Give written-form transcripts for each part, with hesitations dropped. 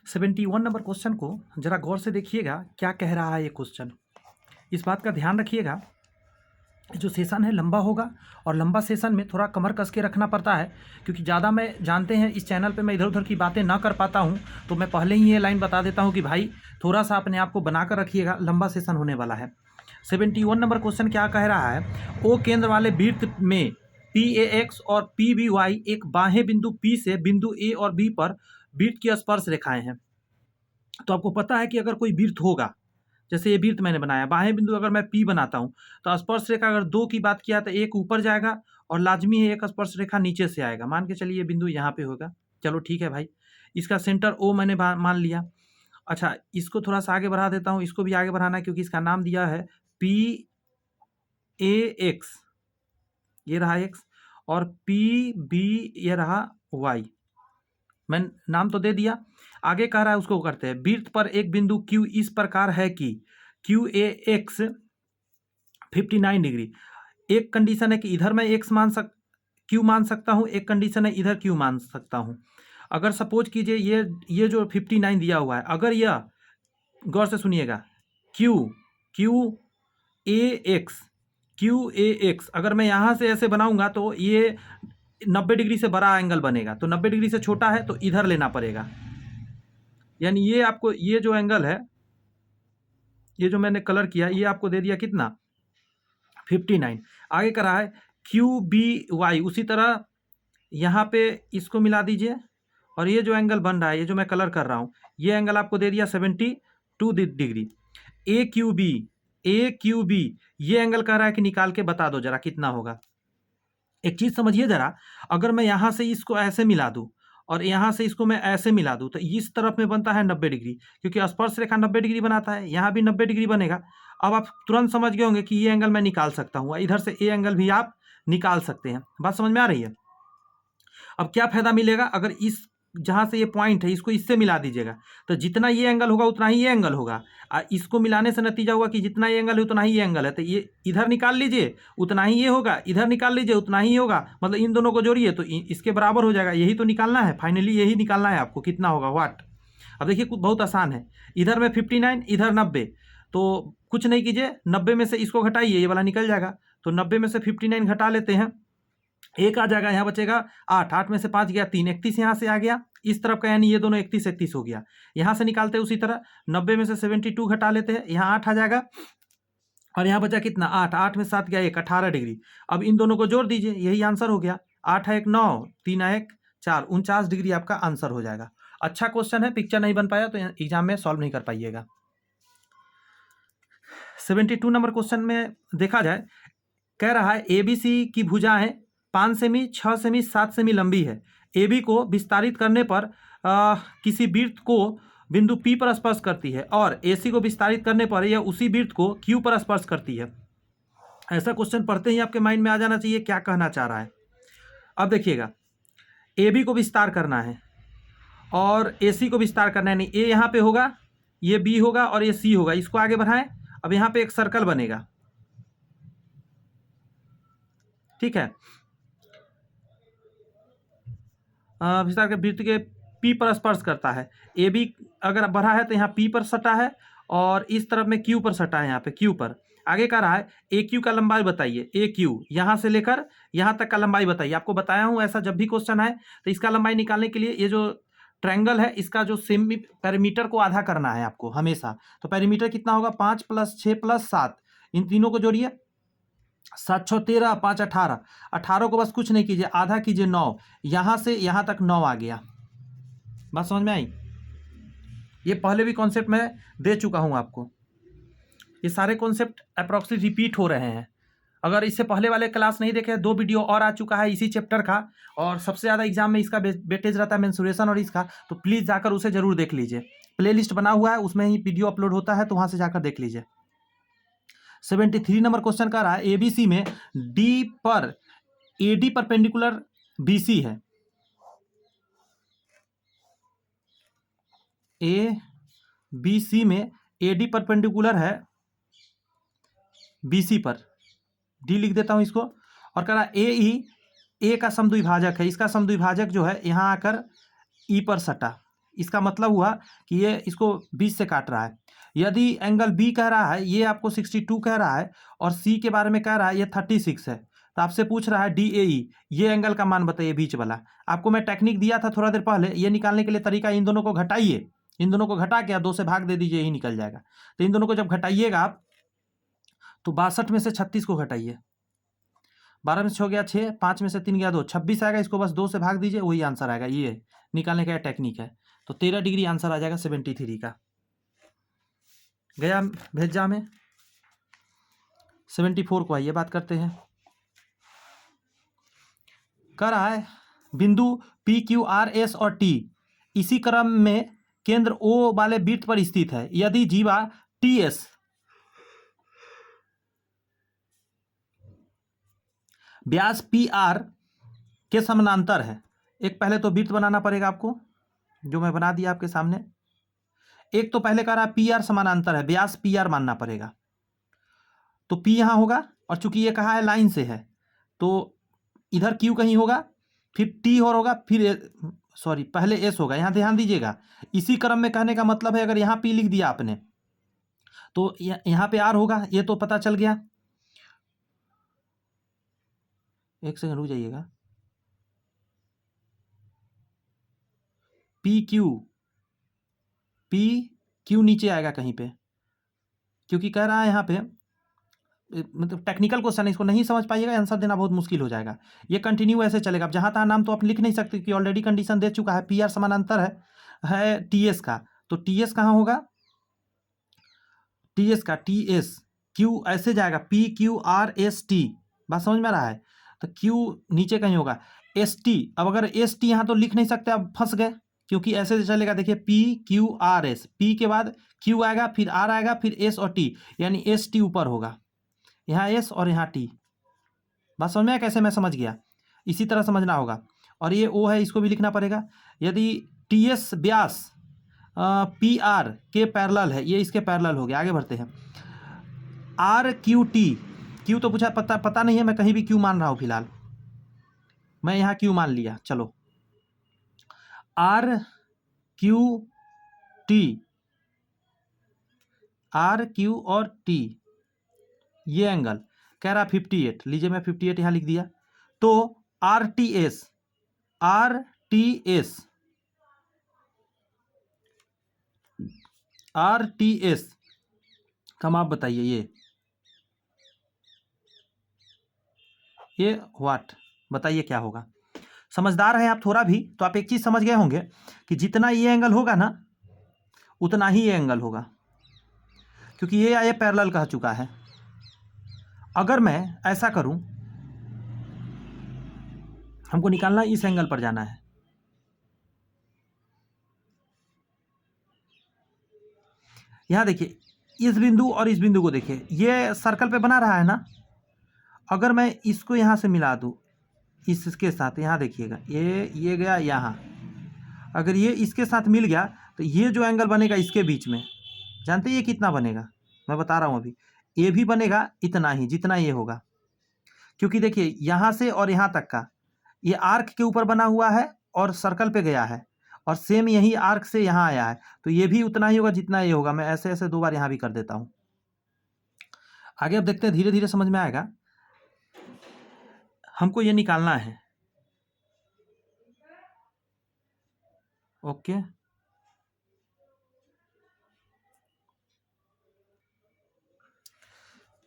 71 number question को जरा गौर से देखिएगा, क्या कह रहा है ये क्वेश्चन। इस बात का ध्यान रखिएगा, जो सेशन है लंबा होगा और लंबा सेशन में थोड़ा कमर कस के रखना पड़ता है, क्योंकि ज़्यादा मैं जानते हैं इस चैनल पे मैं इधर उधर की बातें ना कर पाता हूँ। तो मैं पहले ही ये लाइन बता देता हूँ कि भाई थोड़ा सा अपने आप को बना कर रखिएगा, लंबा सेशन होने वाला है। 71 नंबर क्वेश्चन क्या कह रहा है, ओ केंद्र वाले वृत्त में PAX और PBY एक बाह्य बिंदु P से बिंदु A और B पर वृत्त की स्पर्श रेखाएं हैं। तो आपको पता है कि अगर कोई वृत्त होगा, जैसे ये वृत्त मैंने बनाया, बाह्य बिंदु अगर मैं P बनाता हूँ तो स्पर्श रेखा अगर दो की बात किया तो एक ऊपर जाएगा और लाजमी है एक स्पर्श रेखा नीचे से आएगा। मान के चलिए ये बिंदु यहाँ पे होगा, चलो ठीक है भाई, इसका सेंटर O मैंने मान लिया। अच्छा, इसको थोड़ा सा आगे बढ़ा देता हूँ, इसको भी आगे बढ़ाना है क्योंकि इसका नाम दिया है PAX, ये रहा X, और PB ये रहा Y। मैं नाम तो दे दिया, आगे कह रहा है उसको करते हैं। वृत्त पर एक बिंदु Q इस प्रकार है कि QAX 59 डिग्री। एक कंडीशन है कि इधर मैं Q मान सकता हूँ, एक कंडीशन है इधर Q मान सकता हूँ। अगर सपोज कीजिए ये जो 59 दिया हुआ है, अगर यह, गौर से सुनिएगा, QAX अगर मैं यहाँ से ऐसे बनाऊंगा तो ये 90 डिग्री से बड़ा एंगल बनेगा, तो 90 डिग्री से छोटा है तो इधर लेना पड़ेगा। यानी ये आपको, ये जो एंगल है, ये जो मैंने कलर किया, ये आपको दे दिया कितना, 59। आगे कर रहा है QBY, उसी तरह यहाँ पे इसको मिला दीजिए, और ये जो एंगल बन रहा है, ये जो मैं कलर कर रहा हूँ, ये एंगल आपको दे दिया 72 डिग्री। AQB ये एंगल कह रहा है कि निकाल के बता दो जरा कितना होगा। एक चीज समझिए जरा, अगर मैं यहाँ से इसको ऐसे मिला दूं और यहाँ से इसको मैं ऐसे मिला दूं तो इस तरफ में बनता है 90 डिग्री, क्योंकि स्पर्श रेखा 90 डिग्री बनाता है, यहाँ भी 90 डिग्री बनेगा। अब आप तुरंत समझ गए होंगे कि ये एंगल मैं निकाल सकता हूँ, इधर से ये एंगल भी आप निकाल सकते हैं। बात समझ में आ रही है। अब क्या फायदा मिलेगा, अगर इस जहाँ से ये पॉइंट है इसको इससे मिला दीजिएगा तो जितना ये एंगल होगा उतना ही ये एंगल होगा, इसको मिलाने से नतीजा हुआ कि जितना ये एंगल है उतना ही ये एंगल है, तो ये इधर निकाल लीजिए उतना ही ये होगा, इधर निकाल लीजिए उतना ही होगा, मतलब इन दोनों को जोड़िए तो इसके बराबर हो जाएगा। यही तो निकालना है, फाइनली यही निकालना है आपको, कितना होगा वाट। अब देखिए कुछ बहुत आसान है, इधर में 59 इधर 90, तो कुछ नहीं कीजिए, 90 में से इसको घटाइए, ये वाला निकल जाएगा, तो 90 में से 59 घटा लेते हैं, एक आ जाएगा, यहाँ बचेगा 8, 8 में से 5 गया 3, 31 यहाँ से आ गया इस तरफ का, यानी ये दोनों 31 हो गया। यहाँ से निकालते हैं उसी तरह, 90 में से 72 घटा लेते हैं, यहाँ 8 आ जाएगा, और यहाँ बचा कितना 8, 8 में 7 गया 1, 18 डिग्री। अब इन दोनों को जोड़ दीजिए, यही आंसर हो गया। 8 है 1 9, 3 है 1 4, 49 डिग्री आपका आंसर हो जाएगा। अच्छा क्वेश्चन है, पिक्चर नहीं बन पाया तो एग्जाम में सॉल्व नहीं कर पाइएगा। 72 नंबर क्वेश्चन में देखा जाए, कह रहा है ABC की भुजाएं 5 सेमी, 6 सेमी, 7 सेमी लंबी है। AB को विस्तारित करने पर किसी वृत्त को बिंदु P पर स्पर्श करती है, और AC को विस्तारित करने पर यह उसी वृत्त को Q पर स्पर्श करती है। ऐसा क्वेश्चन पढ़ते ही आपके माइंड में आ जाना चाहिए क्या कहना चाह रहा है। अब देखिएगा, AB को विस्तार करना है और AC को विस्तार करना है, नहीं A यहाँ पे होगा, ये B होगा और ये C होगा, इसको आगे बढ़ाएं। अब यहाँ पे एक सर्कल बनेगा, ठीक है, विस्तार के वृत्त के P पर स्पर्श करता है। AB अगर बढ़ा है तो यहाँ P पर सटा है, और इस तरफ में Q पर सटा है, यहाँ पे Q पर। आगे कह रहा है AQ का लंबाई बताइए, AQ यहाँ से लेकर यहाँ तक का लंबाई बताइए। आपको बताया हूँ ऐसा जब भी क्वेश्चन है तो इसका लंबाई निकालने के लिए ये जो ट्रायंगल है इसका जो सेमी पेरीमीटर को आधा करना है आपको हमेशा। तो पेरीमीटर कितना होगा, 5 + 6 + 7, इन तीनों को जोड़िए, 7 6 13, 5 18, 18 को बस कुछ नहीं कीजिए, आधा कीजिए 9, यहाँ से यहाँ तक 9 आ गया। बात समझ में आई। ये पहले भी कॉन्सेप्ट मैं दे चुका हूँ आपको, ये सारे कॉन्सेप्ट अप्रॉक्सिमेट रिपीट हो रहे हैं। अगर इससे पहले वाले क्लास नहीं देखे, 2 वीडियो और आ चुका है इसी चैप्टर का, और सबसे ज़्यादा एग्जाम में इसका वेटेज रहता है मेंसुरेशन और इसका, तो प्लीज़ जाकर उसे जरूर देख लीजिए। प्लेलिस्ट बना हुआ है, उसमें ही वीडियो अपलोड होता है, तो वहाँ से जाकर देख लीजिए। 73 नंबर क्वेश्चन का रहा है, ABC में D पर AD परपेंडिकुलर BC है, ABC में AD परपेंडिकुलर है BC पर, D लिख देता हूं इसको, और कह रहा है AE A का समद्विभाजक है, इसका समद्विभाजक जो है यहाँ आकर E पर सटा, इसका मतलब हुआ कि ये इसको 20 से काट रहा है। यदि एंगल बी कह रहा है ये आपको 62 कह रहा है और सी के बारे में कह रहा है ये 36 है, तो आपसे पूछ रहा है DAE, ये एंगल का मान बताइए बीच वाला। आपको मैं टेक्निक दिया था थोड़ा देर पहले, ये निकालने के लिए तरीका, इन दोनों को घटाइए, इन दोनों को घटा के 2 से भाग दे दीजिए, यही निकल जाएगा। तो इन दोनों को जब घटाइएगा आप तो 62 में से 36 को घटाइए, 12 में से 6 गया 6, 5 में से 3 गया 2, 26 आएगा। इसको बस 2 से भाग दीजिए, वही आंसर आएगा। ये निकालने का टेक्निक है। तो 13 डिग्री आंसर आ जाएगा 73 का। गया भेजा में 74 को आइए बात करते हैं। कह रहा है बिंदु PQRS और T इसी क्रम में केंद्र O वाले वृत्त पर स्थित है। यदि जीवा TS व्यास PR के समानांतर है। एक पहले तो वृत्त बनाना पड़ेगा आपको, जो मैं बना दिया आपके सामने। एक तो पहले कह रहा है PR समानांतर है, व्यास PR मानना पड़ेगा। तो P यहां होगा, और चूंकि ये कहा है लाइन से है तो इधर Q कहीं होगा, फिर T और होगा, फिर सॉरी पहले S होगा। यहां ध्यान दीजिएगा, इसी क्रम में कहने का मतलब है अगर यहां P लिख दिया आपने तो यहां पे R होगा, ये तो पता चल गया। एक सेकंड रुक जाइएगा। PQ नीचे आएगा कहीं पे, क्योंकि कह रहा है यहाँ पे, मतलब टेक्निकल क्वेश्चन है, इसको नहीं समझ पाइएगा, आंसर देना बहुत मुश्किल हो जाएगा। ये कंटिन्यू ऐसे चलेगा। अब जहाँ तहाँ नाम तो आप लिख नहीं सकते कि ऑलरेडी कंडीशन दे चुका है। PR समानांतर है TS का, तो TS कहाँ होगा, TS का TS Q ऐसे जाएगा, PQRST। बात समझ में आ रहा है। तो Q नीचे कहीं होगा, ST। अब अगर ST यहाँ तो लिख नहीं सकते, अब फंस गए, क्योंकि ऐसे चलेगा। देखिए PQRS, P के बाद Q आएगा, फिर R आएगा, फिर S और T, यानी ST ऊपर होगा, यहाँ S और यहाँ T। बात समझ में आया कैसे, मैं समझ गया। इसी तरह समझना होगा। और ये O है, इसको भी लिखना पड़ेगा। यदि TS व्यास PR के पैरेलल है, ये इसके पैरेलल हो गया। आगे बढ़ते हैं। RQT, Q तो पूछा, पता नहीं है, मैं कहीं भी Q मान रहा हूँ फिलहाल, मैं यहाँ Q मान लिया। चलो RQ और T, ये एंगल कह रहा 58, लीजिए मैं 58 यहाँ लिख दिया। तो RTS का माप बताइए। ये व्हाट, बताइए क्या होगा। समझदार है आप थोड़ा भी, तो आप एक चीज समझ गए होंगे कि जितना ये एंगल होगा ना उतना ही ये एंगल होगा, क्योंकि ये पैरेलल कह चुका है। अगर मैं ऐसा करूं, हमको निकालना इस एंगल पर जाना है। यहां देखिए, इस बिंदु और इस बिंदु को देखिए, ये सर्कल पे बना रहा है ना। अगर मैं इसको यहां से मिला दूं इसके साथ, यहां देखिएगा, ये गया यहां, अगर ये इसके साथ मिल गया तो ये जो एंगल बनेगा इसके बीच में, जानते हैं ये कितना बनेगा, मैं बता रहा हूं अभी। ये भी बनेगा इतना ही जितना ये होगा, क्योंकि देखिए यहां से और यहां तक का ये आर्क के ऊपर बना हुआ है और सर्कल पे गया है, और सेम यही आर्क से यहां आया है, तो ये भी उतना ही होगा जितना ये होगा। मैं ऐसे ऐसे 2 बार यहां भी कर देता हूं। आगे अब देखते हैं, धीरे धीरे समझ में आएगा। हमको ये निकालना है, ओके।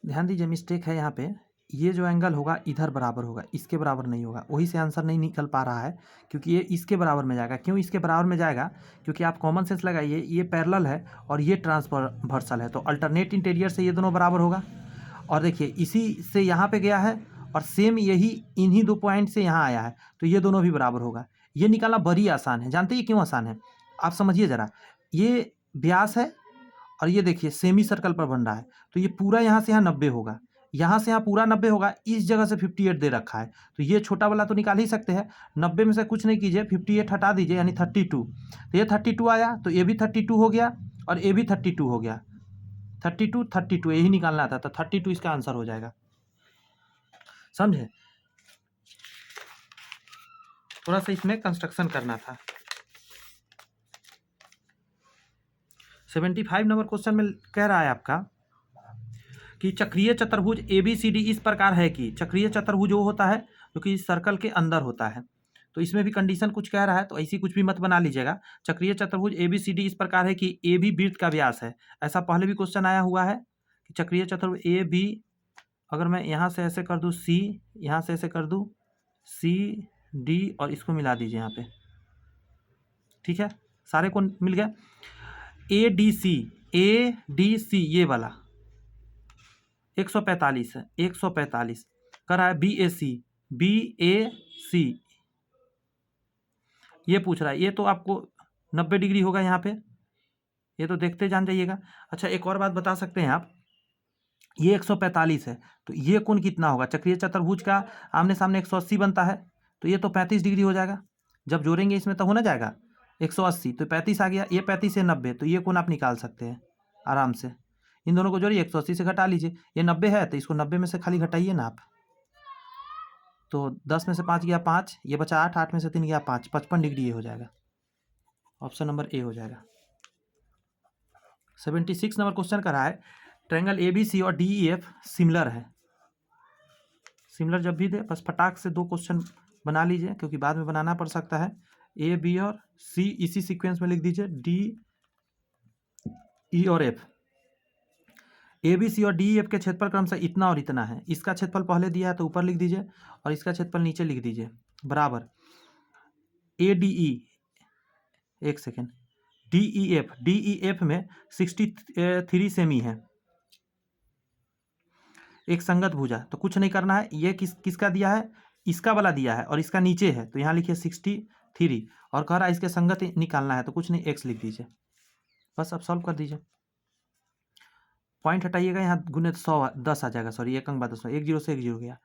ध्यान दीजिए, मिस्टेक है यहाँ पे। ये जो एंगल होगा इधर बराबर होगा, इसके बराबर नहीं होगा। वही से आंसर नहीं निकल पा रहा है, क्योंकि ये इसके बराबर में जाएगा। क्यों इसके बराबर में जाएगा, क्योंकि आप कॉमन सेंस लगाइए, ये पैरेलल है और ये ट्रांसवर्सल है, तो अल्टरनेट इंटीरियर से ये दोनों बराबर होगा। और देखिए इसी से यहाँ पे गया है और सेम यही इन्हीं 2 पॉइंट से यहाँ आया है, तो ये दोनों भी बराबर होगा। ये निकालना बड़ी आसान है। जानते हैं क्यों आसान है, आप समझिए ज़रा। ये व्यास है और ये देखिए सेमी सर्कल पर बन रहा है, तो ये पूरा यहाँ से यहाँ 90 होगा, यहाँ से यहाँ पूरा 90 होगा, इस जगह से 58 दे रखा है, तो ये छोटा वाला तो निकाल ही सकते हैं। 90 में से कुछ नहीं कीजिए, 58 हटा दीजिए, यानी 32। तो ये 32 आया, तो ये भी 32 हो गया और ये भी 32 हो गया। 32 यही निकालना था, तो 32 इसका आंसर हो जाएगा। समझे, थोड़ा सा इसमें कंस्ट्रक्शन करना था। 75 नंबर क्वेश्चन में कह रहा है आपका कि चक्रीय चतुर्भुज ABCD इस प्रकार है कि चक्रीय चतुर्भुज वो होता है जो कि सर्कल के अंदर होता है। तो इसमें भी कंडीशन कुछ कह रहा है, तो ऐसी कुछ भी मत बना लीजिएगा। चक्रीय चतुर्भुज ABCD इस प्रकार है कि AB वृत्त का व्यास है। ऐसा पहले भी क्वेश्चन आया हुआ है कि चक्रीय चतुर्भुज AB, अगर मैं यहाँ से ऐसे कर दूँ C, यहाँ से ऐसे कर दूँ CD और इसको मिला दीजिए यहाँ पे, ठीक है, सारे को मिल गया। ADC ये वाला 145 है, 145 कर रहा है। BAC ये पूछ रहा है, ये तो आपको 90 डिग्री होगा यहाँ पे, ये तो देखते जान जाइएगा। अच्छा एक और बात बता सकते हैं आप, ये 145 है तो ये कोण कितना होगा? चक्रीय चतुर्भुज का आमने सामने 180 बनता है, तो ये तो 35 डिग्री हो जाएगा। जब जोड़ेंगे इसमें तो होना जाएगा 180, तो 35 आ गया। ये 35 से 90, तो ये कोण आप निकाल सकते हैं आराम से। इन दोनों को जोड़िए, 180 से घटा लीजिए। ये 90 है तो इसको 90 में से खाली घटाइए ना आप, तो 10 में से 5 गया 5, ये बचा 8, 8 में से 3 गया 5, 55 डिग्री ये हो जाएगा। ऑप्शन नंबर ए हो जाएगा। 76 नंबर क्वेश्चन का रहा है ट्रायंगल ABC और DEF सिमिलर है। सिमिलर जब भी दे बस फटाक से 2 क्वेश्चन बना लीजिए, क्योंकि बाद में बनाना पड़ सकता है। A, B और C इसी सीक्वेंस में लिख दीजिए, D, E और F। ABC और DEF के क्षेत्रफल क्रमशः इतना और इतना है। इसका क्षेत्रफल पहले दिया है तो ऊपर लिख दीजिए और इसका क्षेत्रफल नीचे लिख दीजिए, बराबर ADE, एक सेकेंड, DEF में 63 सेमी है, एक संगत भुजा। तो कुछ नहीं करना है, ये किसका दिया है? इसका वाला दिया है और इसका नीचे है, तो यहाँ लिखिए 63 और कह रहा है इसके संगत निकालना है, तो कुछ नहीं, x लिख दीजिए बस। अब सॉल्व कर दीजिए, पॉइंट हटाइएगा, यहाँ गुने 100 10 आ जाएगा, सॉरी 1 अंक बाद 100, 1 0 से 1 0 गया।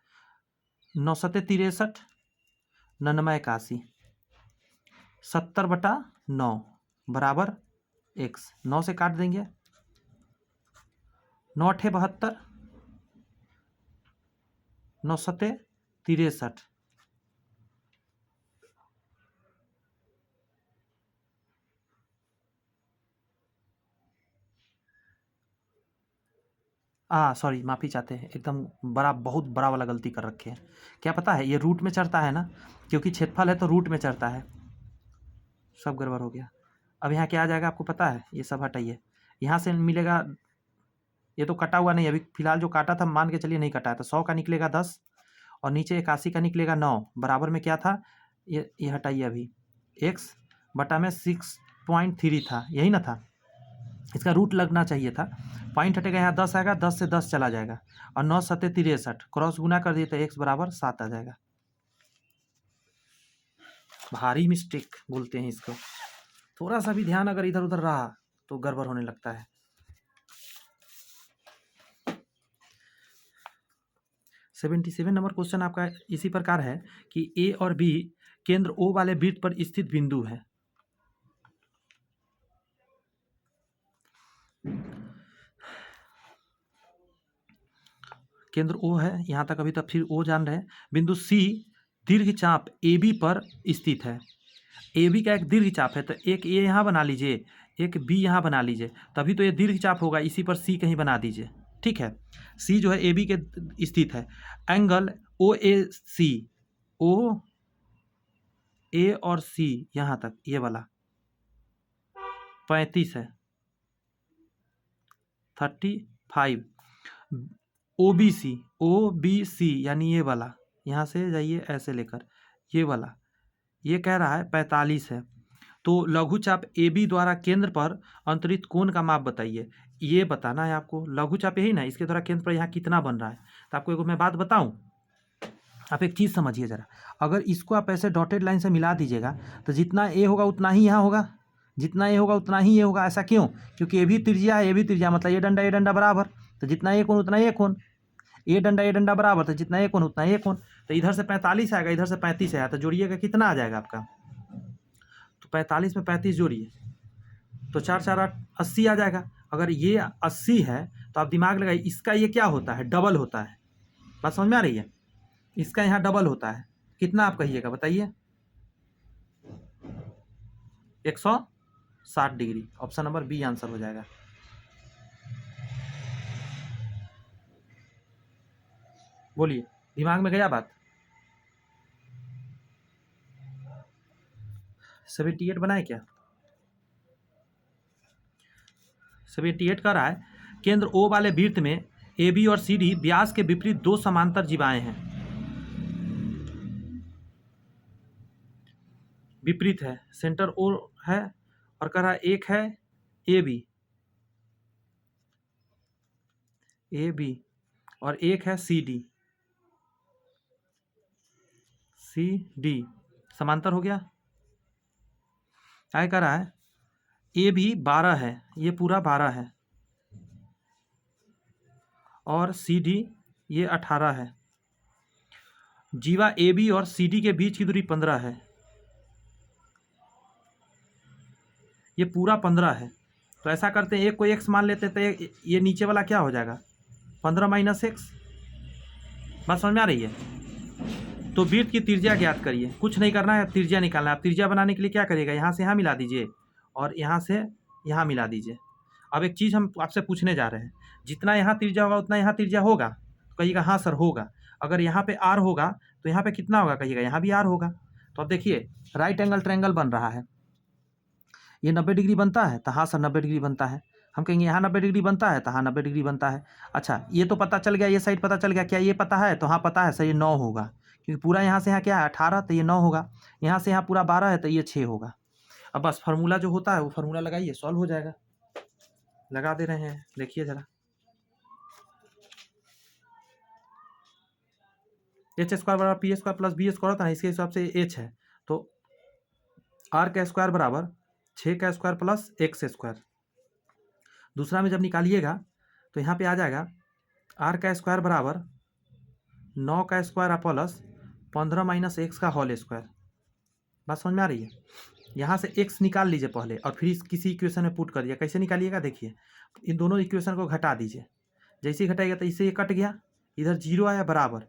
9 सत्ते 63, 99 81, 70/9 बराबर x। 9 से काट देंगे, 9 8 72, 9 सत्ते 63, सॉरी माफ़ी चाहते हैं, एकदम बहुत बड़ा वाला गलती कर रखे हैं। क्या पता है, ये रूट में चढ़ता है ना, क्योंकि क्षेत्रफल है तो रूट में चढ़ता है, सब गड़बड़ हो गया। अब यहाँ क्या आ जाएगा आपको पता है? ये सब हटाइए, यहाँ से मिलेगा, ये तो कटा हुआ नहीं, अभी फिलहाल जो काटा था मान के चलिए नहीं कटा है, तो 100 का निकलेगा 10 और नीचे 81 का निकलेगा 9, बराबर में क्या था? ये हटाइए अभी, x बटा में 6.3 था, यही ना था? इसका रूट लगना चाहिए था। पॉइंट हटेगा, यहाँ 10 आएगा, 10 से 10 चला जाएगा और 9 सत्ते 63, क्रॉस गुना कर दिए तो x बराबर 7 आ जाएगा। भारी मिस्टेक बोलते हैं इसको, थोड़ा सा भी ध्यान अगर इधर उधर रहा तो गड़बड़ होने लगता है। 77 नंबर क्वेश्चन आपका इसी प्रकार है कि A और B केंद्र O वाले वृत्त पर स्थित बिंदु है। केंद्र O है, यहाँ तक अभी तक फिर O जान रहे हैं। बिंदु C दीर्घचाप AB पर स्थित है। AB का एक दीर्घचाप है, तो एक A यहाँ बना लीजिए, एक B यहाँ बना लीजिए, तभी तो ये दीर्घचाप होगा। इसी पर C कहीं बना दीजिए, ठीक है। C जो है AB के स्थित है। एंगल OAC, O A और C यहाँ तक, ये वाला 35 है, 35। OBC यानी ये वाला, यहाँ से जाइए ऐसे लेकर, ये वाला, ये कह रहा है 45 है। तो लघुचाप AB द्वारा केंद्र पर अंतरित कोण का माप बताइए। ये बताना है आपको, लघुचाप यही ना, इसके द्वारा केंद्र पर यहाँ कितना बन रहा है। तो आपको एक मैं बात बताऊं, आप एक चीज़ समझिए ज़रा, अगर इसको आप ऐसे डॉटेड लाइन से मिला दीजिएगा तो जितना A होगा उतना ही यहाँ होगा, जितना A होगा उतना ही ये होगा। ऐसा क्यों? क्योंकि ये भी त्रिज्या है, ये भी त्रिज्या, मतलब ये डंडा बराबर, तो जितना ये कोण उतना ये कोण, ये डंडा बराबर, तो जितना ये कोण उतना ये कोण। तो इधर से 45 आएगा, इधर से 35 आया, तो जोड़िएगा कितना आ जाएगा आपका? तो 45 में 35 जोड़िए तो 4 4 8 80 आ जाएगा। अगर ये 80 है तो आप दिमाग लगाइए, इसका ये क्या होता है? डबल होता है। बात समझ में आ रही है? इसका यहाँ डबल होता है, कितना आप कहिएगा बताइए? 100 60 degree. Option number B answer हो जाएगा। बोलिए, दिमाग में गया बात? 78 बनाए क्या? 78 का रहा है, केंद्र O वाले वृत्त में AB और CD व्यास के विपरीत दो समांतर जीवाएं हैं। विपरीत है, सेंटर O है और कह रहा है एक है AB और एक है CD समांतर हो गया। क्या कह रहा है? AB 12 है, ये पूरा 12 है, और CD ये 18 है। जीवा AB और CD के बीच की दूरी 15 है, ये पूरा 15 है। तो ऐसा करते हैं, एक को x मान लेते हैं, तो ये नीचे वाला क्या हो जाएगा? 15 माइनस एक्स। बात समझ में आ रही है? तो वृत्त की त्रिज्या ज्ञात करिए। कुछ नहीं करना है, त्रिज्या निकालना है। आप त्रिज्या बनाने के लिए क्या करिएगा, यहाँ से यहाँ मिला दीजिए और यहाँ से यहाँ मिला दीजिए। अब एक चीज़ हम आपसे पूछने जा रहे हैं, जितना यहाँ त्रिज्या होगा उतना यहाँ त्रिज्या होगा? तो कहिएगा हाँ सर होगा। अगर यहाँ पे आर होगा तो यहाँ पे कितना होगा? कहिएगा यहाँ भी आर होगा। तो अब देखिए, राइट एंगल ट्रायंगल बन रहा है, ये 90 डिग्री बनता है, तो हाँ सर 90 डिग्री बनता है। हम कहेंगे यहाँ 90 डिग्री बनता है, तो हाँ 90 डिग्री बनता है। अच्छा, ये तो पता चल गया, ये साइड पता चल गया, क्या ये पता है? तो हाँ पता है सर, ये 9 होगा, क्योंकि पूरा यहाँ से यहाँ क्या है 18, तो ये 9 होगा। यहाँ से यहाँ पूरा 12 है, तो ये 6 होगा। अब बस फार्मूला जो होता है वो फार्मूला लगाइए, सॉल्व हो जाएगा। लगा दे रहे हैं, देखिए ज़रा। एच स्क्वायर बराबर P square plus B square होता है, इसके हिसाब से एच है, तो आर का स्क्वायर बराबर 6 का स्क्वायर प्लस एक्स स्क्वायर। दूसरा में जब निकालिएगा तो यहाँ पे आ जाएगा आर का स्क्वायर बराबर 9 का स्क्वायर प्लस 15 माइनस एक्स का होल स्क्वायर। बात समझ में आ रही है? यहाँ से x निकाल लीजिए पहले और फिर किसी इक्वेशन में पुट करिए। कैसे निकालिएगा? देखिए, इन दोनों इक्वेशन को घटा दीजिए। जैसे ही घटाइएगा तो इससे ये कट गया, इधर 0 आया, बराबर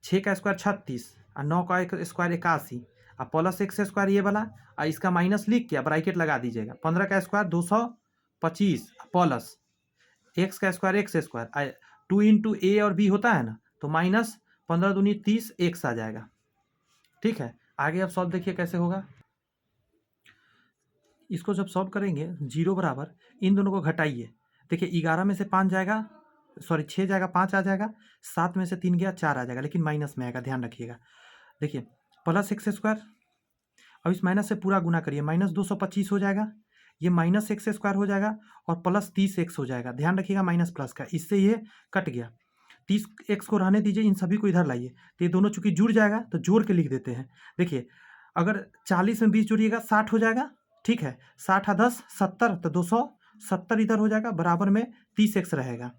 6 का स्क्वायर 36 और 9 का स्क्वायर 81 और प्लस एक्स स्क्वायर ये वाला, और इसका माइनस लिख के ब्रैकेट लगा दीजिएगा। 15 का स्क्वायर 225 प्लस एक्स का स्क्वायर एक्स स्क्वायर, 2 इंटू ए और बी होता है ना, तो माइनस 15 दूनी 30 एक्स आ जाएगा। ठीक है, आगे अब सॉल्व देखिए कैसे होगा। इसको जब सॉल्व करेंगे 0 बराबर, इन दोनों को घटाइए। देखिए 11 में से 5 जाएगा, सॉरी 6 जाएगा, 5 आ जाएगा, 7 में से 3 गया, 4 आ जाएगा, लेकिन माइनस में आएगा, ध्यान रखिएगा। देखिए प्लस एक्स स्क्वायर, अब इस माइनस से पूरा गुना करिए, माइनस 225 हो जाएगा, ये माइनस एक्स स्क्वायर हो जाएगा और प्लस 30 एक्स हो जाएगा। ध्यान रखिएगा माइनस प्लस का, इससे ये कट गया। 30 एक्स को रहने दीजिए, इन सभी को इधर लाइए, तो ये दोनों चूंकि जुड़ जाएगा तो जोड़ के लिख देते हैं। देखिए अगर 40 में 20 जोड़िएगा 60 हो जाएगा, ठीक है, 60 और 10 70, तो 270 इधर हो जाएगा, बराबर में 30 एक्स रहेगा।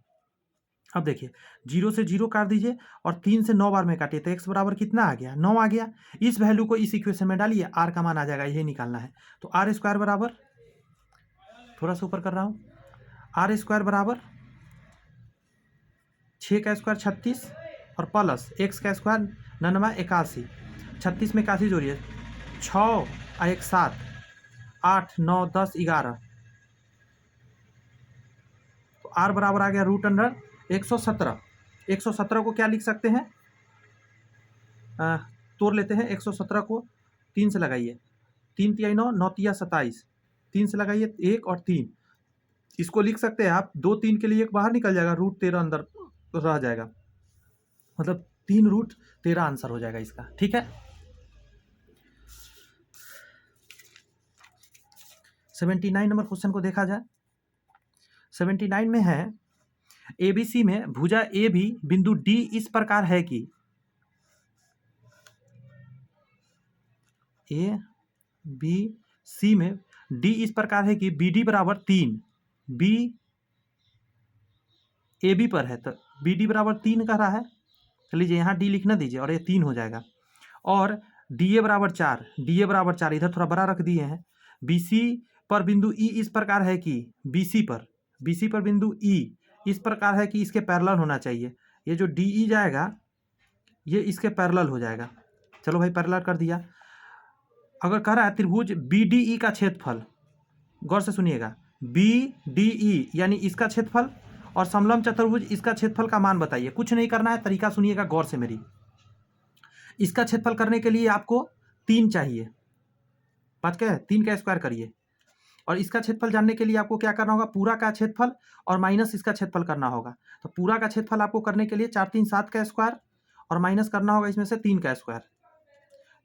अब देखिए 0 से 0 काट दीजिए और 3 से 9 बार में काटिए, तो एक्स बराबर कितना आ गया? 9 आ गया। इस वैल्यू को इस इक्वेशन में डालिए, आर का मान आ जाएगा, यही निकालना है। तो आर स्क्वायर बराबर, थोड़ा सा ऊपर कर रहा हूँ, आर स्क्वायर बराबर 6 का स्क्वायर 36 और प्लस एक्स का स्क्वायर 99 81, 36 में 81 जोड़िए, 6 और 1 7, 8 9 10 11, तो आर बराबर आ गया √117। 117 को क्या लिख सकते हैं? तोड़ लेते हैं, 117 को 3 से लगाइए, 3 तिया 9, 9 तिया 27, 3 से लगाइए 1 और 3, इसको लिख सकते हैं आप 2 3 के लिए 1 बाहर निकल जाएगा, √13 अंदर रह जाएगा, मतलब 3√13 आंसर हो जाएगा इसका। ठीक है, 79 नंबर क्वेश्चन को देखा जाए। 79 में है, एबीसी में भुजा ए भी बिंदु डी इस प्रकार है कि ए बी सी में डी इस प्रकार है कि बी डी बराबर 3, बी ए बी पर है, तो बी डी बराबर 3 कह रहा है, तो लीजिए यहाँ डी लिखना दीजिए और ये 3 हो जाएगा। और डी ए बराबर 4, डी ए बराबर 4 इधर थोड़ा बड़ा रख दिए हैं। बी सी पर बिंदु ई इस प्रकार है कि बी सी पर बिंदु ई इस प्रकार है कि इसके पैरेलल होना चाहिए। ये जो डी ई जाएगा ये इसके पैरेलल हो जाएगा। चलो भाई पैरेलल कर दिया। अगर कह रहा है त्रिभुज बी डी ई का क्षेत्रफल, गौर से सुनिएगा, BDE यानी इसका क्षेत्रफल और समलंब चतुर्भुज इसका क्षेत्रफल का मान बताइए। कुछ नहीं करना है, तरीका सुनिएगा गौर से मेरी। इसका क्षेत्रफल करने के लिए आपको 3 चाहिए, 5 क्या है, 3 का स्क्वायर करिए। और इसका क्षेत्रफल जानने के लिए आपको क्या करना होगा, पूरा का क्षेत्रफल और माइनस इसका क्षेत्रफल करना होगा। तो पूरा का क्षेत्रफल आपको करने के लिए 4 3 7 का स्क्वायर और माइनस करना होगा इसमें से 3 का स्क्वायर।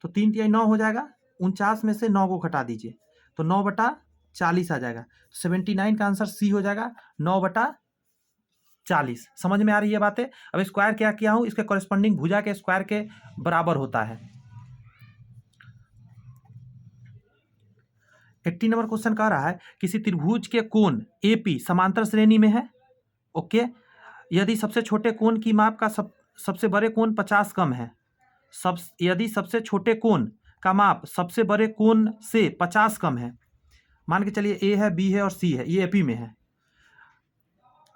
तो 3 3 9 हो जाएगा, 49 में से 9 को घटा दीजिए तो 9/40 आ जाएगा। 79 का आंसर सी हो जाएगा, 9/40। समझ में आ रही है बातें। अब स्क्वायर क्या किया हूं, इसके कॉरेस्पॉन्डिंग भुजा के स्क्वायर के बराबर होता है। 80 नंबर क्वेश्चन कह रहा है किसी त्रिभुज के कोण AP समांतर श्रेणी में है। ओके, यदि सबसे छोटे कोण की माप का सबसे बड़े कोण 50 कम है, यदि सबसे छोटे कोण का माप सबसे बड़े कोण से 50 कम है, मान के चलिए A है, B है और C है, ये AP में है।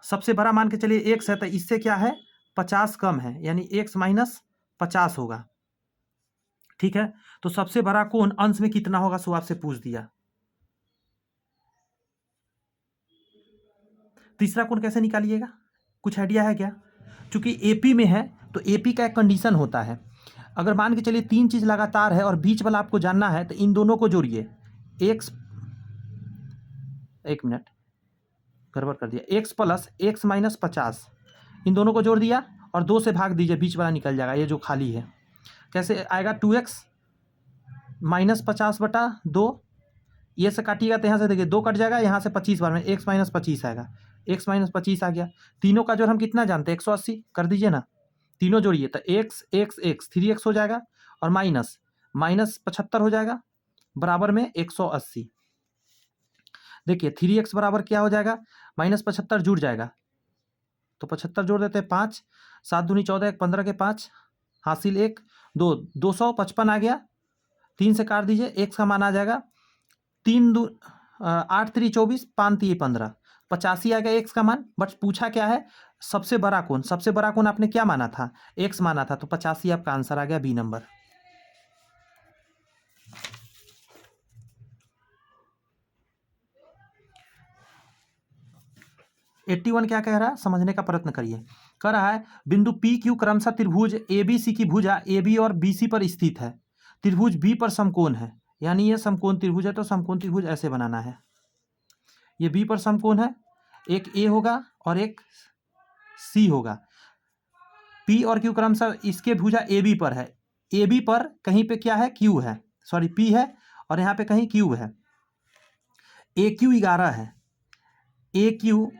सबसे बड़ा मान के चलिए x है, तो इससे क्या है 50 कम है, यानी x माइनस 50 होगा। ठीक है, तो सबसे बड़ा कोण अंश में कितना होगा, सो आपसे पूछ दिया। तीसरा कोण कैसे निकालिएगा, कुछ आइडिया है क्या? चूंकि AP में है तो AP का एक कंडीशन होता है, अगर मान के चलिए 3 चीज लगातार है और बीच वाला आपको जानना है तो इन दोनों को जोड़िए। x, एक मिनट गड़बड़ कर दिया, x प्लस x माइनस 50, इन दोनों को जोड़ दिया और 2 से भाग दीजिए, बीच वाला निकल जाएगा, ये जो खाली है। कैसे आएगा, 2x माइनस 50/2, ये से काटिएगा तो यहाँ से देखिए 2 कट जाएगा, यहाँ से 25 बार में x माइनस 25 आएगा, x माइनस 25 आ गया। तीनों का जोड़ हम कितना जानते हैं, 180 कर दीजिए ना, तीनों जोड़िए तो x x x 3x हो जाएगा और माइनस 75 हो जाएगा बराबर में 180। देखिए 3x बराबर क्या हो जाएगा, -75 जुड़ जाएगा तो 75 जोड़ देते हैं, 5 7 दूनी 14, 15 के 5 हासिल 1 2 255 आ गया। 3 से काट दीजिए, x का मान आ जाएगा 8 3 24 5 3 15, 85 आ गया x का मान। बट पूछा क्या है, सबसे बड़ा कोण, सबसे बड़ा कोण आपने क्या माना था, x माना था, तो 85 आपका आंसर आ गया, बी नंबर। वन क्या कह रहा है, समझने का प्रयत्न करिए। कह रहा है बिंदु PQ क्रमशः त्रिभुज ABC की भुजा AB और BC पर स्थित है, त्रिभुज B पर समकोण है, यानी ये समकोण त्रिभुज है, तो समकोण त्रिभुज ऐसे बनाना है। ये B पर समकोण है, एक A होगा और एक C होगा। P और Q क्रमशः इसके भुजा AB पर है, AB पर कहीं पे क्या है, Q है, सॉरी P है और यहाँ पे कहीं Q है। AQ 11 है, AQ,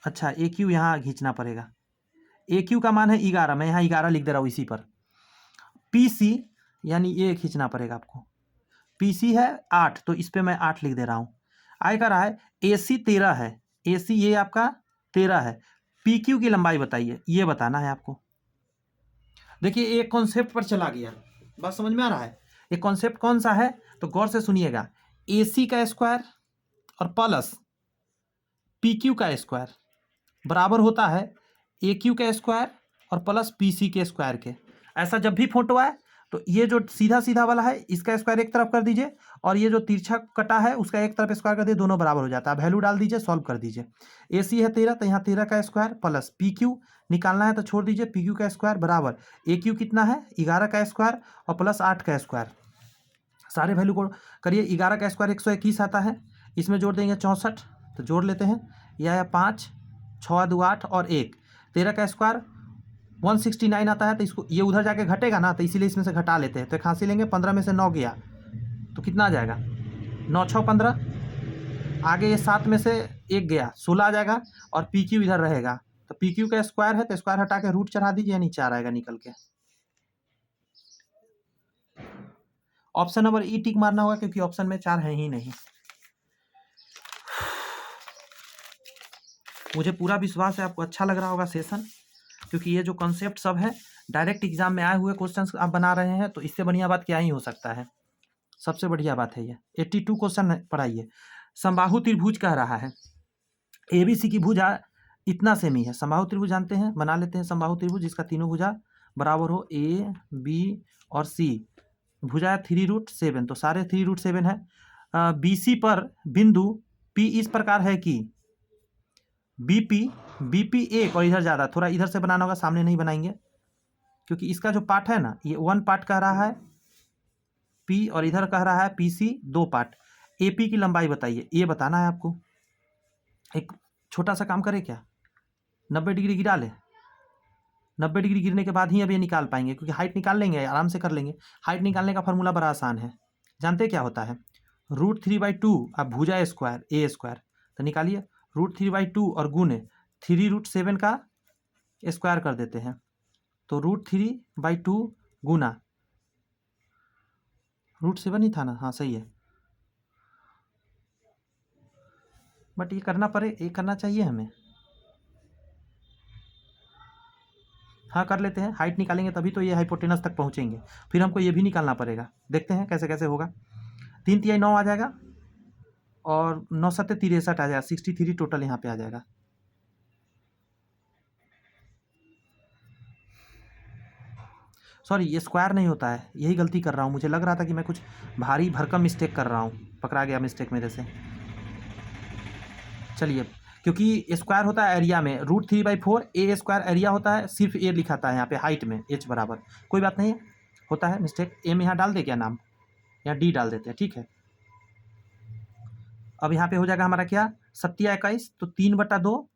अच्छा AQ यहाँ खींचना पड़ेगा, AQ का मान है 11, मैं यहाँ 11 लिख दे रहा हूँ इसी पर। PC यानी ये खींचना पड़ेगा आपको, PC है 8, तो इस पर मैं 8 लिख दे रहा हूँ। आय कर रहा है AC 13 है, AC ये आपका 13 है, PQ की लंबाई बताइए, ये बताना है आपको। देखिए एक कॉन्सेप्ट पर चला गया, बात समझ में आ रहा है। ये कॉन्सेप्ट कौन सा है, तो गौर से सुनिएगा, AC का स्क्वायर और प्लस PQ का स्क्वायर बराबर होता है AQ का स्क्वायर और प्लस PC के स्क्वायर के। ऐसा जब भी फोटो आए तो ये जो सीधा सीधा वाला है इसका स्क्वायर एक तरफ कर दीजिए और ये जो तिरछा कटा है उसका एक तरफ स्क्वायर कर दीजिए, दोनों बराबर हो जाता है। वैल्यू डाल दीजिए, सॉल्व कर दीजिए। AC है 13, तो यहाँ 13 का स्क्वायर प्लस PQ निकालना है तो छोड़ दीजिए, PQ का स्क्वायर बराबर AQ कितना है 11 का स्क्वायर और प्लस 8 का स्क्वायर। सारे वैल्यू को करिए, 11 का स्क्वायर 121 आता है, इसमें जोड़ देंगे 64, तो जोड़ लेते हैं, यह है 5 6 2 8 और 1। 13 का स्क्वायर 169 आता है, तो इसको ये उधर जाके घटेगा ना, तो इसीलिए इसमें से घटा लेते हैं, तो खांसी लेंगे, 15 में से 9 गया तो कितना आ जाएगा, 9 6 15, आगे ये 7 में से 1 गया 16 आ जाएगा और PQ इधर रहेगा, तो PQ का स्क्वायर है तो स्क्वायर हटा के रूट चढ़ा दीजिए, यानी 4 आएगा निकल के। ऑप्शन नंबर E टिक मारना होगा क्योंकि ऑप्शन में 4 है ही नहीं। मुझे पूरा विश्वास है आपको अच्छा लग रहा होगा सेशन, क्योंकि ये जो कॉन्सेप्ट सब है डायरेक्ट एग्जाम में आए हुए क्वेश्चंस आप बना रहे हैं, तो इससे बढ़िया बात क्या ही हो सकता है, सबसे बढ़िया बात है ये। 82 क्वेश्चन पढ़ाइए। समबाहु त्रिभुज कह रहा है, ABC की भुजा इतना सेम ही है। समबाहु त्रिभुज जानते हैं, बना लेते हैं समबाहु त्रिभुज, जिसका तीनों भुजा बराबर हो, A B और C, भुजा है 3√7, तो सारे 3√7 है। BC पर बिंदु पी इस प्रकार है कि बीपी एक और इधर ज़्यादा, थोड़ा इधर से बनाना होगा, सामने नहीं बनाएंगे क्योंकि इसका जो पार्ट है ना ये 1 पार्ट कह रहा है पी और इधर कह रहा है पीसी 2 पार्ट। एपी की लंबाई बताइए, ये बताना है आपको। एक छोटा सा काम करें क्या, 90 डिग्री गिरा ले। 90 डिग्री गिरने के बाद ही अब ये निकाल पाएंगे क्योंकि हाइट निकाल लेंगे, आराम से कर लेंगे। हाइट निकालने का फॉर्मूला बड़ा आसान है, जानते क्या होता है, √3/2 अब भुजा स्क्वायर ए स्क्वायर, तो निकालिए √3/2 और गुने 3√7 का स्क्वायर कर देते हैं, तो √3/2 गुना √7 ही था ना, हाँ सही है, बट ये करना चाहिए हमें। हाँ कर लेते हैं, हाइट निकालेंगे तभी तो ये हाइपोटेनस तक पहुँचेंगे, फिर हमको ये भी निकालना पड़ेगा। देखते हैं कैसे कैसे होगा। 3 तिहाई 9 आ जाएगा और 9 7 63 आ जाएगा, 63 टोटल यहाँ पे आ जाएगा। सॉरी ये स्क्वायर नहीं होता है, यही गलती कर रहा हूँ, मुझे लग रहा था कि मैं कुछ भारी भरकम मिस्टेक कर रहा हूँ, पकड़ा गया मिस्टेक मेरे से। चलिए, क्योंकि स्क्वायर होता है एरिया में, √3/4 ए स्क्वायर एरिया होता है, सिर्फ ए लिखा था यहाँ पे हाइट में h बराबर, कोई बात नहीं है, होता है मिस्टेक। एम यहाँ डाल दे क्या नाम, या डी डाल देते हैं, ठीक है। अब यहाँ पे हो जाएगा हमारा क्या, 7×21 तो 3/2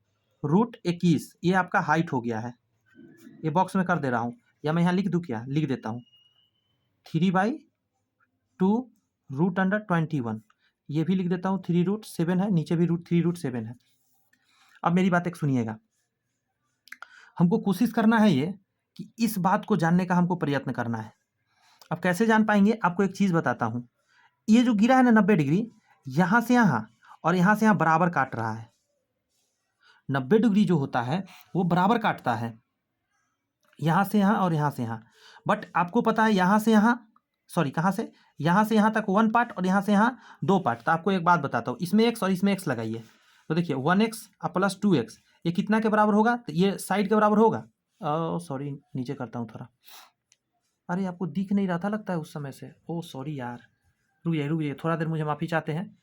√21, ये आपका हाइट हो गया है। ये बॉक्स में कर दे रहा हूँ, या मैं यहाँ लिख दूँ क्या, लिख देता हूँ 3/2 √21, ये भी लिख देता हूँ 3√7 है, नीचे भी √3√7 है। अब मेरी बात एक सुनिएगा, हमको कोशिश करना है ये कि इस बात को जानने का हमको प्रयत्न करना है। अब कैसे जान पाएंगे, आपको एक चीज़ बताता हूँ, ये जो गिरा है ना 90 डिग्री, यहाँ से यहाँ और यहाँ से यहाँ बराबर काट रहा है। 90 डिग्री जो होता है वो बराबर काटता है, यहाँ से यहाँ और यहाँ से यहाँ, बट आपको पता है यहाँ से यहाँ, सॉरी कहाँ से, यहाँ से यहाँ तक 1 पार्ट और यहाँ से यहाँ 2 पार्ट। तो आपको एक बात बताता हूँ, इसमें x और इसमें x लगाइए, तो देखिए 1x प्लस 2x ये कितना के बराबर होगा, तो ये साइड के बराबर होगा। सॉरी नीचे करता हूँ थोड़ा, अरे आपको दिख नहीं रहा था लगता है उस समय से, ओ सॉरी यार, रुकिए थोड़ा देर, मुझे माफ़ी चाहते हैं,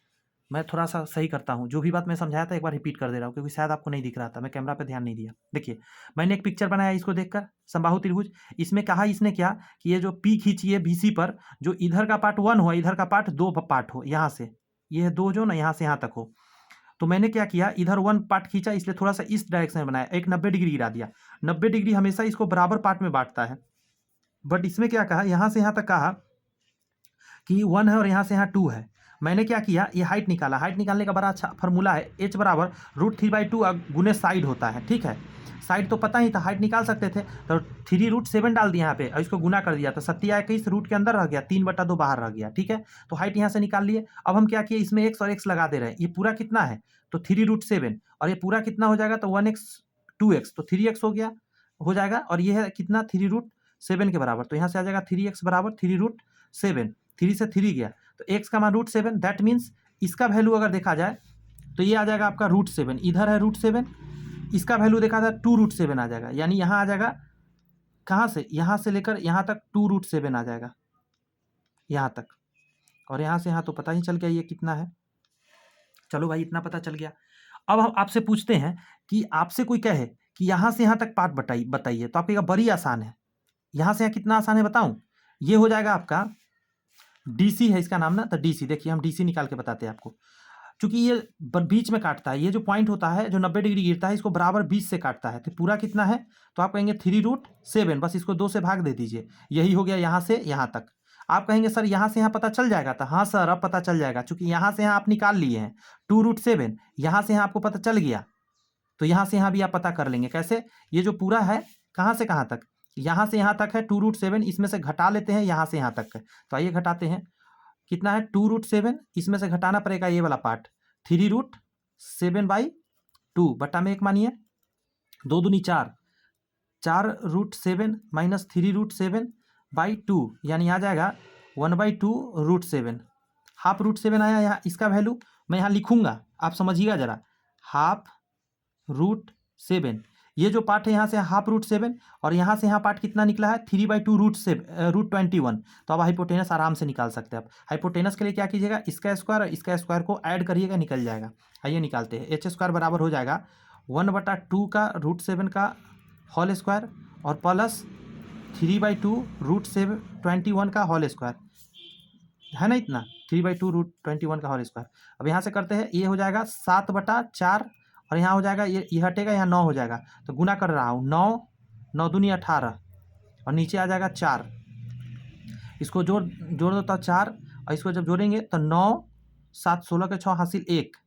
मैं थोड़ा सा सही करता हूँ। जो भी बात मैं समझाया था एक बार रिपीट कर दे रहा हूँ क्योंकि शायद आपको नहीं दिख रहा था, मैं कैमरा पे ध्यान नहीं दिया। देखिए मैंने एक पिक्चर बनाया, इसको देखकर समबाहु त्रिभुज, इसमें कहा इसने क्या कि ये जो पी खींचिए BC पर, जो इधर का पार्ट 1 हो, इधर का पार्ट 2 पार्ट हो, यहाँ से ये 2 जो ना यहाँ से यहाँ तक हो। तो मैंने क्या किया, इधर 1 पार्ट खींचा, इसलिए थोड़ा सा इस डायरेक्शन में बनाया, एक 90 डिग्री गिरा दिया। 90 डिग्री हमेशा इसको बराबर पार्ट में बांटता है, बट इसमें क्या कहा, यहाँ से यहाँ तक कहा कि 1 है और यहाँ से यहाँ 2 है। मैंने क्या किया, ये हाइट निकाला, हाइट निकालने का बड़ा अच्छा फार्मूला है, h बराबर √3/2 गुने साइड होता है, ठीक है। साइड तो पता ही था, हाइट निकाल सकते थे, तो 3√7 डाल दिया यहाँ पे और इसको गुना कर दिया, तो 7×21 रूट के अंदर रह गया, 3/2 बाहर रह गया, ठीक है। तो हाइट यहाँ से निकाल लिए। अब हम क्या किए, इसमें x और x लगा दे रहे हैं, ये पूरा कितना है, तो 3√7 और ये पूरा कितना हो जाएगा, तो 1x 2x तो 3x हो जाएगा, और ये है कितना 3√7 के बराबर, तो यहाँ से आ जाएगा 3x बराबर 3√7, 3 से 3 गया तो x का मान √7, दैट मीन्स इसका वैल्यू अगर देखा जाए तो ये आ जाएगा आपका √7, इधर है √7, इसका वैल्यू देखा जाए 2√7 आ जाएगा, यानी यहाँ आ जाएगा कहाँ से, यहाँ से लेकर यहाँ तक 2√7 आ जाएगा यहाँ तक, और यहाँ से यहाँ तो पता ही चल गया ये कितना है। चलो भाई इतना पता चल गया। अब हम आपसे पूछते हैं कि आपसे कोई कहे कि यहाँ से यहाँ तक पार्ट बताइए, तो आपका बड़ी आसान है, यहाँ से यहाँ कितना आसान है बताऊँ, ये हो जाएगा आपका DC है इसका नाम ना, तो DC, देखिए हम DC निकाल के बताते हैं आपको, क्योंकि ये बीच में काटता है, ये जो पॉइंट होता है जो 90 डिग्री गिरता है इसको बराबर 20 से काटता है, तो पूरा कितना है, तो आप कहेंगे 3√7, बस इसको 2 से भाग दे दीजिए, यही हो गया यहाँ से यहाँ तक। आप कहेंगे सर यहाँ से यहाँ पता चल जाएगा, तो हाँ सर अब पता चल जाएगा, क्योंकि यहाँ से यहाँ आप निकाल लिए हैं 2√7, यहाँ से यहाँ आपको पता चल गया, तो यहाँ से यहाँ भी आप पता कर लेंगे। कैसे, ये जो पूरा है कहाँ से कहाँ तक, यहाँ से यहाँ तक है 2√7, इसमें से घटा लेते हैं यहाँ से यहाँ तक है, तो आइए घटाते हैं, कितना है 2√7, इसमें से घटाना पड़ेगा ये वाला पार्ट 3√7/2 बटा में 1 मानिए, 2 दूनी 4, 4√7 माइनस 3√7/2 यानी आ जाएगा 1/2 √7, हाफ √7 आया। यहाँ इसका वैल्यू मैं यहाँ लिखूंगा, आप समझिएगा जरा, हाफ √7, ये जो पार्ट है यहाँ से ½ √7 और यहाँ से यहाँ पार्ट कितना निकला है 3/2 √7 √21। तो अब हाइपोटेनस आराम से निकाल सकते हैं। आप हाइपोटेनस के लिए क्या कीजिएगा, इसका स्क्वायर और इसका स्क्वायर को ऐड करिएगा, निकल जाएगा। आइए निकालते हैं। h² बराबर हो जाएगा 1/2 का √7 का होल स्क्वायर और प्लस 3/2 √7 21 का होल स्क्वायर, है ना इतना 3/2 √21 का होल स्क्वायर। अब यहाँ से करते हैं, ये हो जाएगा 7/4 और यहाँ हो जाएगा, ये हटेगा, यहाँ 9 हो जाएगा। तो गुना कर रहा हूँ, 9 9 दूनी 18 और नीचे आ जाएगा 4। इसको जोड़ दो तो 4 और इसको जब जोड़ेंगे तो 9 7 16 के 6 हासिल 1,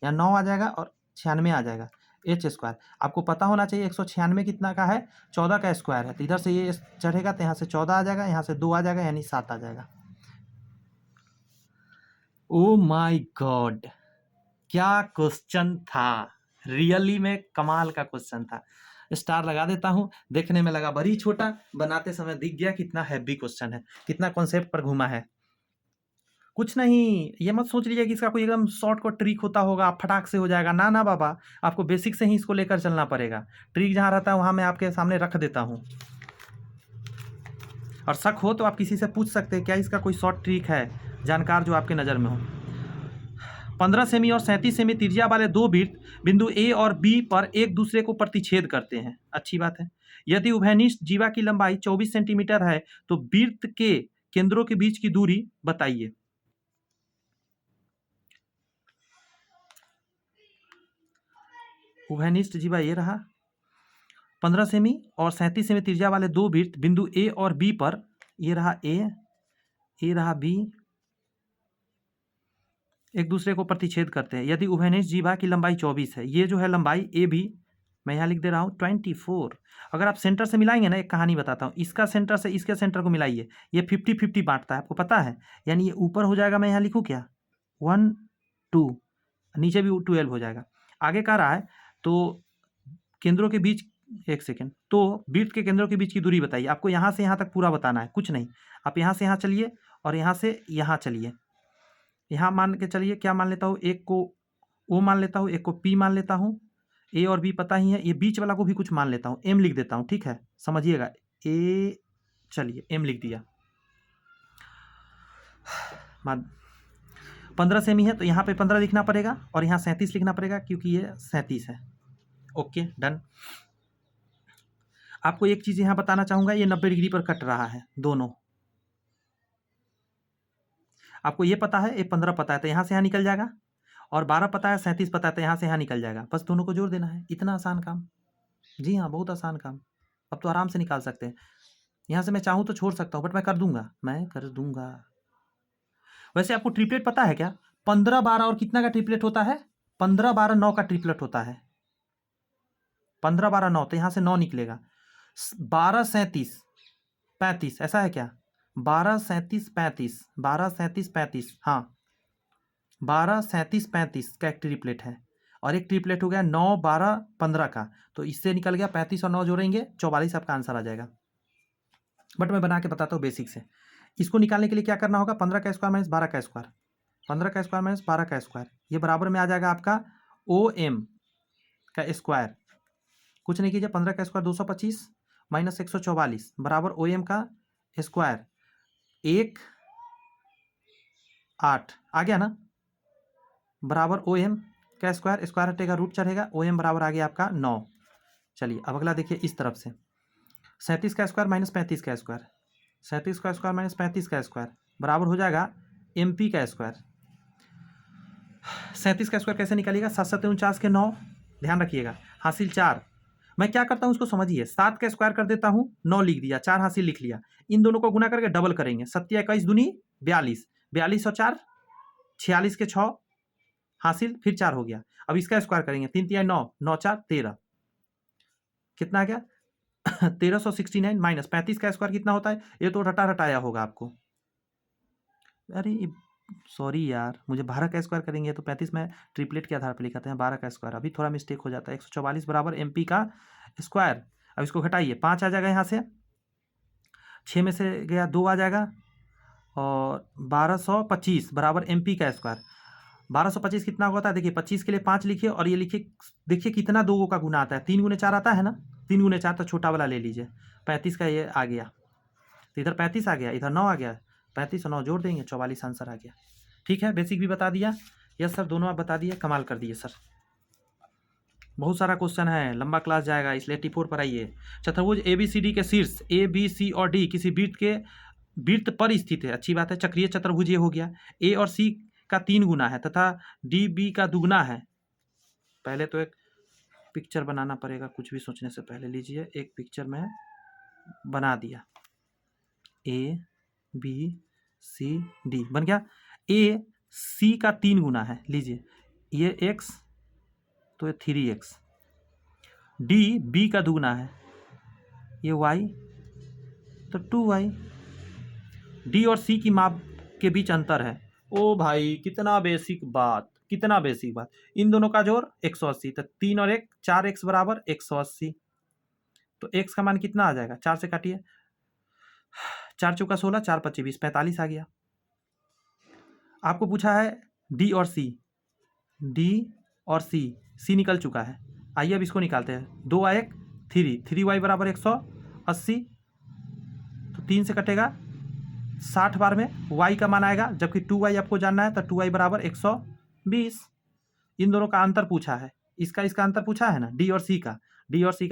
यहाँ 9 आ जाएगा और 96 आ जाएगा h²। आपको पता होना चाहिए 196 कितना का है, 14 का स्क्वायर है। तो इधर से ये चढ़ेगा तो यहाँ से 14 आ जाएगा, यहाँ से 2 आ जाएगा, यानी 7 आ जाएगा। ओ माय गॉड, क्या क्वेश्चन था, रियली में कमाल का क्वेश्चन था। स्टार लगा देता हूँ। देखने में लगा बड़ी छोटा, बनाते समय दिख गया कितना हैवी क्वेश्चन है, कितना कॉन्सेप्ट पर घुमा है। कुछ नहीं, ये मत सोच लीजिए कि इसका कोई एकदम शॉर्टकट ट्रिक होता होगा, फटाक से हो जाएगा। ना ना बाबा, आपको बेसिक से ही इसको लेकर चलना पड़ेगा। ट्रिक जहाँ रहता है वहाँ मैं आपके सामने रख देता हूँ, और शक हो तो आप किसी से पूछ सकते हैं क्या इसका कोई शॉर्ट ट्रिक है, जानकार जो आपके नज़र में हो। 15 सेमी और 37 सेमी त्रिज्या वाले दो वृत्त बिंदु ए और बी पर एक दूसरे को प्रतिच्छेद करते हैं। अच्छी बात है। यदि उभयनिष्ठ जीवा की लंबाई 24 सेंटीमीटर है तो वृत्त के केंद्रों के बीच की दूरी बताइए। उभयनिष्ठ जीवा ये रहा, 15 सेमी और 37 सेमी त्रिज्या वाले दो वृत्त बिंदु ए और बी पर, ये रहा ए, ये रहा बी, एक दूसरे को प्रतिच्छेद करते हैं। यदि उभयनिष्ठ जीवा की लंबाई 24 है, ये जो है लंबाई ए बी, मैं यहाँ लिख दे रहा हूँ 24। अगर आप सेंटर से मिलाएंगे ना, एक कहानी बताता हूँ, इसका सेंटर से इसके सेंटर को मिलाइए, ये 50-50 बांटता है, आपको पता है। यानी ये ऊपर हो जाएगा, मैं यहाँ लिखूँ क्या 1 2, नीचे भी 12 हो जाएगा। आगे कह रहा है तो केंद्रों के बीच, एक सेकेंड, तो वृत्त के केंद्रों के बीच की दूरी बताइए। आपको यहाँ से यहाँ तक पूरा बताना है, कुछ नहीं। आप यहाँ से यहाँ चलिए और यहाँ से यहाँ चलिए। यहाँ मान के चलिए, क्या मान लेता हूँ, एक को ओ मान लेता हूँ, एक को पी मान लेता हूँ। ए और बी पता ही है, ये बीच वाला को भी कुछ मान लेता हूँ, एम लिख देता हूँ, ठीक है, समझिएगा। ए, चलिए एम लिख दिया। 15 सेमी है तो यहाँ पे 15 लिखना पड़ेगा और यहाँ 37 लिखना पड़ेगा, क्योंकि ये 37 है। Okay done. आपको एक चीज़ यहाँ बताना चाहूँगा, ये 90 डिग्री पर कट रहा है दोनों। आपको ये पता है, ये 15 पता है तो यहाँ से यहाँ निकल जाएगा, और 12 पता है, 37 पता है तो यहाँ से यहाँ निकल जाएगा। बस दोनों को जोड़ देना है, इतना आसान काम। जी हाँ, बहुत आसान काम। अब तो आराम से निकाल सकते हैं। यहाँ से मैं चाहूँ तो छोड़ सकता हूँ, बट मैं कर दूंगा। वैसे आपको ट्रिपलेट पता है क्या? 15 12 और कितना का ट्रिपलेट होता है? 15 12 9 का ट्रिपलेट होता है। 15 12 9, तो यहाँ से 9 निकलेगा। 12 37 35, ऐसा है क्या? 12 37 35, 12 37 35, हाँ 12 37 35 का एक ट्रिपलेट है, और एक ट्रिपलेट हो गया 9 12 15 का। तो इससे निकल गया 35 और 9 जोड़ेंगे 44, आपका आंसर आ जाएगा। बट मैं बना के बताता हूँ बेसिक से। इसको निकालने के लिए क्या करना होगा, 15 का स्क्वायर माइनस 12 का स्क्वायर, 15 का स्क्वायर माइनस 12 का स्क्वायर, ये बराबर में आ जाएगा आपका OM का स्क्वायर। कुछ नहीं कीजिए, 15 का स्क्वायर 225 माइनस 144 बराबर OM का स्क्वायर 1 8 आ गया ना, बराबर OM का स्क्वायर, स्क्वायर हटेगा रूट चढ़ेगा, OM बराबर आ गया आपका 9। चलिए अब अगला देखिए इस तरफ से, 37 का स्क्वायर माइनस 35 का स्क्वायर, 37 का स्क्वायर माइनस 35 का स्क्वायर बराबर हो जाएगा MP का स्क्वायर। 37 का स्क्वायर कैसे निकालिएगा, 7 7 49 के 9, ध्यान रखिएगा, हासिल 4। मैं क्या करता हूँ उसको समझिए, 7 का स्क्वायर कर देता हूँ, 9 लिख दिया, 4 हासिल लिख लिया। इन दोनों को गुना करके डबल करेंगे, 7 21 दूनी 42, 42 और 4 46 के 6 हासिल, फिर 4 हो गया। अब इसका स्क्वायर करेंगे, 3 3 9 9 4 13, कितना आ गया 1369 माइनस 35 का स्क्वायर कितना होता है, ये तो रटाया होगा आपको। अरे सॉरी यार, मुझे 12 का स्क्वायर करेंगे तो 35 में ट्रिपलेट के आधार पर लिखा था, 12 का स्क्वायर, अभी थोड़ा मिस्टेक हो जाता है। 144 बराबर MP का स्क्वायर। अब इसको घटाइए, 5 आ जाएगा यहाँ से, 6 में से गया 2 आ जाएगा, और 1225 बराबर MP का स्क्वायर। 1225 कितना होता है देखिए, 25 के लिए 5 लिखिए और ये लिखिए, देखिए कितना 2 का गुना आता है, 3 गुने 4 आता है ना, 3 गुने 4 तो छोटा वाला ले लीजिए, 35 का ये आ गया, तो इधर 35 आ गया, इधर 9 आ गया, 35 और 9 जोड़ देंगे 44 आंसर आ गया। ठीक है, बेसिक भी बता दिया। यस सर, दोनों आप बता दिए, कमाल कर दिए सर। बहुत सारा क्वेश्चन है, लंबा क्लास जाएगा, इसलिए 84 पर आइए। चतुर्भुज ABCD के शीर्ष ABC और D किसी वृत्त पर स्थित है, अच्छी बात है। चक्रीय चतुर्भुज ये हो गया, A और C का 3 गुना है तथा D B का दुगना है। पहले तो एक पिक्चर बनाना पड़ेगा, कुछ भी सोचने से पहले। लीजिए एक पिक्चर में बना दिया, ABCD बन गया। A C का 3 गुना है, लीजिए ये x तो ये 3x, D B का दुगना है, ये y तो 2y, D और C की माप के बीच अंतर है। ओ भाई कितना बेसिक बात, कितना बेसिक बात। इन दोनों का जोड़ 180, तो 3 और 1 4x बराबर 180, तो x का मान कितना आ जाएगा, 4 से काटिए, 4 चौका 16, 4 पच्चीस 20, 45 आ गया। आपको पूछा है D और C, D और C निकल चुका है। आइए अब इसको निकालते हैं, 2 आ 1 3y बराबर 180, तो 3 से कटेगा 60 बार में y का मान आएगा, जबकि 2y आपको जानना है, तो 2y बराबर 120। इन दोनों का अंतर पूछा है, इसका अंतर पूछा है ना, D और C का,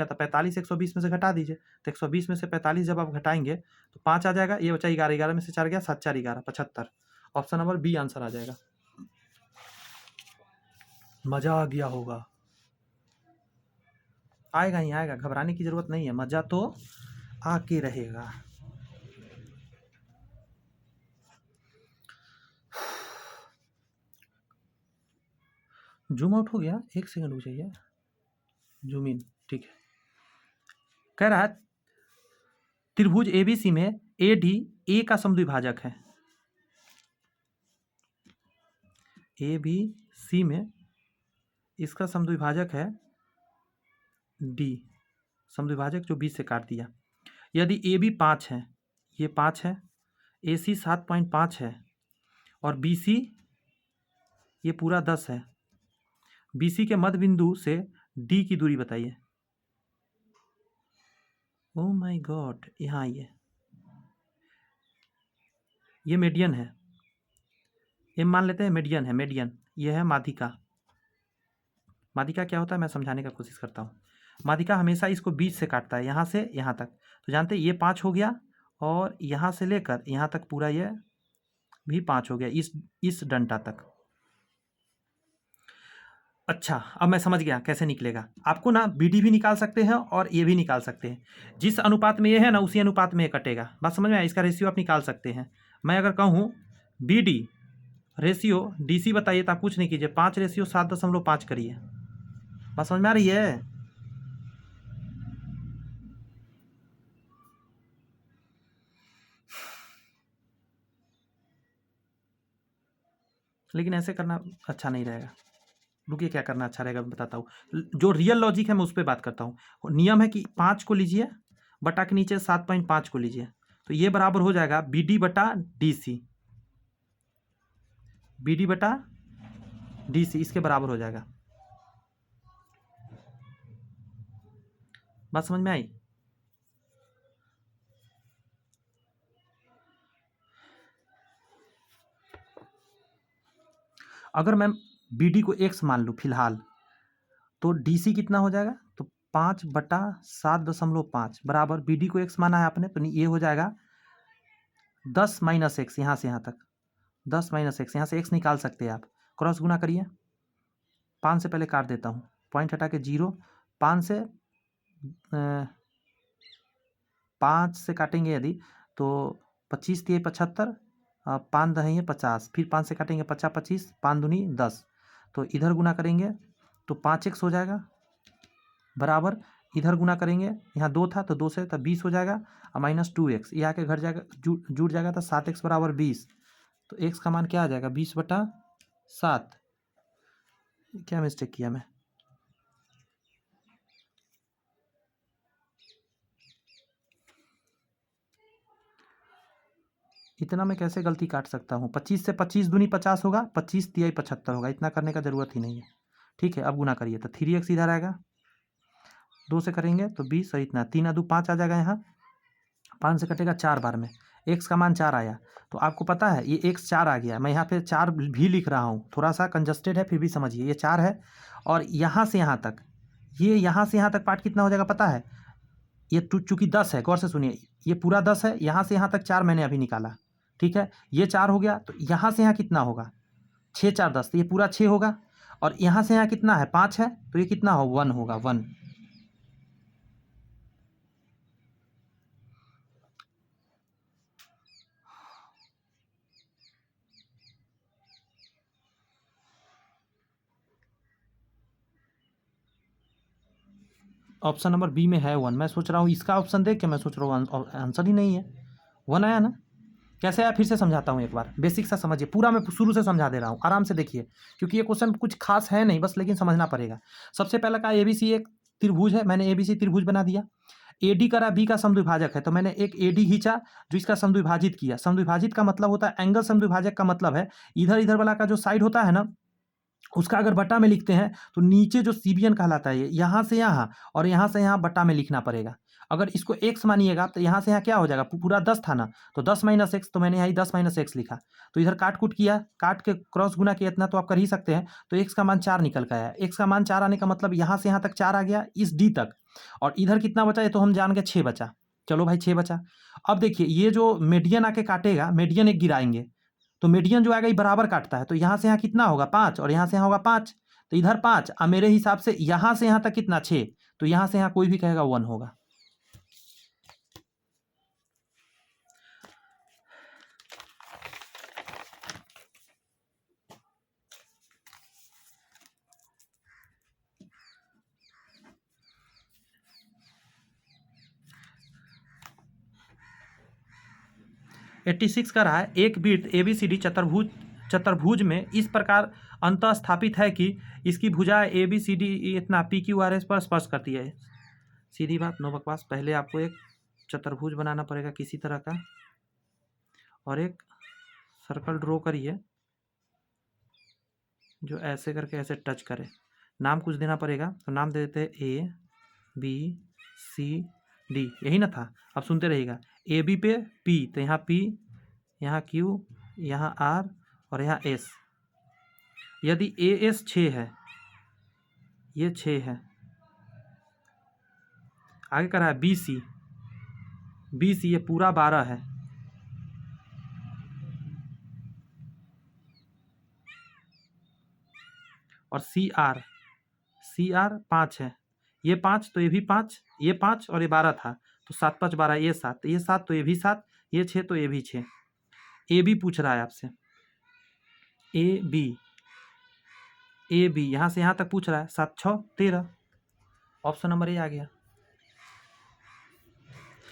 तो 45 120 में से घटा दीजिए, तो 120 में से 45 जब आप घटाएंगे तो 5 आ जाएगा, ये बचा 11, 11 में से 4 गया, 7 4 11 75। ऑप्शन नंबर बी आंसर आ जाएगा। मजा आ गया होगा, आएगा ही आएगा, घबराने की जरूरत नहीं है, मजा तो आके रहेगा। जूम आउट हो गया, एक सेकंड रुक जाइए, जूम इन, ठीक है। कह रहा है त्रिभुज ABC में AD A का समद्विभाजक है, ABC में इसका समद्विभाजक है D, समद्विभाजक जो 20 से काट दिया। यदि AB 5 है, ये 5 है, AC 7.5 है और BC ये पूरा 10 है, BC के मध्य बिंदु से D की दूरी बताइए। ओह माय गॉड, यहाँ आइए, ये मीडियन है, ये मान लेते हैं मीडियन है, मीडियन ये है माध्यिका। माध्यिका क्या होता है मैं समझाने का कोशिश करता हूँ। माध्यिका हमेशा इसको 20 से काटता है, यहाँ से यहाँ तक, तो जानते हैं ये 5 हो गया और यहाँ से लेकर यहाँ तक पूरा ये भी 5 हो गया, इस डंटा तक। अच्छा, अब मैं समझ गया कैसे निकलेगा। आपको ना BD भी निकाल सकते हैं और ये भी निकाल सकते हैं, जिस अनुपात में ये है ना उसी अनुपात में ये कटेगा। बात समझ में आया, इसका रेशियो आप निकाल सकते हैं। मैं अगर कहूँ BD रेशियो DC बताइए, तो आप कुछ नहीं कीजिए, 5:7.5 करिए। बात समझ में आ रही है? लेकिन ऐसे करना अच्छा नहीं रहेगा। रुकिए, क्या करना अच्छा रहेगा बताता हूँ। जो रियल लॉजिक है मैं उस पर बात करता हूँ। नियम है कि 5 को लीजिए, बटा के नीचे 7.5 को लीजिए, तो ये बराबर हो जाएगा BD बटा DC, BD बटा DC इसके बराबर हो जाएगा। बात समझ में आई? अगर मैं BD को x मान लूँ फिलहाल, तो DC कितना हो जाएगा, तो 5/7.5 बराबर BD को x माना है आपने, तो ये हो जाएगा 10 - x, यहाँ से यहाँ तक 10 - x, यहाँ से x निकाल सकते हैं आप, क्रॉस गुना करिए। 5 से पहले काट देता हूँ, पॉइंट हटा के 0, 5 से काटेंगे यदि तो 25 × 75, 5 × 50, फिर 5 से काटेंगे 50 25, 5 दूनी 10, तो इधर गुना करेंगे तो 5x हो जाएगा, बराबर इधर गुना करेंगे, यहाँ 2 था तो 2 से तब 20 हो जाएगा, और -2x ये आके घर जाएगा, जुड़ जाएगा, तो 7x बराबर 20, तो x का मान क्या आ जाएगा 20/7। क्या मिस्टेक किया मैं? इतना मैं कैसे गलती काट सकता हूँ? 25 से 25 दूनी 50 होगा, 25 तिहाई 75 होगा। इतना करने का ज़रूरत ही नहीं है। ठीक है, अब गुना करिए तो 3x इधर आएगा, 2 से करेंगे तो 20 और इतना 3 2 5 आ जाएगा यहाँ, 5 से कटेगा 4 बार में, x का मान 4 आया। तो आपको पता है ये x 4 आ गया, मैं यहाँ पे 4 भी लिख रहा हूँ, थोड़ा सा कंजस्टेड है फिर भी समझिए, ये 4 है। और यहाँ से यहाँ तक, ये यहाँ से यहाँ तक पार्ट कितना हो जाएगा पता है? ये चूंकि 10 है, गौर से सुनिए, ये पूरा 10 है, यहाँ से यहाँ तक 4 मैंने अभी निकाला। ठीक है, ये 4 हो गया, तो यहाँ से यहाँ कितना होगा? 6 4 10, तो ये पूरा 6 होगा। और यहाँ से यहाँ कितना है? 5 है, तो ये कितना हो? 1 होगा, 1। ऑप्शन नंबर बी में है 1। मैं सोच रहा हूँ इसका ऑप्शन देख के मैं सोच रहा हूँ आंसर ही नहीं है। 1 आया ना? कैसे आया फिर से समझाता हूँ एक बार, बेसिक सा समझिए, पूरा मैं शुरू से समझा दे रहा हूँ, आराम से देखिए, क्योंकि ये क्वेश्चन कुछ खास है नहीं बस, लेकिन समझना पड़ेगा। सबसे पहला का ABC एक त्रिभुज है, मैंने ABC त्रिभुज बना दिया। AD करा बी का समद्विभाजक है, तो मैंने एक AD खींचा जो इसका समद्विभाजित किया। समद्विभाजित का मतलब होता है एंगल, समद्विभाजक का मतलब है इधर इधर वाला का जो साइड होता है ना, उसका अगर बटा में लिखते हैं तो नीचे जो सीबियन कहलाता है, यहाँ से यहाँ और यहाँ से यहाँ बटा में लिखना पड़ेगा। अगर इसको x मानिएगा तो यहाँ से यहाँ क्या हो जाएगा? पूरा 10 था ना, तो 10 - x, तो मैंने यहाँ 10 - x लिखा। तो इधर काट कूट किया, काट के क्रॉस गुना किया, इतना तो आप कर ही सकते हैं। तो x का मान 4 निकल के आया। x का मान 4 आने का मतलब यहाँ से यहाँ तक 4 आ गया, इस d तक। और इधर कितना बचा? ये तो हम जान गए 6 बचा। चलो भाई 6 बचा। अब देखिए ये जो मीडियन आके काटेगा, मीडियन एक गिराएंगे, तो मीडियन जो आएगा ये बराबर काटता है, तो यहाँ से यहाँ कितना होगा? 5, और यहाँ से यहाँ होगा 5, तो इधर 5। मेरे हिसाब से यहाँ से यहाँ तक कितना? 6, तो यहाँ से यहाँ कोई भी कहेगा 1 होगा। एट्टी सिक्स का रहा है, एक वृत्त ABCD चतुर्भुज में इस प्रकार अंतः स्थापित है कि इसकी भुजाएं ABCD इतना PQRS पर स्पर्श करती है। सीधी बात, नो बकवास। पहले आपको एक चतुर्भुज बनाना पड़ेगा किसी तरह का, और एक सर्कल ड्रॉ करिए जो ऐसे करके ऐसे टच करे। नाम कुछ देना पड़ेगा, तो नाम दे देते हैं ABCD, यही ना था? अब सुनते रहिएगा। AB पे P, तो यहाँ P, यहाँ Q, यहाँ R और यहाँ S। यदि AS 6 है, ये 6 है, आगे का रहा है BC ये पूरा 12 है, और CR 5 है, ये 5, तो ये भी 5, ये 5 और ये 12 था, तो 7 5 12, ये 7, ये 7 तो ये भी 7, ये 6 तो ये भी 6। AB पूछ रहा है आपसे, AB यहाँ से यहाँ तक पूछ रहा है, 7 6 13, ऑप्शन नंबर A आ गया।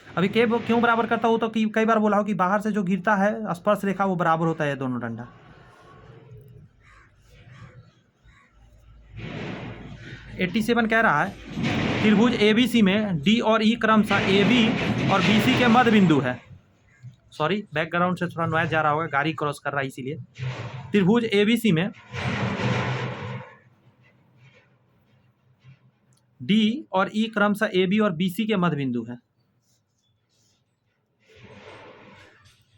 अभी क्यों बराबर करता हूँ? तो कि कई बार बोला हो कि बाहर से जो गिरता है स्पर्श रेखा वो बराबर होता है दोनों डंडा। 87 कह रहा है त्रिभुज ABC में D और E क्रमशः AB और BC के मध्य बिंदु है। सॉरी, बैकग्राउंड से थोड़ा नॉइज जा रहा होगा, गाड़ी क्रॉस कर रहा है इसीलिए। त्रिभुज ABC में D और E क्रमशः AB और BC के मध्य बिंदु है।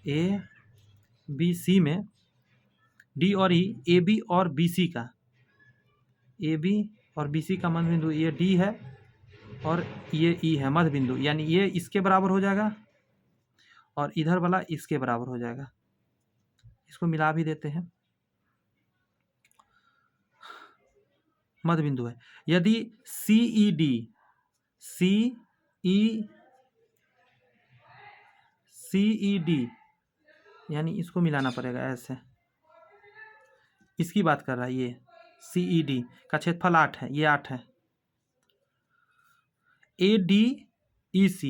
ABC में D और E, AB और BC का, AB और BC का मध्य बिंदु ये D है और ये E है मध्य बिंदु, यानी ये इसके बराबर हो जाएगा और इधर वाला इसके बराबर हो जाएगा। इसको मिला भी देते हैं, मध्य बिंदु है। यदि CED यानी इसको मिलाना पड़ेगा ऐसे, इसकी बात कर रहा है ये। CED का क्षेत्रफल 8 है, ये 8 है। ADEC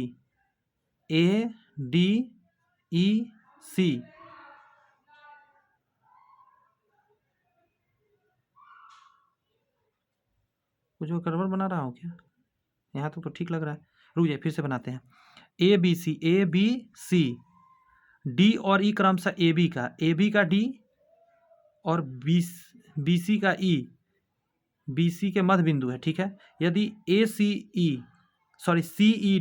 कुछ गड़बड़ बना रहा हूँ क्या? यहाँ तो ठीक लग रहा है। रुक जाइए, फिर से बनाते हैं। ABC डी और ई क्रमशः ए बी का डी और बी सी का ई, बी सी के मध्य बिंदु है, ठीक है। यदि ए सी ई सॉरी सी ई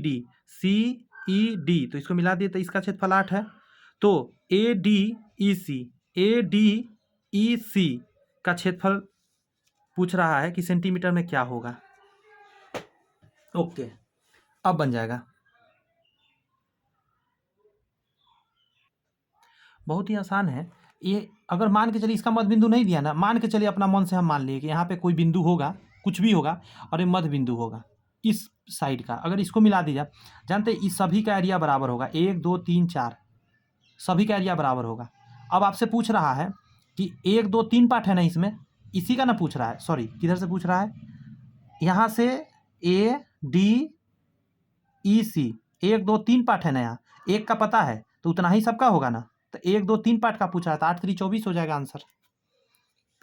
डी तो इसको मिला दिए तो इसका क्षेत्रफल 8 है। तो ए डी ई सी का क्षेत्रफल पूछ रहा है कि सेंटीमीटर में क्या होगा। ओके, अब बन जाएगा। बहुत ही आसान है ये। अगर मान के चलिए इसका मध्य बिंदु नहीं दिया ना, मान के चलिए अपना मन से हम मान लिए कि यहाँ पे कोई बिंदु होगा, कुछ भी होगा, और ये मध्य बिंदु होगा इस साइड का। अगर इसको मिला दीजिए, जानते हैं इस सभी का एरिया बराबर होगा, 1 2 3 4 सभी का एरिया बराबर होगा। अब आपसे पूछ रहा है कि 1 2 3 पार्ट है ना इसमें, इसी का ना पूछ रहा है, सॉरी किधर से पूछ रहा है, यहाँ से A D E C 1 2 3 part है ना, यहाँ एक का पता है तो उतना ही सबका होगा ना। तो 1 2 3 पार्ट का पूछा है तो 8 3 24 हो जाएगा आंसर।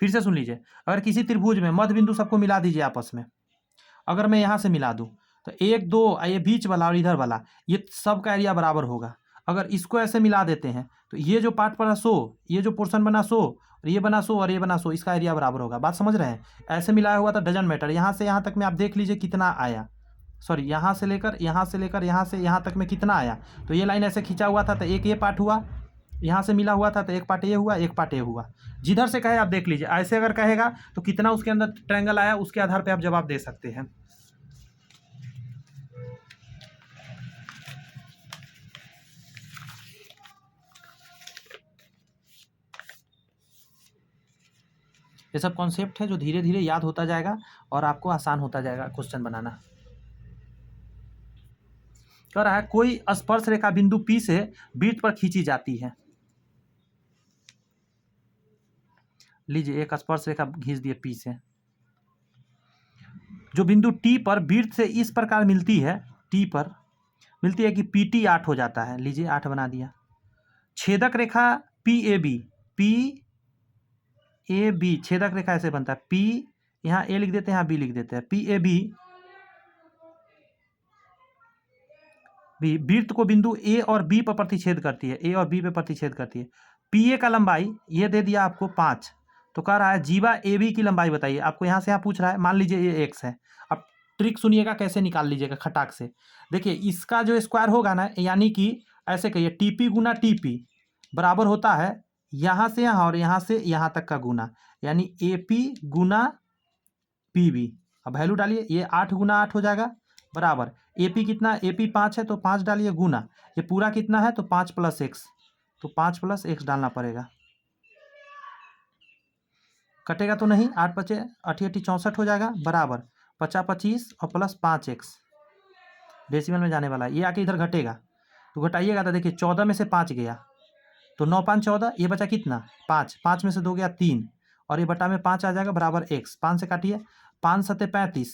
फिर से सुन लीजिए, अगर किसी त्रिभुज में मध्य बिंदु सबको मिला दीजिए आपस में, अगर मैं यहाँ से मिला दूँ तो 1 2 ये बीच वाला और इधर वाला ये सब का एरिया बराबर होगा। अगर इसको ऐसे मिला देते हैं तो ये जो पार्ट बना 100, ये जो पोर्शन बना 100, और ये बना 100 और ये बना 100, इसका एरिया बराबर होगा। बात समझ रहे हैं? ऐसे मिलाया हुआ तो डजंट मैटर, यहाँ से यहाँ तक में आप देख लीजिए कितना आया, सॉरी यहाँ से लेकर यहाँ से यहाँ तक में कितना आया। तो ये लाइन ऐसे खींचा हुआ था तो एक ये पार्ट हुआ, यहाँ से मिला हुआ था तो एक पार्ट ये हुआ, एक पार्ट ये हुआ। जिधर से कहे आप देख लीजिए, ऐसे अगर कहेगा तो कितना उसके अंदर ट्रायंगल आया उसके आधार पर आप जवाब दे सकते हैं। ये सब कॉन्सेप्ट है जो धीरे धीरे याद होता जाएगा और आपको आसान होता जाएगा क्वेश्चन बनाना। कह रहा है कोई स्पर्श रेखा बिंदु P से वृत्त पर खींची जाती है। लीजिए एक स्पर्श रेखा खींच दिए P से, जो बिंदु T पर वृत्त से इस प्रकार मिलती है, T पर मिलती है कि PT 8 हो जाता है। लीजिए 8 बना दिया। छेदक रेखा PAB छेदक रेखा ऐसे बनता है, P यहाँ A लिख देते हैं, यहाँ B लिख देते हैं। PAB वृत्त को बिंदु A और B पर प्रतिच्छेद करती है, A और B पे प्रतिच्छेद करती है। PA का लंबाई ये दे दिया आपको 5, तो कह रहा है जीवा AB की लंबाई बताइए। आपको यहाँ से यहाँ पूछ रहा है, मान लीजिए ये x है। अब ट्रिक सुनिएगा कैसे निकाल लीजिएगा खटाक से। देखिए इसका जो स्क्वायर होगा ना, यानी कि ऐसे कहिए TP गुना TP बराबर होता है यहाँ से यहाँ और यहाँ से यहाँ तक का गुना, यानी AP गुना PB। अब वैल्यू डालिए, ये 8 गुना 8 हो जाएगा बराबर AP कितना, AP 5 है तो 5 डालिए गुना, ये पूरा कितना है तो 5 + x, तो 5 + x डालना पड़ेगा। कटेगा तो नहीं, 8 × 5 = 8 × 64 हो जाएगा बराबर 50 25 और प्लस 5x डेसिमल में जाने वाला है। ये आके इधर घटेगा तो घटाइएगा तो देखिए 14 में से 5 गया तो 9 5 14, ये बचा कितना 5, 5 में से 2 गया 3 और ये बटा में 5 आ जाएगा बराबर x। 5 से काटिए, 5 7 35,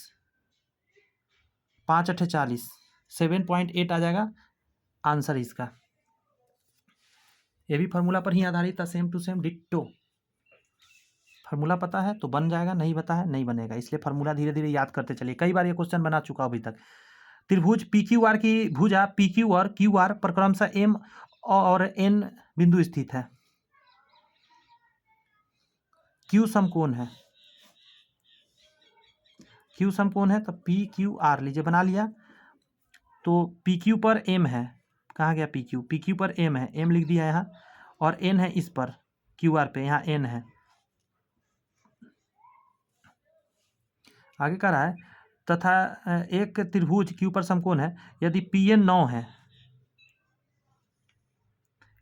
5 8 40, 7.8 आ जाएगा आंसर इसका। ये भी फार्मूला पर ही आधारित था, same to same ditto. Formula पता है तो बन जाएगा, नहीं पता है नहीं बनेगा, इसलिए फार्मूला धीरे धीरे याद करते चलिए। कई बार ये क्वेश्चन बना चुका अभी तक। त्रिभुज PQR की भुजा PQ और QR पर क्रमशः M और N बिंदु स्थित है। Q समकोण है, Q समकोण है तो PQR लीजिए बना लिया। तो PQ पर M है, कहाँ गया PQ पर M है, M लिख दिया यहाँ, और N है इस पर QR पे, यहाँ N है। आगे कह रहा है तथा एक त्रिभुज Q पर समकोण है यदि PN 9 है,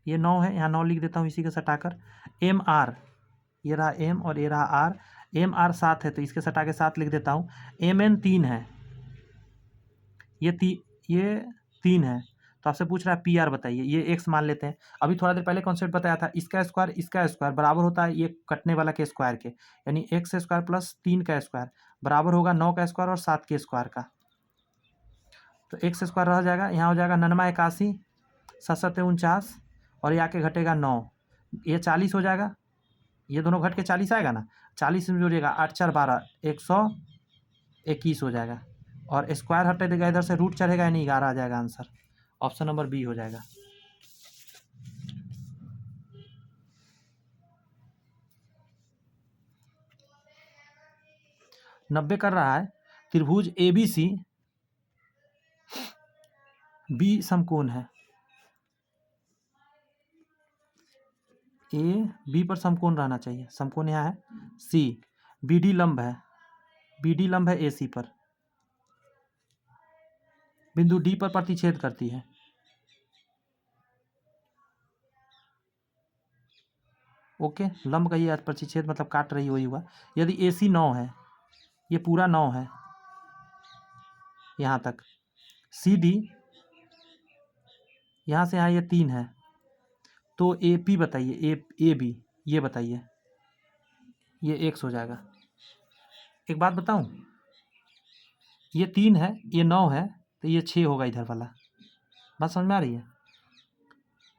ये 9 है, यहाँ 9 लिख देता हूँ इसी के सटाकर। MR, ये रहा M और ये रहा R, MR 7 है तो इसके सटा के 7 लिख देता हूँ। MN 3 है, ये 3 है, तो आपसे पूछ रहा है PR बताइए। ये x मान लेते हैं। अभी थोड़ा देर पहले कॉन्सेप्ट बताया था, इसका स्क्वायर बराबर होता है ये कटने वाला के स्क्वायर के, यानी x स्क्वायर प्लस 3 का स्क्वायर बराबर होगा 9 का स्क्वायर और 7 के स्क्वायर का। तो x स्क्वायर रह जाएगा, यहाँ हो जाएगा 99 81 7 7 49 और ये आके घटेगा 9, ये 40 हो जाएगा, ये दोनों घट के 40 आएगा ना, 40 में जोड़िएगा 8 4 12 121 हो जाएगा, और स्क्वायर हटे देगा इधर से, रूट चढ़ेगा यानी 11 आ जाएगा आंसर। ऑप्शन नंबर B हो जाएगा। 90 कर रहा है। त्रिभुज ABC बी समकोण है, ए बी पर समकोण रहना चाहिए, समकोण यहाँ है सी। BD लंब है, BD लंब है AC पर, बिंदु D पर प्रतिच्छेद करती है। ओके, लंब का ये प्रतिच्छेद मतलब काट रही वही हुआ। यदि AC 9 है, ये पूरा 9 है यहाँ तक, CD यहाँ से यहाँ ये 3 है, तो AP बताइए, AB ये बताइए, ये x हो जाएगा। एक बात बताऊं, ये 3 है, ये 9 है, तो ये 6 होगा इधर वाला। बात समझ में आ रही है?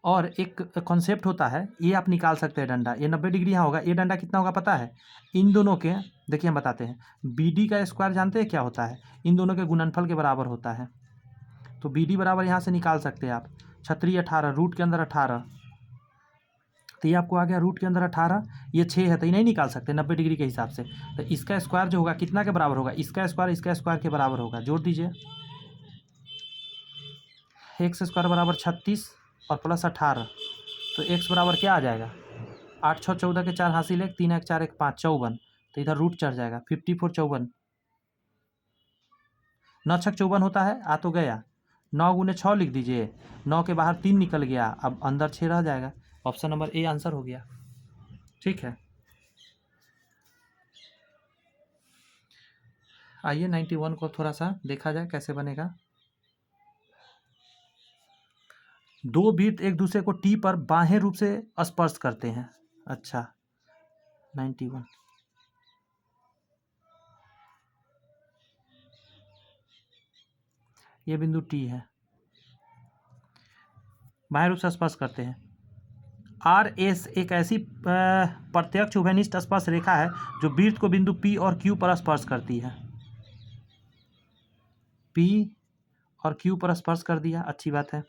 और एक कॉन्सेप्ट होता है, ये आप निकाल सकते हैं डंडा, ये 90 डिग्री यहाँ होगा, ये डंडा कितना होगा पता है? इन दोनों के, देखिए हम बताते हैं, BD का स्क्वायर जानते हैं क्या होता है? इन दोनों के गुणनफल के बराबर होता है। तो BD बराबर यहाँ से निकाल सकते हैं आप, 36 18, रूट के अंदर 18, तो ये आपको आ गया रूट के अंदर 18, ये 6 है तो ये नहीं निकाल सकते 90 डिग्री के हिसाब से। तो इसका स्क्वायर जो होगा कितना के बराबर होगा? इसका स्क्वायर के बराबर होगा। जोड़ दीजिए, x स्क्वायर बराबर 36 और प्लस 18, तो x बराबर क्या आ जाएगा? 8 6 14 के 4 हासिल 1, 3 1 4 1 5, 54, तो इधर रूट चढ़ जाएगा 54 54, 9 6 54 होता है, आ तो गया, 9 गुने 6 लिख दीजिए, 9 के बाहर 3 निकल गया, अब अंदर 6 रह जाएगा। ऑप्शन नंबर ए आंसर हो गया। ठीक है, आइए 91 को थोड़ा सा देखा जाए कैसे बनेगा। दो वृत्त एक दूसरे को टी पर बाह्य रूप से स्पर्श करते हैं। अच्छा, 91 ये बिंदु टी है, बाह्य रूप से स्पर्श करते हैं। RS एक ऐसी प्रत्यक्ष उभयनिष्ठ स्पर्श रेखा है जो वृत्त को बिंदु P और Q पर स्पर्श करती है। P और Q पर स्पर्श कर दिया, अच्छी बात है।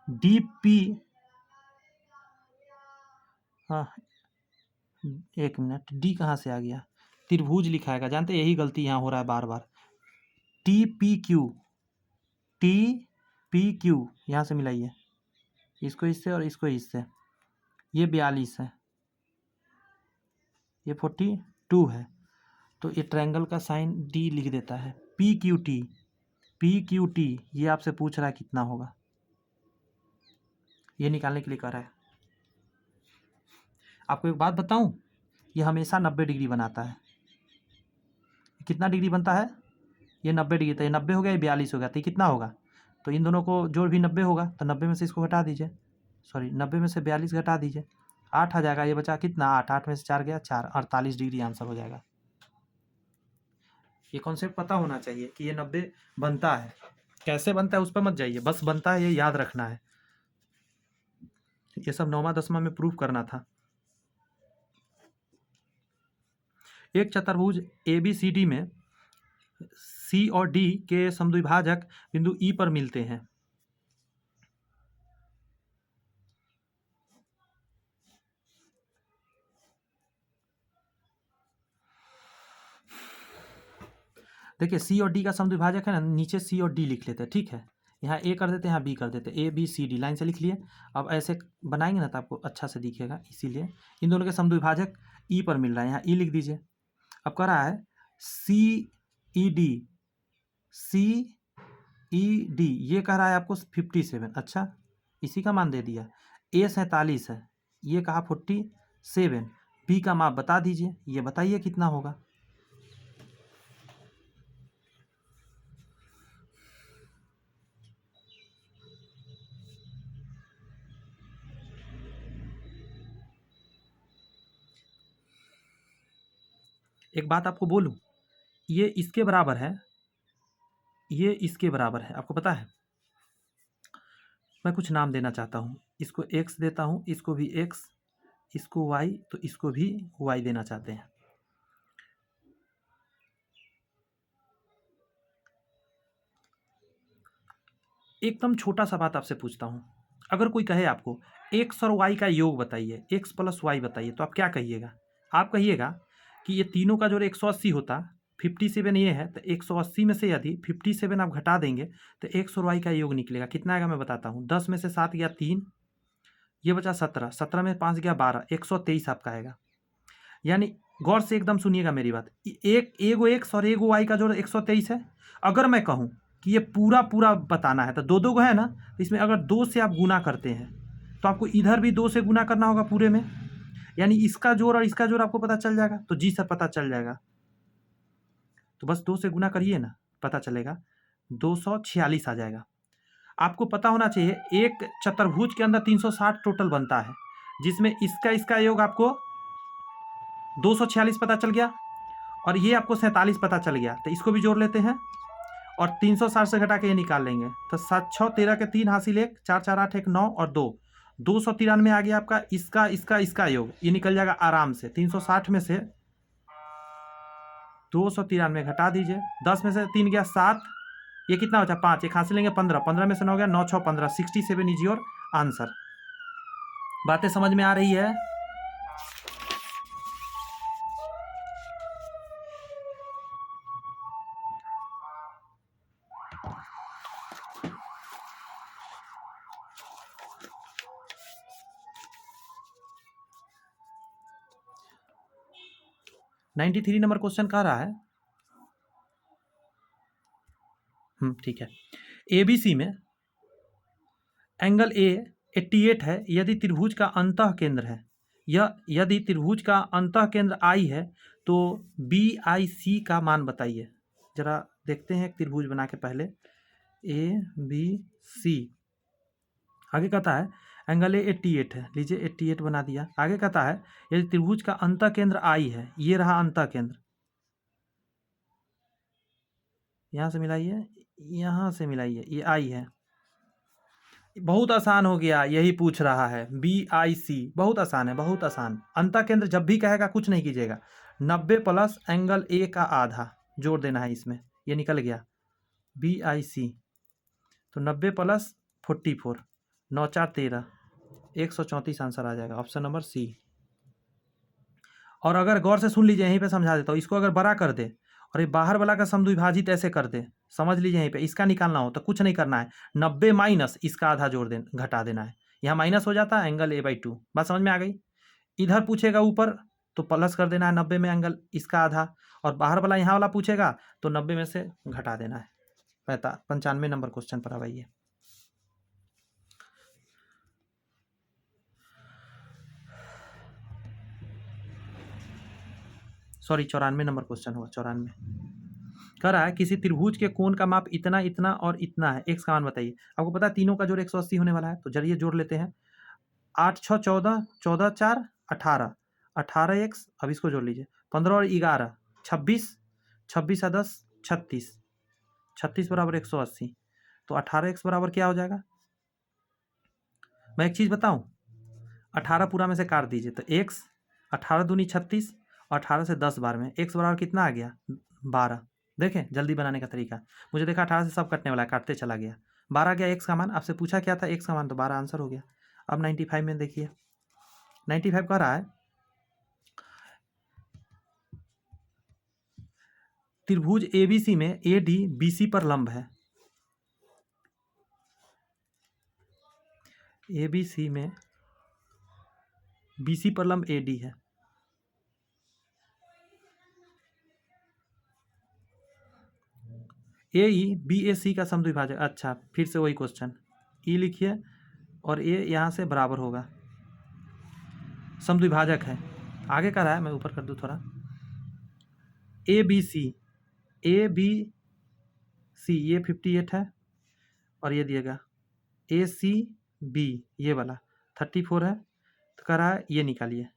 DP, हाँ एक मिनट, D कहाँ से आ गया? त्रिभुज लिखाएगा, जानते यही गलती यहाँ हो रहा है बार बार। TPQ, TPQ यहाँ से मिलाइए, इसको इससे और इसको इससे, ये 42 है, ये 42 है, तो ये ट्रायंगल का साइन D लिख देता है। PQT ये आपसे पूछ रहा है कितना होगा, ये निकालने के लिए कह रहा है। आपको एक बात बताऊं, ये हमेशा 90 डिग्री बनाता है। कितना डिग्री बनता है? ये 90 डिग्री, तो ये 90 हो गया, ये 42 हो गया, तो ये कितना होगा? तो इन दोनों को जोड़ भी 90 होगा, तो 90 में से इसको घटा दीजिए, सॉरी 90 में से 42 घटा दीजिए, 8 आ जाएगा, ये बचा कितना? 8, 8 में से 4 गया 4, 48 डिग्री आंसर हो जाएगा। ये कॉन्सेप्ट पता होना चाहिए कि ये 90 बनता है, कैसे बनता है उस पर मत जाइए, बस बनता है ये याद रखना है। ये सब 9वां 10वां में प्रूफ करना था। एक चतुर्भुज ABCD में C और D के समद्विभाजक बिंदु E पर मिलते हैं। देखिए C और D का समद्विभाजक है ना, नीचे C और D लिख लेते हैं, ठीक है, यहाँ A कर देते हैं, यहाँ B कर देते हैं, ABCD लाइन से लिख लिए। अब ऐसे बनाएंगे ना तो आपको अच्छा से दिखेगा, इसीलिए इन दोनों के समद्विभाजक E पर मिल रहा है, यहाँ E लिख दीजिए। अब कह रहा है CED ये कह रहा है आपको 57, अच्छा इसी का मान दे दिया। A 47 है, ये कहा 47, B का माप बता दीजिए, ये बताइए कितना होगा। एक बात आपको बोलूं, ये इसके बराबर है, ये इसके बराबर है, आपको पता है। मैं कुछ नाम देना चाहता हूँ, इसको x देता हूँ, इसको भी x, इसको y, तो इसको भी y देना चाहते हैं। एकदम छोटा सा बात आपसे पूछता हूँ, अगर कोई कहे आपको x और y का योग बताइए, x प्लस y बताइए, तो आप क्या कहिएगा? आप कहिएगा कि ये तीनों का जोड़ 180 होता 57 ये है, तो 180 में से यदि 57 आप घटा देंगे तो 100 का योग निकलेगा। कितना आएगा मैं बताता हूँ। 10 में से 7 गया 3, ये बचा 17, 17 में 5 गया 12, 123 आपका आएगा। यानी गौर से एकदम सुनिएगा मेरी बात, एक एगो एक्स और एगो वाई का जोड़ 123 है। अगर मैं कहूँ कि ये पूरा पूरा बताना है तो दो दो को है ना, तो इसमें अगर 2 से आप गुना करते हैं तो आपको इधर भी 2 से गुना करना होगा पूरे में, यानी इसका जोड़ और इसका जोड़ आपको पता चल जाएगा, तो जी सर पता चल जाएगा। तो बस 2 से गुना करिए ना, पता चलेगा 246 आ जाएगा। आपको पता होना चाहिए एक चतुर्भुज के अंदर 360 टोटल बनता है, जिसमें इसका योग आपको 246 पता चल गया और ये आपको 47 पता चल गया, तो इसको भी जोड़ लेते हैं और 360 से घटा के ये निकाल लेंगे। तो 7 6 13 के 3 हासिल 1, 4 4 8 1 9 और 2, 293 आ गया आपका इसका योग, ये निकल जाएगा आराम से। 360 में से 293 घटा दीजिए, 10 में से 3 गया 7, ये कितना बचा 5, एक हासिल लेंगे 15, 15 में से 9 गया 9 6 15, 67 इज योर आंसर। बातें समझ में आ रही है? नाइन्टी 93 नंबर क्वेश्चन कह रहा है, ठीक है। एबीसी में एंगल ए 88 है यदि त्रिभुज का अंतः केंद्र है, यदि त्रिभुज का अंतः केंद्र आई है तो BIC का मान बताइए। जरा देखते हैं एक त्रिभुज बना के पहले, ABC। आगे कहता है एंगल ए 88 है, लीजिए 88 बना दिया। आगे कहता है यदि त्रिभुज का अंतः केंद्र आई है, ये रहा अंतः केंद्र, यहाँ से मिलाइए, यहाँ से मिलाइए, ये आई है। बहुत आसान हो गया, यही पूछ रहा है BIC, बहुत आसान है, बहुत आसान। अंतः केंद्र जब भी कहेगा कुछ नहीं कीजिएगा, 90 प्लस एंगल ए का आधा जोड़ देना है इसमें, ये निकल गया BIC। तो 90 प्लस 44, 9 4 13, 134 आंसर आ जाएगा, ऑप्शन नंबर सी। और अगर गौर से सुन लीजिए, यहीं पे समझा देता हूँ, इसको अगर बड़ा कर दे और ये बाहर वाला का समद्विभाजित ऐसे कर दे, समझ लीजिए यहीं पे इसका निकालना हो तो कुछ नहीं करना है, 90 माइनस इसका आधा जोड़ घटा देना है, यहाँ माइनस हो जाता है एंगल A/2। बात समझ में आ गई? इधर पूछेगा ऊपर तो प्लस कर देना है 90 में एंगल इसका आधा, और बाहर वाला यहाँ वाला पूछेगा तो 90 में से घटा देना है। 95 नंबर क्वेश्चन पर अब आइए। सॉरी 94 नंबर क्वेश्चन होगा, 94। कह रहा है किसी त्रिभुज के कोण का माप इतना इतना और इतना है, एक्स का मान बताइए। आपको पता है तीनों का जोड़ 180 होने वाला है, तो जरिए जोड़ लेते हैं। 8 6 14, 14 4 18, 18 एक्स, अब इसको जोड़ लीजिए, 15 और 11 26, 26 और 10 36, 36 बराबर 180। तो 18 एक्स बराबर क्या हो जाएगा? मैं एक चीज़ बताऊँ, 18 पूरा में से काट दीजिए तो एक्स, 18 दूनी 36 और 18 से 10 बार में एक्स बराबर कितना आ गया? 12। देखें जल्दी बनाने का तरीका, मुझे देखा 18 से सब कटने वाला है, काटते चला गया, 12 गया एक्स का मान। आपसे पूछा क्या था? एक्स का मान, तो 12 आंसर हो गया। अब 95 में देखिए, 95 कह रहा है त्रिभुज ABC में AD BC पर लंब है। ABC में BC पर लंब AD है। AE BAC का समद्विभाजक, अच्छा फिर से वही क्वेश्चन, E लिखिए और A यहाँ से बराबर होगा, समद्विभाजक है। आगे कह रहा है, मैं ऊपर कर दूँ थोड़ा, ABC ये 58 है और ये दिएगा ACB ये वाला 34 है, तो कह रहा है ये निकालिए।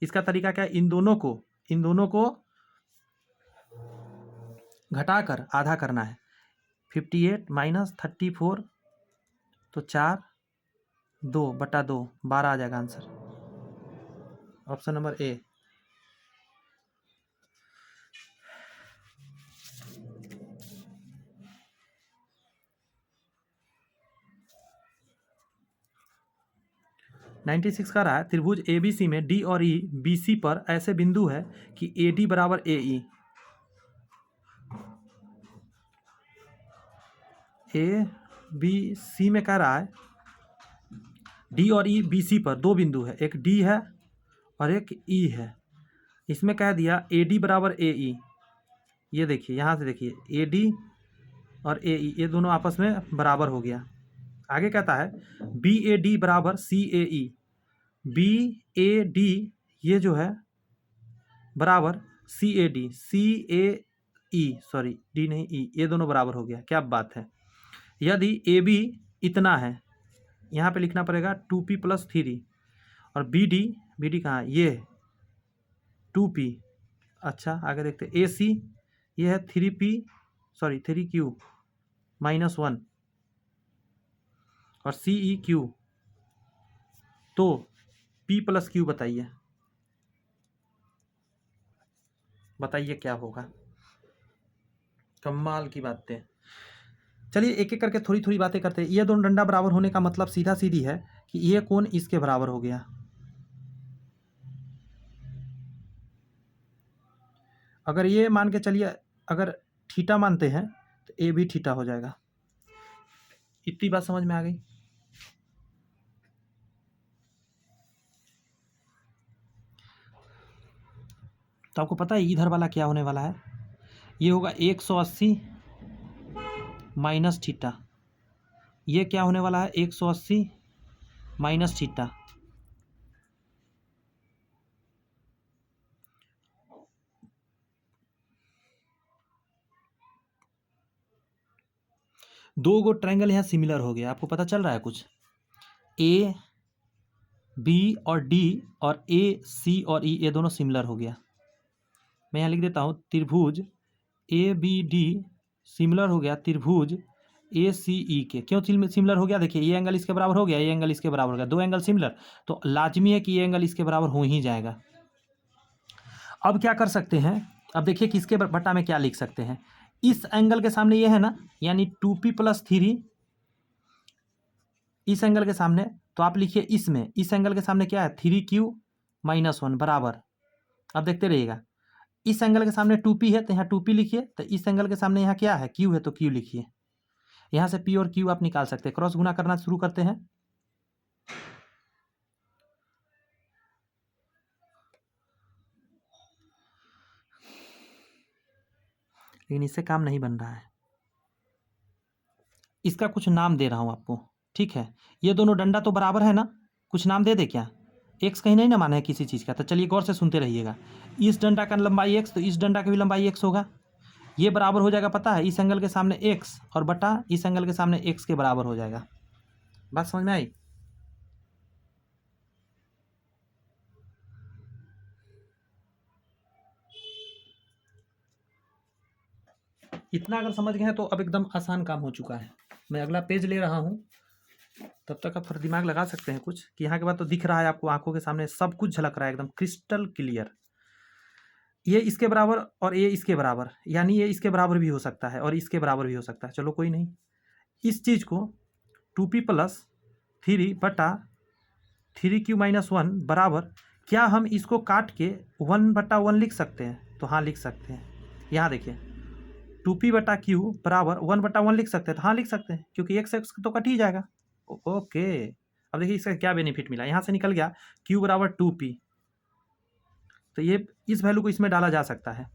इसका तरीका क्या है? इन दोनों को घटाकर आधा करना है। 58 माइनस 34 तो 4 2/2, 12 आ जाएगा answer, option number A. Ninety 96 का रहा है त्रिभुज ABC में D और E BC पर ऐसे बिंदु है कि AD बराबर AE। ए बी सी में कह रहा है डी और ई बी सी पर दो बिंदु है, एक डी है और एक ई है। इसमें कह दिया ए डी बराबर ए ई। ये देखिए यहाँ से देखिए ए डी और ए ई ये दोनों आपस में बराबर हो गया। आगे कहता है बी ए डी बराबर C A E. B A D ये जो है बराबर C A D, C A E, sorry D नहीं ई, ये दोनों बराबर हो गया। क्या बात है। यदि ए बी इतना है, यहाँ पे लिखना पड़ेगा 2p + 3 और बी डी कहाँ है, ये 2p। अच्छा आगे देखते ए सी ये है 3q -1 और सी ई क्यू। तो p + q बताइए क्या होगा। कमाल की बातें। चलिए एक एक करके थोड़ी थोड़ी बातें करते हैं। ये दोनों डंडा बराबर होने का मतलब सीधा सीधी है कि ये कोण इसके बराबर हो गया। अगर ये मान के चलिए अगर थीटा मानते हैं तो ए भी थीटा हो जाएगा। इतनी बात समझ में आ गई। तो आपको पता है इधर वाला क्या होने वाला है, ये होगा 180 - थीटा। ये क्या होने वाला है 180 - थीटा। दो गो ट्रायंगल यहाँ सिमिलर हो गया। आपको पता चल रहा है कुछ, ए बी और डी और ए सी और ई ये दोनों सिमिलर हो गया। मैं यहाँ लिख देता हूँ त्रिभुज ए बी डी सिमिलर हो गया त्रिभुज ए सी ई के। क्यों सिमिलर हो गया, देखिए ये एंगल इसके बराबर हो गया, ये एंगल इसके बराबर हो गया, दो एंगल सिमिलर, तो लाजमी है कि ये एंगल इसके बराबर हो ही जाएगा। अब क्या कर सकते हैं, अब देखिए किसके बटा में क्या लिख सकते हैं। इस एंगल के सामने ये है ना, यानी 2p + 3 इस एंगल के सामने, तो आप लिखिए इसमें इस एंगल के सामने क्या है 3q - 1 बराबर। अब देखते रहिएगा, इस एंगल के सामने 2p है तो यहाँ 2p लिखिए, तो इस एंगल के सामने यहाँ क्या है q है तो q लिखिए। यहाँ से p और q आप निकाल सकते हैं। क्रॉस गुना करना शुरू करते हैं। लेकिन इससे काम नहीं बन रहा है, इसका कुछ नाम दे रहा हूँ आपको, ठीक है। ये दोनों डंडा तो बराबर है ना, कुछ नाम दे दे क्या, एक्स कहीं नहीं ना माना है किसी चीज़ का। तो चलिए गौर से सुनते रहिएगा। इस डंडा का लंबाई एक्स तो इस डंडा की भी लंबाई एक्स होगा। ये बराबर हो जाएगा पता है, इस एंगल के सामने एक्स और बटा इस एंगल के सामने एक्स के बराबर हो जाएगा। बात समझ में आई। इतना अगर समझ गए हैं तो अब एकदम आसान काम हो चुका है। मैं अगला पेज ले रहा हूँ, तब तक आप थोड़ा दिमाग लगा सकते हैं कुछ, कि यहाँ के बाद तो दिख रहा है आपको, आंखों के सामने सब कुछ झलक रहा है एकदम क्रिस्टल क्लियर। ये इसके बराबर और ये इसके बराबर, यानी ये इसके बराबर भी हो सकता है और इसके बराबर भी हो सकता है। चलो कोई नहीं, इस चीज़ को 2p + 3 बटा 3q - 1 बराबर, क्या हम इसको काट के 1/1 लिख सकते हैं, तो हाँ लिख सकते हैं। यहाँ देखिए 2p बटा q बराबर 1/1 लिख सकते हैं, तो हाँ लिख सकते हैं, क्योंकि x तो कट ही जाएगा। ओके, अब देखिए इसका क्या बेनिफिट मिला, यहाँ से निकल गया q बराबर 2p, तो ये इस वैल्यू को इसमें डाला जा सकता है।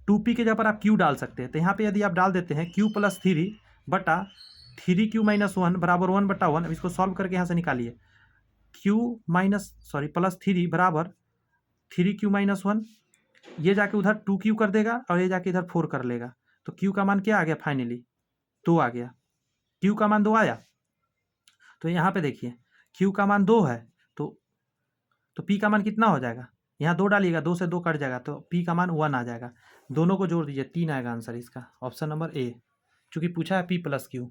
2p के जगह पर आप q डाल सकते हैं, तो यहाँ पे यदि आप डाल देते हैं q + 3 बटा 3q - 1 बराबर 1/1। अब इसको सॉल्व करके यहाँ से निकालिए, + 3 बराबर 3q - 1, ये जाके उधर 2q कर देगा और ये जाके इधर 4 कर लेगा, तो q का मान क्या आ गया फाइनली 2 आ गया। q का मान 2 आया, तो यहाँ पे देखिए q का मान 2 है, तो p का मान कितना हो जाएगा, यहाँ 2 डालिएगा, 2 से 2 कट जाएगा, तो p का मान 1 आ जाएगा। दोनों को जोड़ दीजिए, 3 आएगा आंसर इसका, ऑप्शन नंबर ए, चूँकि पूछा है p + q।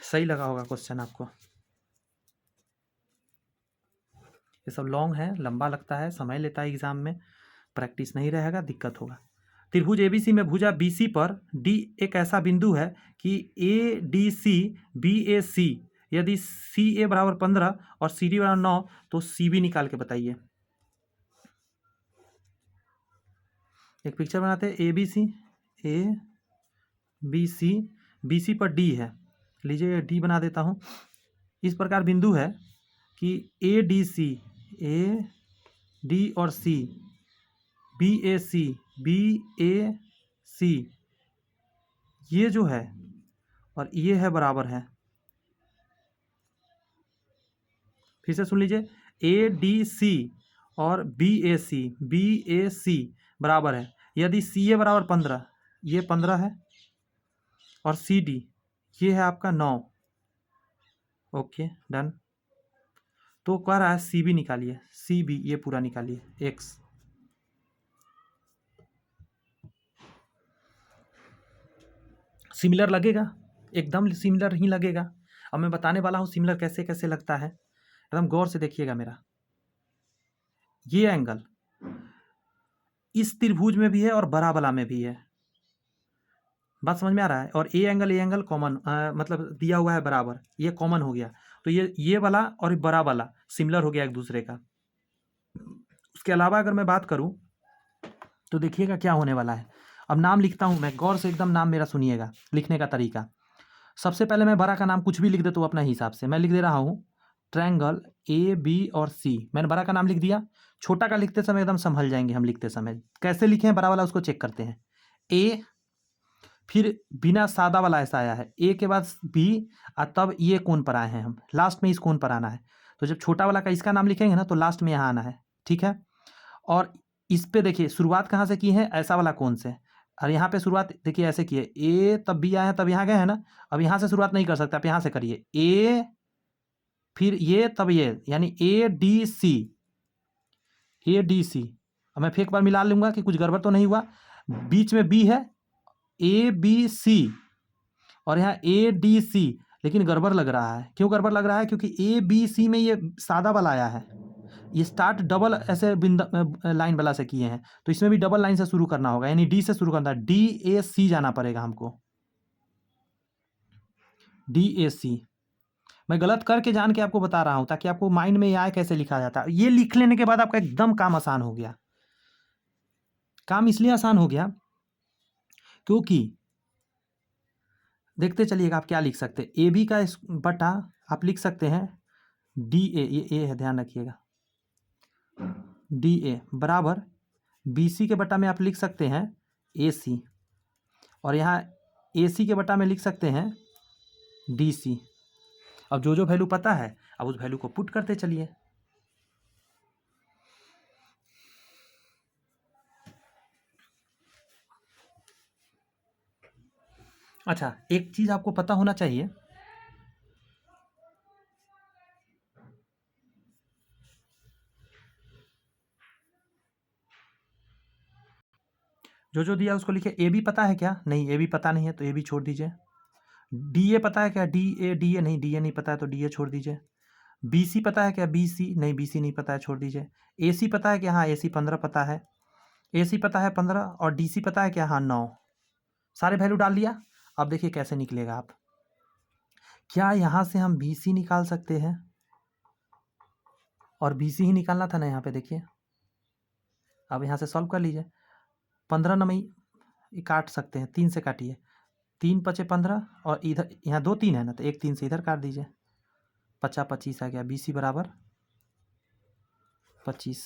सही लगा होगा क्वेश्चन आपको। ये सब लॉन्ग है, लंबा लगता है, समय लेता है, एग्जाम में प्रैक्टिस नहीं रहेगा दिक्कत होगा। त्रिभुज एबीसी में भुजा बीसी पर डी एक ऐसा बिंदु है कि ए डी सी बी ए सी, यदि सी ए बराबर 15 और सी डी बराबर 9 तो सी बी निकाल के बताइए। एक पिक्चर बनाते हैं, ए बी सी BC पर D है, लीजिए D बना देता हूँ। इस प्रकार बिंदु है कि ADC, AD और C, BAC, BAC ये जो है और ये है बराबर है। फिर से सुन लीजिए, ADC और BAC बराबर है। यदि CA बराबर 15, ये 15 है, और CD ये है आपका 9। Okay done. तो कह रहा है CB निकालिए, CB ये पूरा निकालिए X। सिमिलर लगेगा, एकदम सिमिलर ही लगेगा। अब मैं बताने वाला हूँ सिमिलर कैसे कैसे लगता है, एकदम गौर से देखिएगा मेरा। ये एंगल इस त्रिभुज में भी है और बड़ा वाला में भी है, बात समझ में आ रहा है। और ये एंगल कॉमन, मतलब दिया हुआ है बराबर, ये कॉमन हो गया। तो ये वाला और बड़ा वाला सिमिलर हो गया एक दूसरे का। उसके अलावा अगर मैं बात करूं तो देखिएगा क्या होने वाला है। अब नाम लिखता हूं मैं, गौर से एकदम नाम मेरा सुनिएगा, लिखने का तरीका। सबसे पहले मैं बड़ा का नाम कुछ भी लिख देता हूँ अपने हिसाब से। मैं लिख दे रहा हूँ ट्रायंगल AB और C। मैंने बड़ा का नाम लिख दिया। छोटा का लिखते समय एकदम संभल जाएंगे हम लिखते समय। कैसे लिखे हैं बड़ा वाला उसको चेक करते हैं। A, फिर बिना सादा वाला ऐसा आया है, A के बाद B, और तब ये कोण पर आए हैं हम, लास्ट में इस कोण पर आना है। तो जब छोटा वाला का इसका नाम लिखेंगे ना तो लास्ट में यहाँ आना है, ठीक है। और इस पे देखिए शुरुआत कहाँ से की है, ऐसा वाला कोण से। और यहाँ पे शुरुआत देखिए ऐसे की है, A तब B आए हैं तब यहाँ गए हैं ना। अब यहाँ से शुरुआत नहीं कर सकते, आप यहाँ से करिए, A फिर ये तब ये, यानी ADC, ADC। अब मैं फिर एक बार मिला लूँगा कि कुछ गड़बड़ तो नहीं हुआ। बीच में B है, ABC, और यहाँ ADC, लेकिन गड़बड़ लग रहा है। क्यों गड़बड़ लग रहा है? क्योंकि ABC में ये सादा वाला आया है, ये स्टार्ट डबल ऐसे लाइन वाला से किए हैं, तो इसमें भी डबल लाइन से शुरू करना होगा, यानी D से शुरू करना है, DAC जाना पड़ेगा हमको, DAC। मैं गलत करके जान के आपको बता रहा हूं ताकि आपको माइंड में आए कैसे लिखा जाता है। ये लिख लेने के बाद आपका एकदम काम आसान हो गया। काम इसलिए आसान हो गया क्योंकि देखते चलिएगा आप क्या लिख सकते हैं। AB का बटा आप लिख सकते हैं DA, ये A है, ध्यान रखिएगा, DA बराबर BC के बटा में आप लिख सकते हैं AC, और यहाँ AC के बटा में लिख सकते हैं DC। अब जो वैल्यू पता है अब उस वैल्यू को पुट करते चलिए। अच्छा, एक चीज आपको पता होना चाहिए, जो दिया उसको लिखे। AB पता है क्या? नहीं, AB पता नहीं है तो AB छोड़ दीजिए। DA पता है क्या? DA नहीं, DA नहीं पता है तो DA छोड़ दीजिए। BC पता है क्या? BC नहीं, BC नहीं पता है, छोड़ दीजिए। AC पता है क्या? हाँ, AC 15 पता है, AC पता है 15, और DC पता है क्या? हाँ 9। सारे वैल्यू डाल दिया। अब देखिए कैसे निकलेगा। आप क्या यहाँ से हम BC निकाल सकते हैं? और BC ही निकालना था ना यहाँ पे, देखिए। अब यहाँ से सॉल्व कर लीजिए। 15 नमई काट सकते हैं, 3 से काटिए, 3 पचे 15, और इधर यहाँ 2 3 है ना, तो एक 3 से इधर काट दीजिए, 50 25 आ गया। BC बराबर 25।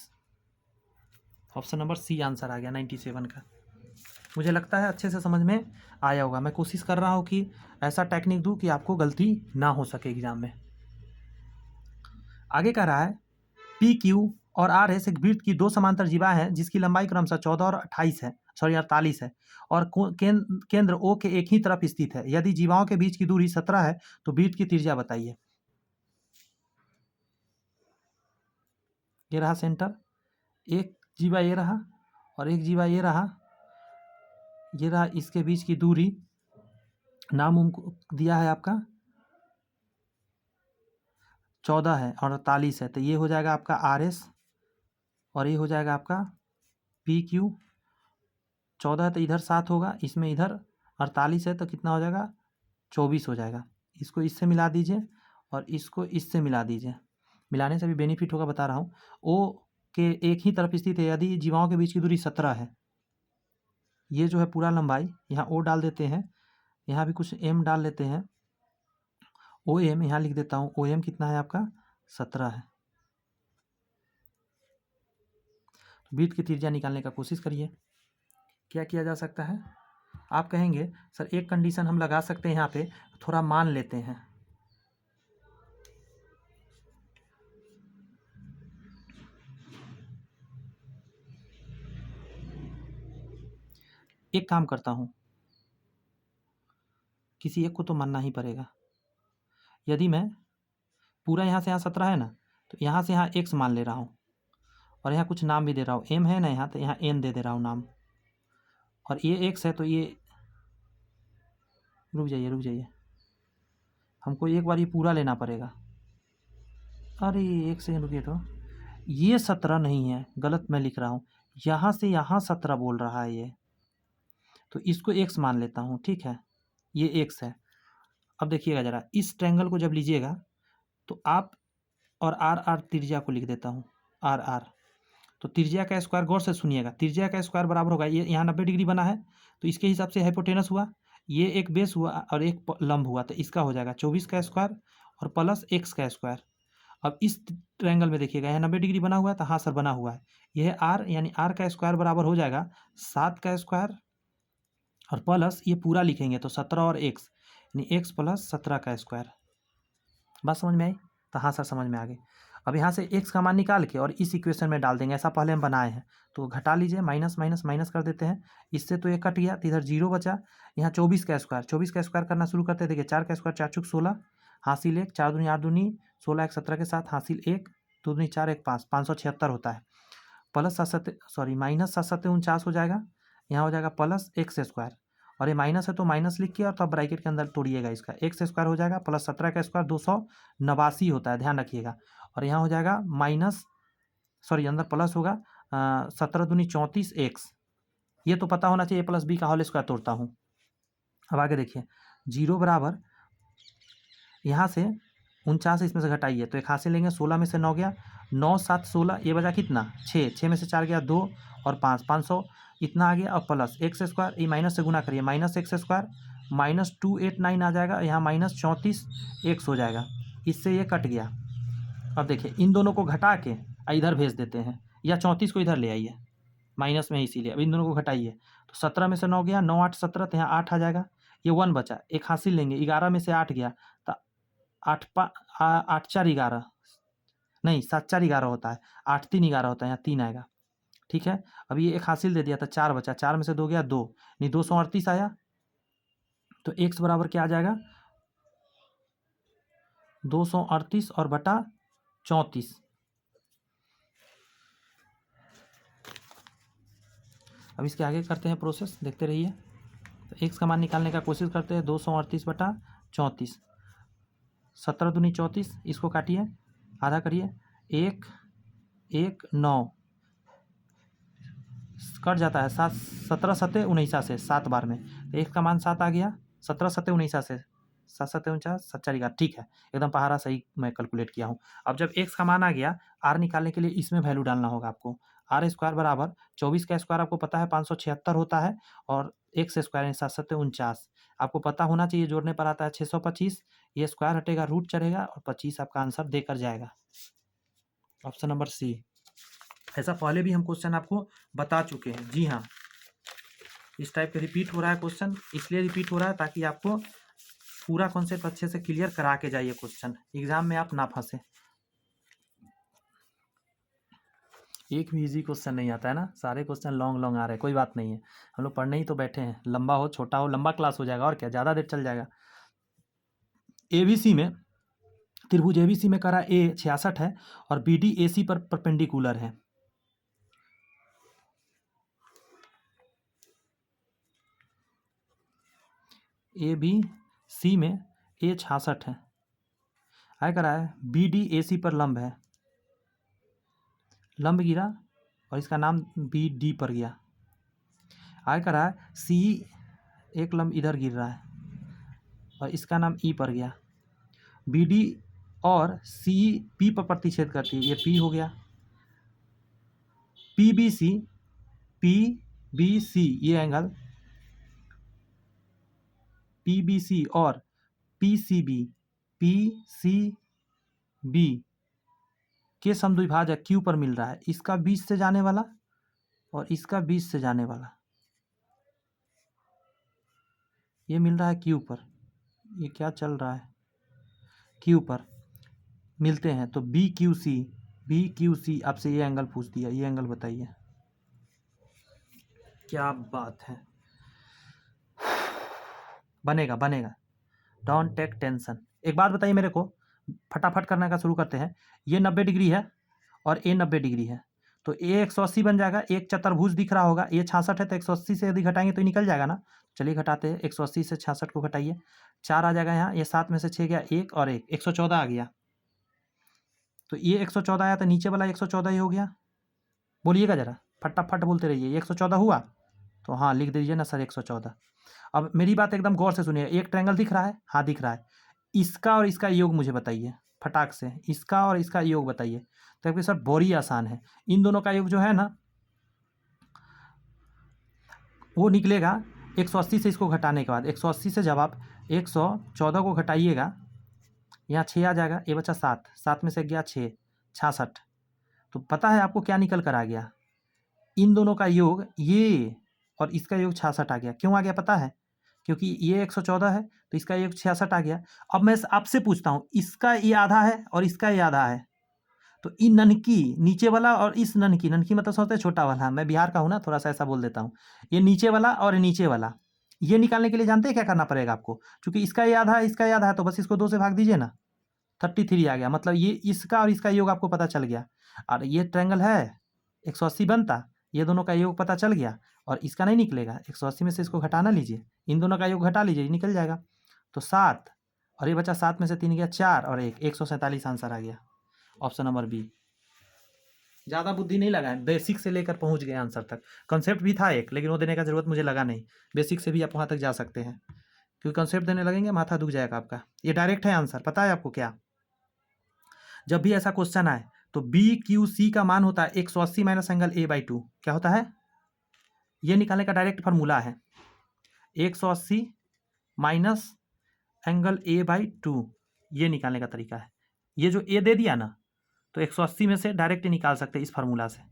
ऑप्शन नंबर C आंसर आ गया 97 का। मुझे लगता है अच्छे से समझ में आया होगा। मैं कोशिश कर रहा हूँ कि ऐसा टेक्निक दूँ कि आपको गलती ना हो सके एग्जाम में। आगे कह रहा है PQ और RS एक वृत्त की दो समांतर जीवाएं हैं जिसकी लंबाई क्रमशः 14 और 28 है, 48 है, और केंद्र O के एक ही तरफ स्थित है। यदि जीवाओं के बीच की दूरी 17 है तो वृत्त की त्रिज्या बताइए। ये रहा सेंटर, एक जीवा ये रहा और एक जीवा ये रहा, ये रहा इसके बीच की दूरी, नाम उनको दिया है आपका 14 है और 48 है, तो ये हो जाएगा आपका RS और ये हो जाएगा आपका PQ। 14 है तो इधर 7 होगा, इसमें इधर 48 है तो कितना हो जाएगा? 24 हो जाएगा। इसको इससे मिला दीजिए और इसको इससे मिला दीजिए, मिलाने से भी बेनिफिट होगा, बता रहा हूँ। O के एक ही तरफ स्थित है यदि जीवाओं के बीच की दूरी 17 है। ये जो है पूरा लंबाई, यहाँ O डाल देते हैं, यहाँ भी कुछ एम डाल लेते हैं, ओ एम यहाँ लिख देता हूँ। ओ एम कितना है आपका? 17 है। तो वृत्त की त्रिज्या निकालने का कोशिश करिए। क्या किया जा सकता है? आप कहेंगे सर एक कंडीशन हम लगा सकते हैं यहाँ पे, थोड़ा मान लेते हैं। एक काम करता हूँ, किसी एक को तो मानना ही पड़ेगा। यदि मैं पूरा यहाँ से यहाँ 17 है ना, तो यहाँ से यहाँ x मान ले रहा हूँ और यहाँ कुछ नाम भी दे रहा हूँ। m है ना यहाँ, तो यहाँ n दे रहा हूँ नाम, और ये x है तो ये, रुक जाइए, हमको एक बार ये पूरा लेना पड़ेगा। अरे एक सेकंड रुकिए, तो ये 17 नहीं है, गलत मैं लिख रहा हूँ। यहाँ से यहाँ 17 बोल रहा है ये, तो इसको x मान लेता हूँ, ठीक है, ये x है। अब देखिएगा ज़रा, इस ट्रायंगल को जब लीजिएगा तो आप, और आर आर त्रिज्या को लिख देता हूँ, आर आर। तो त्रिज्या का स्क्वायर, गौर से सुनिएगा, त्रिज्या का स्क्वायर बराबर होगा, ये यहाँ 90 डिग्री बना है तो इसके हिसाब से हाइपोटेनस हुआ, ये एक बेस हुआ और एक लंब हुआ, तो इसका हो जाएगा 24 का स्क्वायर और प्लस x का स्क्वायर। अब इस ट्रायंगल में देखिएगा, यहाँ 90 डिग्री बना हुआ है, तो हाँ सर बना हुआ है, यह है आर, यानी आर का स्क्वायर बराबर हो जाएगा 7 का स्क्वायर और प्लस ये पूरा लिखेंगे तो 17 और x, यानी x प्लस 17 का स्क्वायर। बात समझ में आई? तो हाँ सर समझ में आ गई। अब यहाँ से x का मान निकाल के और इस इक्वेशन में डाल देंगे, ऐसा पहले हम बनाए हैं, तो घटा लीजिए, माइनस माइनस माइनस कर देते हैं, इससे तो ये कट गया, तो इधर 0 बचा। यहाँ 24 का स्क्वायर करना शुरू करते हैं। देखिए 4 का स्क्वायर 4 चुक 16, हासिल 1, 4 दूनी 8 दूनी 16, 1 17 के साथ हासिल 1, 2 दूनी 4 1 5, 576 होता है। प्लस 7 सॉरी माइनस 7 7 49 हो जाएगा, यहाँ हो जाएगा प्लस x स्क्वायर, और ये माइनस है तो माइनस लिख के और तब ब्रैकेट के अंदर तोड़िएगा, इसका x स्क्वायर हो जाएगा प्लस 17 का स्क्वायर 289 होता है, ध्यान रखिएगा। और यहाँ हो जाएगा माइनस, सॉरी अंदर प्लस होगा, 17 दूनी 34 x, ये तो पता होना चाहिए, प्लस b का होल स्क्वायर तोड़ता हूँ। अब आगे देखिए, 0 बराबर यहाँ से 49 इसमें से घटाइए तो एक हाथ से लेंगे, 16 में से 9 गया, 9 7 16, ये बचा कितना 6, 6 में से 4 गया 2 और 5, 500 इतना आ गया, और प्लस x स्क्वायर, ये माइनस से गुना करिए, माइनस x स्क्वायर माइनस 289 आ जाएगा, यहाँ माइनस 34 x हो जाएगा, इससे ये कट गया। अब देखिए इन दोनों को घटा के इधर भेज देते हैं, या 34 को इधर ले आइए माइनस में, इसीलिए अब इन दोनों को घटाइए, तो 17 में से 9 गया, 9 8 17, तो यहाँ 8 आ जाएगा, ये 1 बचा, एक हासिल लेंगे, 11 में से 8 गया, तो 8 4 11, नहीं 7 4 11 होता है, 8 3 11 होता है, यहाँ 3 आएगा, ठीक है। अब ये एक हासिल दे दिया था, 4 बचा, 4 में से 2 गया 2, नहीं 238 आया, तो x बराबर क्या आ जाएगा 238 और बटा 34। अब इसके आगे करते हैं प्रोसेस, देखते रहिए। तो x का मान निकालने का कोशिश करते हैं, 238 बटा 34, 17 दूनी 34, इसको काटिए, आधा करिए, 1 1 9 कट जाता है, 7 17 7 19 से 7 बार में, तो x का मान 7 आ गया, 17 7 19 से 7 7 49 7 4 11, ठीक है, एकदम पहाड़ा सही मैं कैलकुलेट किया हूँ। अब जब x का मान आ गया, r निकालने के लिए इसमें वैल्यू डालना होगा आपको, आर स्क्वायर बराबर 24 का स्क्वायर आपको पता है 576 होता है, और x स्क्वायर 7 7 49 आपको पता होना चाहिए, जोड़ने पर आता है 625, ये स्क्वायर हटेगा रूट चढ़ेगा और 25 आपका आंसर देकर जाएगा, ऑप्शन नंबर सी। ऐसा पहले भी हम क्वेश्चन आपको बता चुके हैं, जी हाँ, इस टाइप के रिपीट हो रहा है क्वेश्चन, इसलिए रिपीट हो रहा है ताकि आपको पूरा कॉन्सेप्ट अच्छे से क्लियर करा के जाइए, क्वेश्चन एग्जाम में आप ना फंसे। एक भी इजी क्वेश्चन नहीं आता है ना, सारे क्वेश्चन लॉन्ग लॉन्ग आ रहे हैं, कोई बात नहीं है, हम लोग पढ़ने ही तो बैठे हैं, लंबा हो छोटा हो लंबा क्लास हो जाएगा, और क्या ज़्यादा देर चल जाएगा। एबीसी में, त्रिभुज एबीसी में करा ए 66 है और बीडी एसी पर परपेंडिकुलर है। ए बी सी में ए 66 है, आय करा है बी डी ए सी पर लंब है, लंब गिरा और इसका नाम बी डी पर गया, आय करा है सी एक लंब इधर गिर रहा है और इसका नाम ई पर गया, बी डी और सी पी पर प्रतिच्छेद करती है, ये पी हो गया, पी बी सी ये एंगल PBC और PCB के समद्विभाजक Q पर मिल रहा है। इसका बीच से जाने वाला और इसका बीच से जाने वाला, ये मिल रहा है Q पर। ये क्या चल रहा है? Q पर मिलते हैं तो BQC आपसे ये एंगल पूछ दिया, ये एंगल बताइए। क्या बात है, बनेगा। Don't take tension. एक बात बताइए मेरे को, फटाफट करने का शुरू करते हैं। ये 90 डिग्री है और ये 90 डिग्री है, तो ये 180 बन जाएगा। एक चतुर्भुज दिख रहा होगा, ये 66 है, तो 180 से यदि घटाएंगे तो निकल जाएगा ना। चलिए घटाते हैं, 180 से 66 को घटाइए, 4 आ जाएगा यहाँ। ये 7 में से 6 गया, 1 और 1, 114 आ गया। तो ये 114 आया तो नीचे वाला 114 ही हो गया। बोलिएगा जरा, फटाफट बोलते रहिए। ये 114 हुआ तो हाँ लिख दीजिए ना सर 114। अब मेरी बात एकदम गौर से सुनिए। एक ट्रायंगल दिख रहा है, हाँ दिख रहा है। इसका और इसका योग मुझे बताइए फटाक से, इसका और इसका योग बताइए। तो आपके सर बड़ी आसान है। इन दोनों का योग जो है ना वो निकलेगा 180 से इसको घटाने के बाद। 180 से जब आप 114 को घटाइएगा, यहाँ 6 आ जाएगा, ये बचा 7, 7 में से गया 6, 66। तो पता है आपको क्या निकल कर आ गया? इन दोनों का योग ये और इसका योग 66 आ गया। क्यों आ गया पता है? क्योंकि ये 114 है तो इसका योग 66 आ गया। अब मैं आपसे पूछता हूँ, इसका ये आधा है और इसका ये आधा है, तो इन ननकी नीचे वाला और इस ननकी मतलब समझते हैं छोटा वाला, मैं बिहार का हूँ ना, थोड़ा सा ऐसा बोल देता हूँ। ये नीचे वाला और नीचे वाला, ये निकालने के लिए जानते हैं क्या करना पड़ेगा आपको? क्योंकि इसका ये आधा है, इसका ये आधा है, तो बस इसको 2 से भाग दीजिए ना, 33 आ गया। मतलब ये इसका और इसका योग आपको पता चल गया। और ये ट्रायंगल है 180 बनता, ये दोनों का योग पता चल गया। और इसका नहीं निकलेगा, 180 में से इसको घटाना लीजिए, इन दोनों का योग घटा लीजिए, निकल जाएगा। तो 7 और ये बचा 7 में से 3 गया 4 और 1, 147 आंसर आ गया। Option number B. ज़्यादा बुद्धि नहीं लगाएं, बेसिक से लेकर पहुंच गए आंसर तक। कंसेप्ट भी था एक, लेकिन वो देने का जरूरत मुझे लगा नहीं। बेसिक से भी आप वहाँ तक जा सकते हैं, क्योंकि कंसेप्ट देने लगेंगे माथा दुख जाएगा आपका। ये डायरेक्ट है आंसर। पता है आपको क्या? जब भी ऐसा क्वेश्चन आए तो BQC का मान होता है 180 माइनस एंगल A/2। क्या होता है? ये निकालने का डायरेक्ट फार्मूला है 180 माइनस एंगल A/2। ये निकालने का तरीका है। ये जो A दे दिया ना, तो 180 में से डायरेक्ट ही निकाल सकते हैं इस फार्मूला से।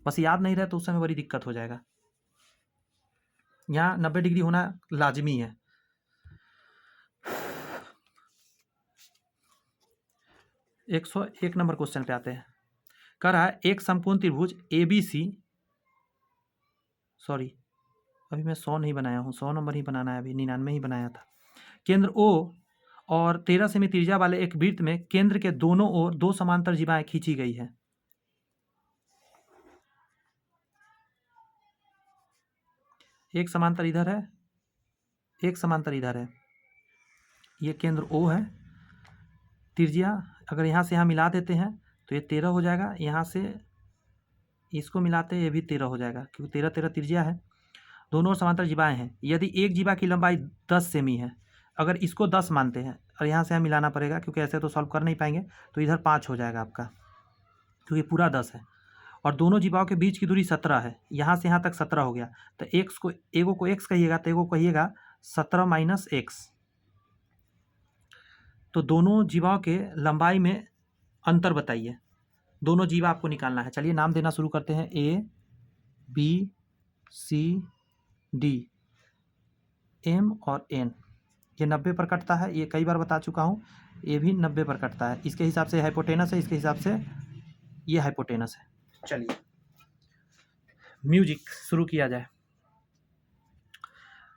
बस याद नहीं रहे तो उस समय बड़ी दिक्कत हो जाएगा। यहाँ 90 डिग्री होना लाजमी है। एक 101 नंबर क्वेश्चन पे आते हैं। कह रहा है एक समकोण त्रिभुज ABC, सॉरी अभी मैं 100 नहीं बनाया हूँ, 100 नंबर ही बनाना है, अभी 99 ही बनाया था। केंद्र O और 13 सेमी त्रिज्या वाले एक वृत्त में केंद्र के दोनों ओर 2 समांतर जीवाएं खींची गई है। एक समांतर इधर है, एक समांतर इधर है। ये केंद्र O है, त्रिज्या अगर यहाँ से यहाँ मिला देते हैं तो ये 13 हो जाएगा। यहाँ से इसको मिलाते हैं, ये भी 13 हो जाएगा, क्योंकि 13 13 त्रिज्या है। दोनों ओर समांतर जीवाएं हैं। यदि एक जीवा की लंबाई 10 सेमी है, अगर इसको 10 मानते हैं और यहाँ से यहाँ मिलाना पड़ेगा, क्योंकि ऐसे तो सॉल्व कर नहीं पाएंगे, तो इधर 5 हो जाएगा आपका, क्योंकि पूरा 10 है। और दोनों जीवाओं के बीच की दूरी 17 है, यहाँ से यहाँ तक 17 हो गया। तो एगो को x कहिएगा तो एगो कहिएगा 17 माइनस x। तो दोनों जीवाओं के लंबाई में अंतर बताइए। दोनों जीवा आपको निकालना है। चलिए नाम देना शुरू करते हैं। A B C D M और N। ये 90 पर कटता है, ये कई बार बता चुका हूँ। ये भी 90 पर कटता है। इसके हिसाब से हाइपोटेनस है, इसके हिसाब से ये हाइपोटेनस है। चलिए म्यूजिक शुरू किया जाए।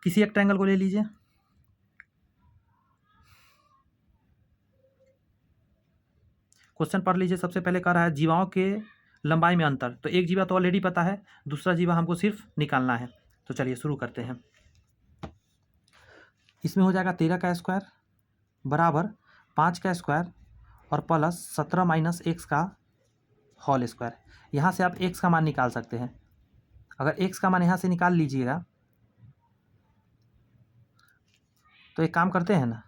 किसी एक ट्रायंगल को ले लीजिए। क्वेश्चन पढ़ लीजिए। सबसे पहले कह रहा है जीवाओं के लंबाई में अंतर। तो एक जीवा तो ऑलरेडी पता है, दूसरा जीवा हमको सिर्फ निकालना है। तो चलिए शुरू करते हैं। इसमें हो जाएगा 13 का स्क्वायर बराबर 5 का स्क्वायर और प्लस 17 माइनस x का होल स्क्वायर। यहाँ से आप x का मान निकाल सकते हैं। अगर x का मान यहाँ से निकाल लीजिएगा तो एक काम करते हैं ना,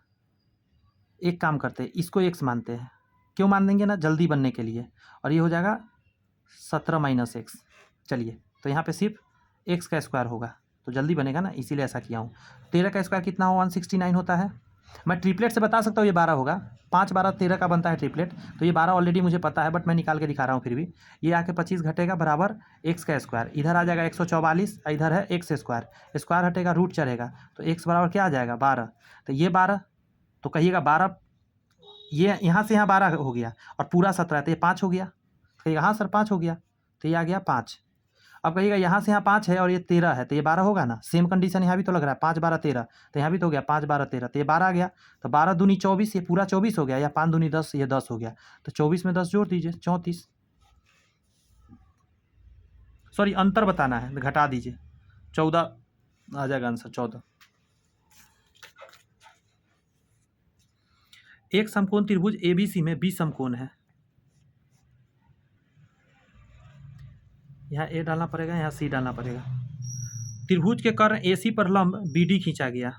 एक काम करते हैं, इसको x मानते हैं। क्यों मान देंगे ना? जल्दी बनने के लिए। और ये हो जाएगा 17 माइनस x। चलिए तो यहाँ पे सिर्फ x का स्क्वायर होगा, तो जल्दी बनेगा ना, इसीलिए ऐसा किया हूँ। 13 का स्क्वायर कितना हो 169 होता है। मैं ट्रिपलेट से बता सकता हूँ ये 12 होगा, 5 12 13 का बनता है ट्रिपलेट, तो ये 12 ऑलरेडी मुझे पता है, बट मैं निकाल के दिखा रहा हूँ फिर भी। ये आके 25 घटेगा बराबर एक्स का स्क्वायर, इधर आ जाएगा 144, इधर है एक्स स्क्वायर, स्क्वायर हटेगा रूट चढ़ेगा, तो एक्स बराबर क्या आ जाएगा 12। तो ये 12, तो कहिएगा 12, ये यहाँ से यहाँ 12 हो गया और पूरा 17 तो ये 5 हो गया, कहिएगा हाँ सर 5 हो गया, तो ये आ गया 5। अब कहिएगा यहाँ से यहाँ 5 है और ये 13 है, तो ये 12 होगा ना। सेम कंडीशन यहाँ भी तो लग रहा है, 5 12 13, तो यहाँ भी तो हो गया 5 12 13, तो ये 12 आ गया। तो 12 दूनी 24, ये पूरा 24 हो गया, या 5 दूनी 10, ये 10 हो गया। तो 24 में 10 जोड़ दीजिए 34, सॉरी अंतर बताना है, घटा दीजिए 14 आ जाएगा आंसर 14। एक समकोण त्रिभुज एबीसी में 20 समकोण है। यहाँ ए डालना पड़ेगा, यहाँ सी डालना पड़ेगा। त्रिभुज के कर्ण एसी पर लंब बीडी खींचा गया,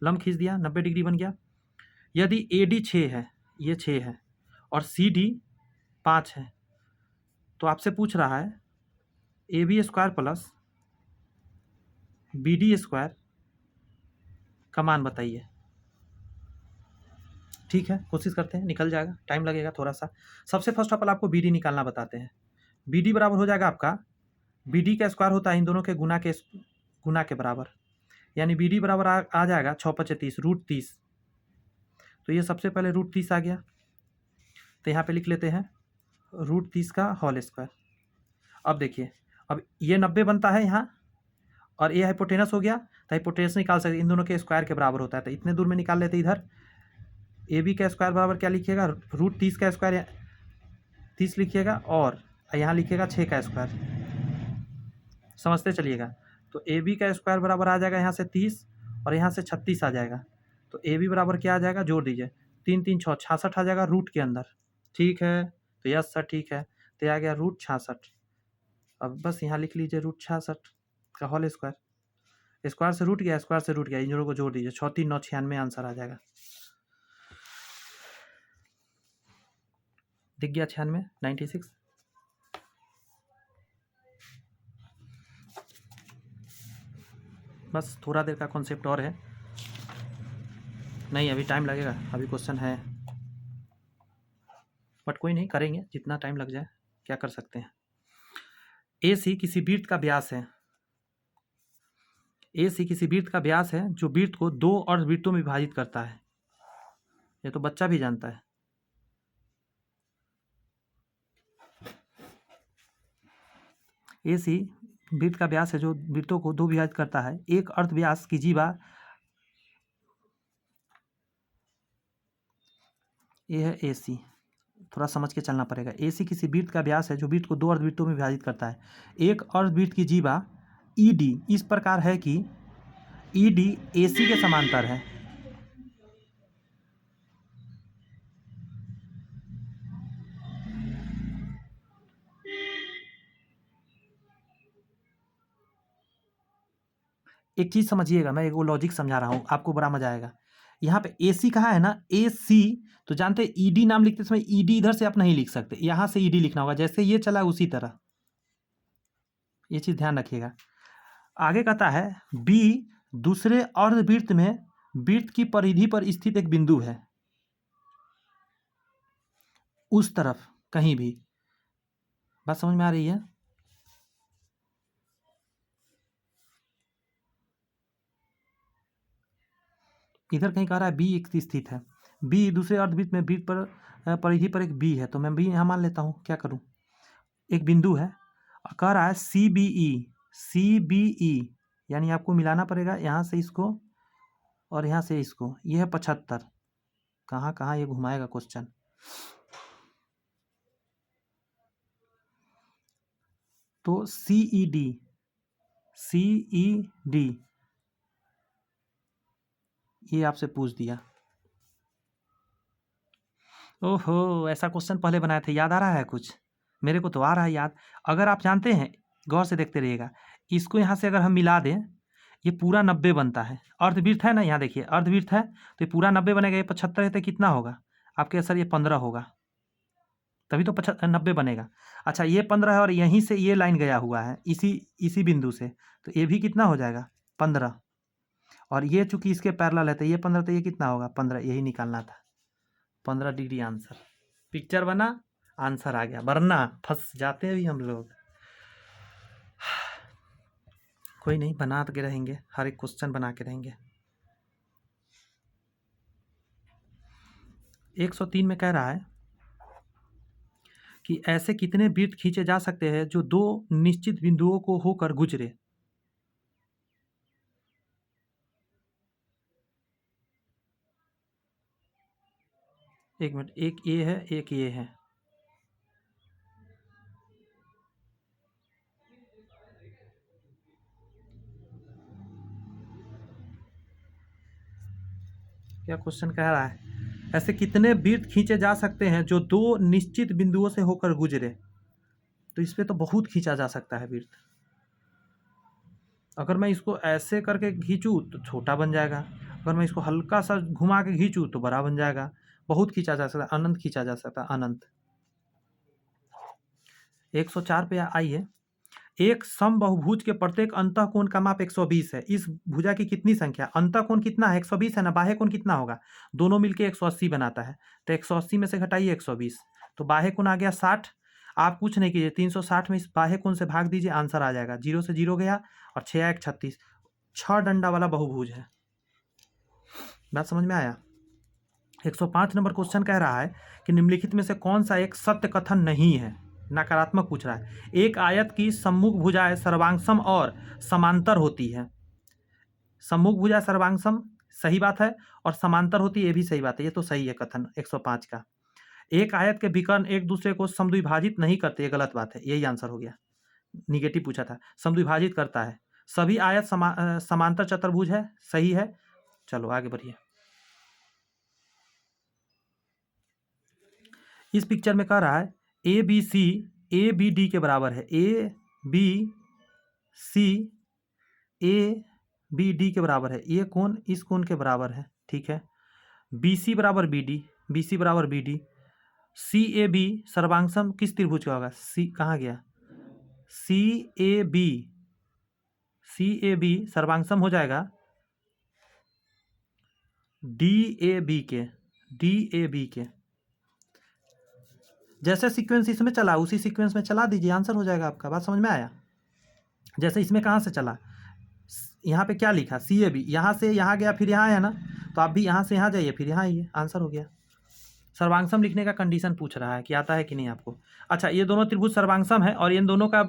लंब खींच दिया 90 डिग्री बन गया। यदि एडी 6 है, ये 6 है, और सी डी 5 है, तो आपसे पूछ रहा है A B square plus B D square का मान बताइए। ठीक है, कोशिश करते हैं, निकल जाएगा, टाइम लगेगा थोड़ा सा। सबसे फर्स्ट ऑफ ऑल आपको बी डी निकालना बताते हैं। बी डी बराबर हो जाएगा आपका, बी डी का स्क्वायर होता है इन दोनों के गुना के बराबर, यानी बी डी बराबर आ जाएगा 6 5 30 रूट 30। तो ये सबसे पहले रूट 30 आ गया, तो यहाँ पे लिख लेते हैं रूट 30 का होल स्क्वायर। अब देखिए, अब ये 90 बनता है यहाँ, और ये हाइपोटेनस हो गया, तो हाइपोटेनस निकाल सकते, इन दोनों के स्क्वायर के बराबर होता है, तो इतने दूर में निकाल लेते। इधर ए बी का स्क्वायर बराबर क्या लिखिएगा, रूट 30 का स्क्वायर 30 लिखिएगा, और यहाँ लिखिएगा 6 का स्क्वायर, समझते चलिएगा। तो ए बी का स्क्वायर बराबर आ जाएगा यहाँ से 30, और यहाँ से 36 आ जाएगा। तो ए बी बराबर क्या आ जाएगा, जोड़ दीजिए 3 3 6 66 आ जाएगा रूट के अंदर। ठीक है, तो यस सर ठीक है, तो ये आ गया रूट 66। अब बस यहाँ लिख लीजिए रूट 66 का होल स्क्वायर, स्क्वायर से रूट गया, स्क्वायर से रूट गया, इन दोनों को जोड़ दीजिए 6 3 9 96 आंसर आ जाएगा। दिख गया 96 96। बस थोड़ा देर का कॉन्सेप्ट और है, नहीं अभी टाइम लगेगा, अभी क्वेश्चन है, बट कोई नहीं, करेंगे जितना टाइम लग जाए, क्या कर सकते हैं। ए सी किसी वृत्त का व्यास है, ए सी किसी वृत्त का व्यास है जो वृत्त को 2 अर्धवृत्तों में विभाजित करता है। ये तो बच्चा भी जानता है। ए सी वृत्त का व्यास है जो वृत्तों को 2 विभाजित करता है। एक अर्धव्यास की जीवा, ये है ए सी, थोड़ा समझ के चलना पड़ेगा। ए सी किसी वृत्त का व्यास है जो वृत्त को 2 अर्धवृत्तों में विभाजित करता है। एक अर्धवृत्त की जीवा ई डी इस प्रकार है कि ई डी ए सी के समांतर है। एक चीज़ समझिएगा, मैं एक वो लॉजिक समझा रहा हूँ, आपको बड़ा मजा आएगा। यहाँ पे ए सी कहा है ना, ए सी, तो जानते हैं ई डी नाम लिखते समय ई डी इधर से आप नहीं लिख सकते, यहाँ से ई डी लिखना होगा, जैसे ये चला उसी तरह, ये चीज़ ध्यान रखिएगा। आगे कहता है बी दूसरे अर्धवृत्त में वृत्त की परिधि पर स्थित एक बिंदु है, उस तरफ कहीं भी। बात समझ में आ रही है? इधर कहीं कह रहा है बी एक स्थित है, बी दूसरे अर्धवृत्त में वृत्त पर परिधि पर एक बी है, तो मैं बी यहाँ मान लेता हूँ, क्या करूँ, एक बिंदु है, कह रहा है सी बी ई, यानी आपको मिलाना पड़ेगा यहाँ से इसको और यहाँ से इसको, ये है 75। कहाँ कहाँ ये घुमाएगा क्वेश्चन। तो सी ई डी ये आपसे पूछ दिया। ओहो, ऐसा क्वेश्चन पहले बनाए थे, याद आ रहा है कुछ? मेरे को तो आ रहा है याद। अगर आप जानते हैं, गौर से देखते रहिएगा, इसको यहाँ से अगर हम मिला दें, ये पूरा 90 बनता है। अर्धवृत्त है ना, यहाँ देखिए अर्धवृत्त है, तो ये पूरा 90 बनेगा, ये 75 है तो कितना होगा आपके, सर ये 15 होगा। तभी तो 90 बनेगा। अच्छा ये 15 है और यहीं से ये लाइन गया हुआ है इसी बिंदु से, तो ये भी कितना हो जाएगा 15, और ये चूंकि इसके पैरेलल है तो ये 15, तो ये कितना होगा 15, यही निकालना था 15 डिग्री आंसर। पिक्चर बना, आंसर आ गया, वरना फंस जाते हैं भी हम लोग। कोई नहीं, बना के रहेंगे, हर एक क्वेश्चन बना के रहेंगे। 103 में कह रहा है कि ऐसे कितने वृत्त खींचे जा सकते हैं जो दो निश्चित बिंदुओं को होकर गुजरे। एक मिनट, एक ये है एक ये है, क्या क्वेश्चन कह रहा है, ऐसे कितने वृत्त खींचे जा सकते हैं जो दो निश्चित बिंदुओं से होकर गुजरे। तो इस पे तो बहुत खींचा जा सकता है वृत्त। अगर मैं इसको ऐसे करके खींचूँ तो छोटा बन जाएगा, अगर मैं इसको हल्का सा घुमा के खींचूँ तो बड़ा बन जाएगा। बहुत खींचा जा सकता है, अनंत खींचा जा सकता है, अनंत। 104 पे आइए। एक समबाहुभुज के प्रत्येक अंतःकोण का माप 120 है। इस भुजा की कितनी संख्या, अंतःकोण कितना है 120 है ना, बाह्य कोण कितना होगा, दोनों मिलके 180 बनाता है। तो 180 में से घटाइए 120, तो बाह्य कोण आ गया 60। आप कुछ नहीं कीजिए, 360 में इस बाह्य कोण से भाग दीजिए, आंसर आ जाएगा। 0 से 0 गया और 6 1 36, 6 डंडा वाला बहुभुज है। बात समझ में आया। 105 नंबर क्वेश्चन कह रहा है कि निम्नलिखित में से कौन सा एक सत्य कथन नहीं है, नकारात्मक पूछ रहा है। एक आयत की सम्मुख भुजाएं सर्वांगसम और समांतर होती है। सम्मुख भुजा सर्वांगसम सही बात है, और समांतर होती है ये भी सही बात है, ये तो सही है कथन 105 का। एक आयत के विकर्ण एक दूसरे को समद्विभाजित नहीं करते, ये गलत बात है, यही आंसर हो गया। निगेटिव पूछा था, समद्विभाजित करता है। सभी आयत समांतर चतुर्भुज है, सही है। चलो आगे बढ़िए। इस पिक्चर में कह रहा है A B C A B D के बराबर है, A B C A B D के बराबर है, ये कोण इस कोण के बराबर है, ठीक है। बी सी बराबर बी डी, बी सी बराबर B D, C A B सर्वांगसम किस त्रिभुज का होगा, सी कहाँ गया, सी ए बी सर्वांगसम हो जाएगा डी ए बी के। जैसे सीक्वेंस इसमें चला उसी सीक्वेंस में चला दीजिए, आंसर हो जाएगा आपका। बात समझ में आया। जैसे इसमें कहाँ से चला, यहाँ पे क्या लिखा, सी ए बी, यहाँ से यहाँ गया फिर यहाँ है ना, तो आप भी यहाँ से यहाँ जाइए फिर यहाँ आइए, आंसर हो गया। सर्वांगसम लिखने का कंडीशन पूछ रहा है कि आता है कि नहीं आपको। अच्छा ये दोनों त्रिभुज सर्वांगसम है और इन दोनों का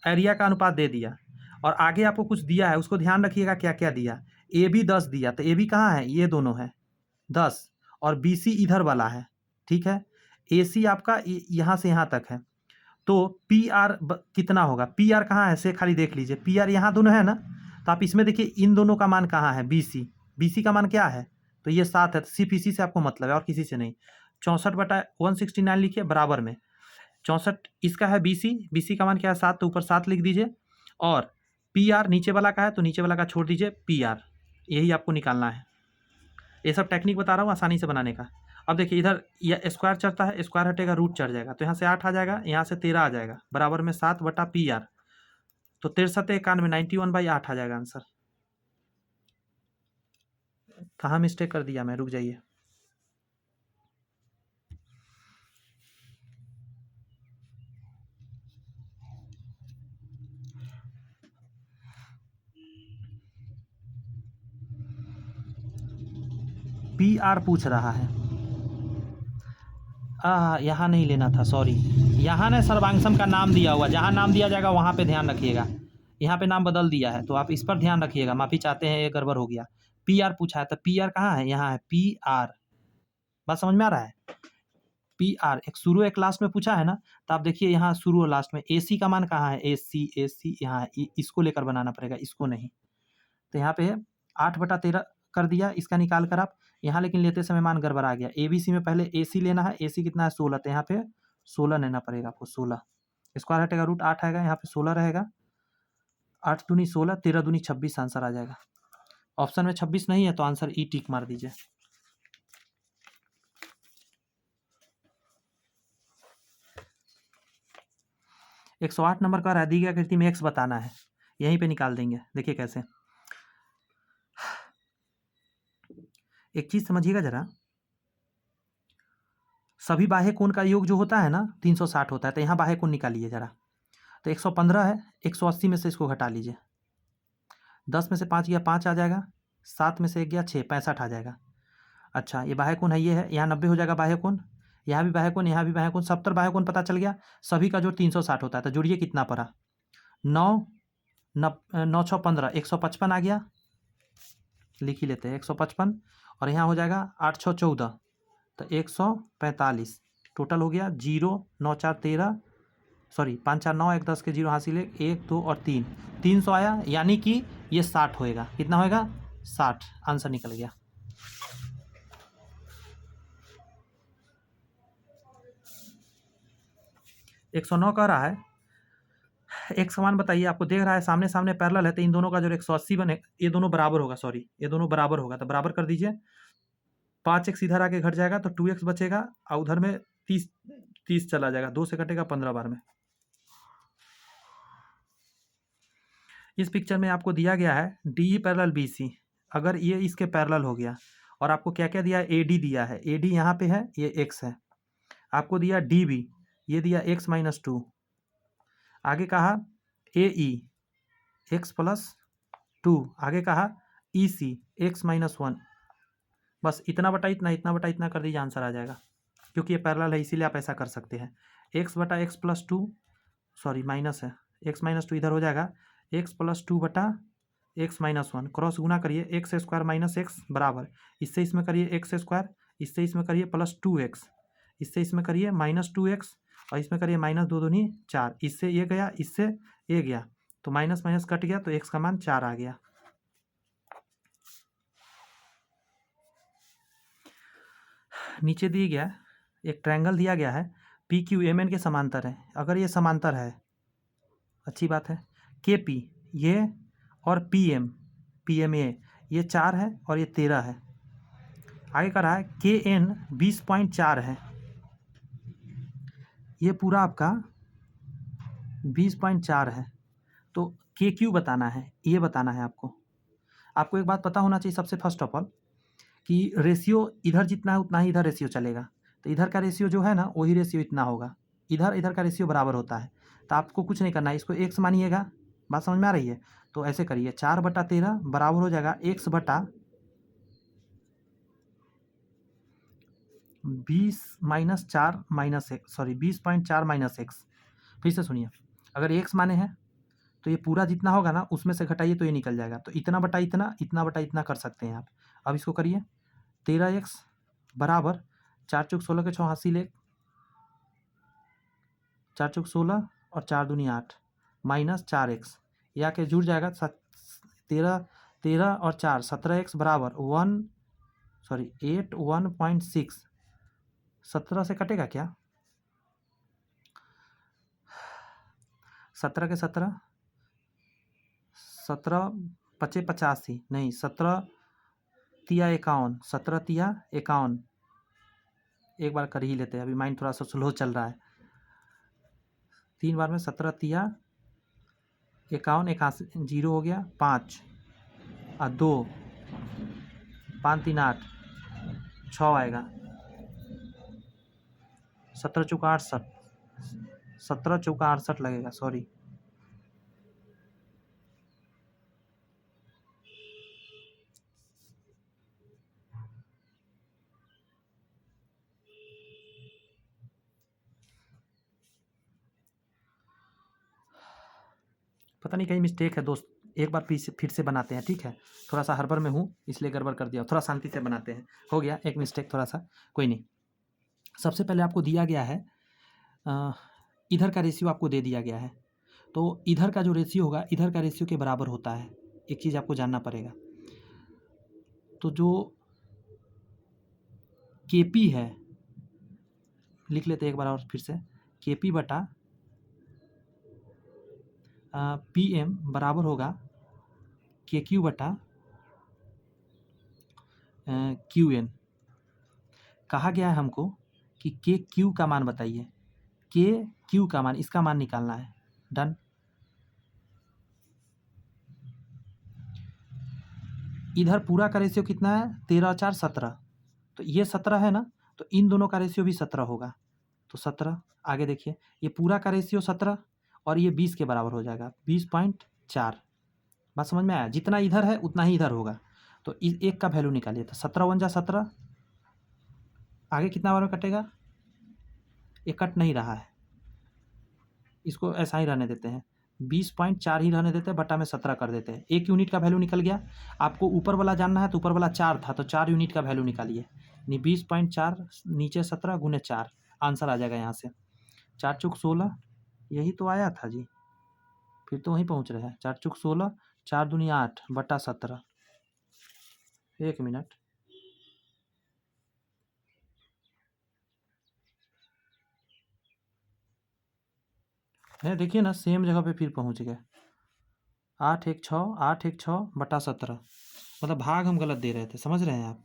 एरिया का अनुपात दे दिया, और आगे आपको कुछ दिया है, उसको ध्यान रखिएगा क्या क्या दिया। ए बी 10 दिया, तो ए बी कहाँ है, ये दोनों है 10, और बी सी इधर वाला है, ठीक है। ए सी आपका यहाँ से यहाँ तक है, तो पी आर कितना होगा, पी आर कहाँ है से खाली देख लीजिए, पी आर यहाँ दोनों है ना, तो आप इसमें देखिए इन दोनों का मान कहाँ है, बी सी का मान क्या है, तो ये 7 है, तो सिर्फ इसी से आपको मतलब है और किसी से नहीं। 64/169 लिखिए बराबर में 64 इसका है, बी सी का मान क्या है 7, तो ऊपर 7 लिख दीजिए, और पी आर नीचे वाला का है तो नीचे वाला का छोड़ दीजिए, पी आर यही आपको निकालना है। ये सब टेक्निक बता रहा हूँ आसानी से बनाने का। अब देखिए इधर यह स्क्वायर चढ़ता है, स्क्वायर हटेगा रूट चढ़ जाएगा, तो यहाँ से 8 आ जाएगा, यहाँ से 13 आ जाएगा, बराबर में 7/पी आर, तो 63 91/8 आ जाएगा आंसर। कहाँ मिस्टेक कर दिया मैं, रुक जाइए। पी आर पूछ रहा है, यहाँ नहीं लेना था, सॉरी। यहाँ ने सर्वांगसम का नाम दिया हुआ, जहाँ नाम दिया जाएगा वहाँ पे ध्यान रखिएगा, यहाँ पे नाम बदल दिया है तो आप इस पर ध्यान रखिएगा, माफ़ी चाहते हैं ये गड़बड़ हो गया। पी आर पूछा है, तो पी आर कहाँ है, यहाँ है पी आर। बात समझ में आ रहा है। पी आर एक शुरू एक लास्ट में पूछा है ना, तो आप देखिए यहाँ शुरू और लास्ट में ए सी का मान कहाँ है, ए सी यहाँ है, इसको लेकर बनाना पड़ेगा, इसको नहीं। तो यहाँ पे 8/13 कर दिया, इसका निकाल कर आप यहाँ, लेकिन लेते समय मान गड़बड़ा गया। ए बी सी में पहले ए सी लेना है, ए सी कितना है 16, तो यहाँ पे 16 लेना पड़ेगा आपको, 16 स्क्वायर हटेगा रूट 8 आएगा, यहाँ पे 16 रहेगा, 8 दूनी 16, 13 दूनी 26 आंसर आ जाएगा। ऑप्शन में 26 नहीं है तो आंसर ई टिक मार दीजिए। 108 नंबर का दी गई आकृति में x बताना है, यहीं पे निकाल देंगे। देखिए कैसे, एक चीज समझिएगा जरा, सभी बाह्य कोण का योग जो होता है ना 360 होता है, तो यहाँ बाह्य कोण निकालिए जरा। तो 115 है, 180 में से इसको घटा लीजिए, 10 में से 5 गया 5 आ जाएगा, 7 में से 1 गया 6, 65 आ जाएगा। अच्छा ये बाह्य कोण है, ये है, यहाँ 90 हो जाएगा बाह्य कोण, यहाँ भी बाह्य कोण, यहाँ भी बाह्य कोण, 70 बाह्य कोण पता चल गया। सभी का जोड़ 360 होता है, तो जोड़िए कितना पड़ा, 9 9 6 15, 155 आ गया, लिख ही लेते हैं 155, और यहाँ हो जाएगा 8 6 14, तो 145 टोटल हो गया। 0 9 4 13, सॉरी 5 4 9 1 10 के 0 हासिल है, 1 2 और 3, 300 आया, यानी कि ये 60 होएगा। कितना होएगा, 60, आंसर निकल गया। एक 109 कह रहा है एक समान बताइए, आपको देख रहा है सामने सामने पैरेलल है, तो इन दोनों का जो 180 बने, ये दोनों बराबर होगा, सॉरी ये दोनों बराबर होगा, तो बराबर कर दीजिए। 5x इधर आके घट जाएगा तो 2x बचेगा, और उधर में 30 चला जाएगा, 2 से कटेगा 15 बार में। इस पिक्चर में आपको दिया गया है डी पैरेलल BC, अगर ये इसके पैरेलल हो गया, और आपको क्या क्या दिया है, AD दिया है, AD यहाँ पे है, ये x है, आपको दिया DB, ये दिया x - 2, आगे कहा AE x + 2, आगे कहा EC x - 1, बस इतना बटा इतना, इतना बटा इतना कर दीजिए, आंसर आ जाएगा। क्योंकि ये पैरेलल है इसीलिए आप ऐसा कर सकते हैं। x बटा x + 2, सॉरी माइनस है, x - 2 इधर हो जाएगा, x + 2 बटा x - 1, क्रॉस गुना करिए, x² - x बराबर, इससे इसमें करिए x², इससे इसमें करिए +2x, इससे इसमें करिए -2x, और इसमें करिए -2 दूनी 4, इससे ये गया, इससे ये गया, तो माइनस माइनस कट गया, तो x का मान 4 आ गया। नीचे दिया गया एक ट्रायंगल दिया गया है, PQMN के समांतर है। अगर ये समांतर है अच्छी बात है, KP ये और PMA ये 4 है और ये 13 है। आगे कर रहा है KN 20.4 है, ये पूरा आपका 20.4 है, तो KQ बताना है, ये बताना है आपको। आपको एक बात पता होना चाहिए सबसे फर्स्ट ऑफ ऑल, कि रेशियो इधर जितना है उतना ही इधर रेशियो चलेगा, तो इधर का रेशियो जो है ना वही रेशियो इतना होगा, इधर इधर का रेशियो बराबर होता है। तो आपको कुछ नहीं करना है, इसको x मानिएगा, बात समझ में आ रही है। तो ऐसे करिए 4/13 बराबर हो जाएगा x बटा 20 - 4 - x, सॉरी 20.4 - x। फिर से सुनिए, अगर x माने हैं तो ये पूरा जितना होगा ना उसमें से घटाइए तो ये निकल जाएगा, तो इतना बटा इतना, इतना बटा इतना कर सकते हैं आप। अब इसको करिए, 13x बराबर 4 चौक 16 के 6 हासिल 1, 4 चौक 16 और 4 दूनी 8 -4x, ये आके जुड़ जाएगा 13 और 4 17x बराबर 1.6, 17 से कटेगा क्या, 17 के 17, 17 पचे 85, नहीं 17 तिया 51, 17 तिया 51, एक बार कर ही लेते हैं, अभी माइंड थोड़ा सा स्लो चल रहा है। 3 बार में 17 तिया 51, 81, 0 हो गया, 5 और 2, 5 3 8, 6 आएगा, 17 चौका 68, 17 चौका 68 लगेगा, सॉरी पता नहीं कहीं मिस्टेक है दोस्त, एक बार फिर से बनाते हैं, ठीक है। थोड़ा सा हड़बड़ में हूँ इसलिए गड़बड़ कर दिया, थोड़ा शांति से बनाते हैं, हो गया एक मिस्टेक थोड़ा सा, कोई नहीं। सबसे पहले आपको दिया गया है इधर का रेशियो आपको दे दिया गया है, तो इधर का जो रेशियो होगा इधर का रेशियो के बराबर होता है, एक चीज़ आपको जानना पड़ेगा। तो जो KP है, लिख लेते हैं एक बार और फिर से, KP बटा PM बराबर होगा KQ बटा QN। कहा गया है हमको कि KQ का मान बताइए, KQ का मान, इसका मान निकालना है। डन। इधर पूरा का रेशियो कितना है, 13 और 4 17, तो ये 17 है ना, तो इन दोनों का रेशियो भी 17 होगा, तो 17। आगे देखिए, ये पूरा का रेशियो 17 और ये 20 के बराबर हो जाएगा, 20.4। बात समझ में आया, जितना इधर है उतना ही इधर होगा, तो इस एक का वैल्यू निकालिए, तो 17 × 17, आगे कितना बार में कटेगा, ये कट नहीं रहा है, इसको ऐसा ही रहने देते हैं, 20.4 ही रहने देते हैं, बटा में 17 कर देते हैं, 1 यूनिट का वैल्यू निकल गया। आपको ऊपर वाला जानना है तो ऊपर वाला 4 था, तो 4 यूनिट का वैल्यू निकालिए, यानी 20.4 नीचे 17 × 4, आंसर आ जाएगा यहाँ से, 4 चौक 16, यही तो आया था जी, फिर तो वहीं पहुँच रहे हैं, 4 चौक 16, 4 दूनी 8 बटा 17, 1 मिनट, है देखिए ना, सेम जगह पे फिर पहुँच गए, 8 1 6, 8 1 6 बटा 17, मतलब भाग हम गलत दे रहे थे, समझ रहे हैं आप।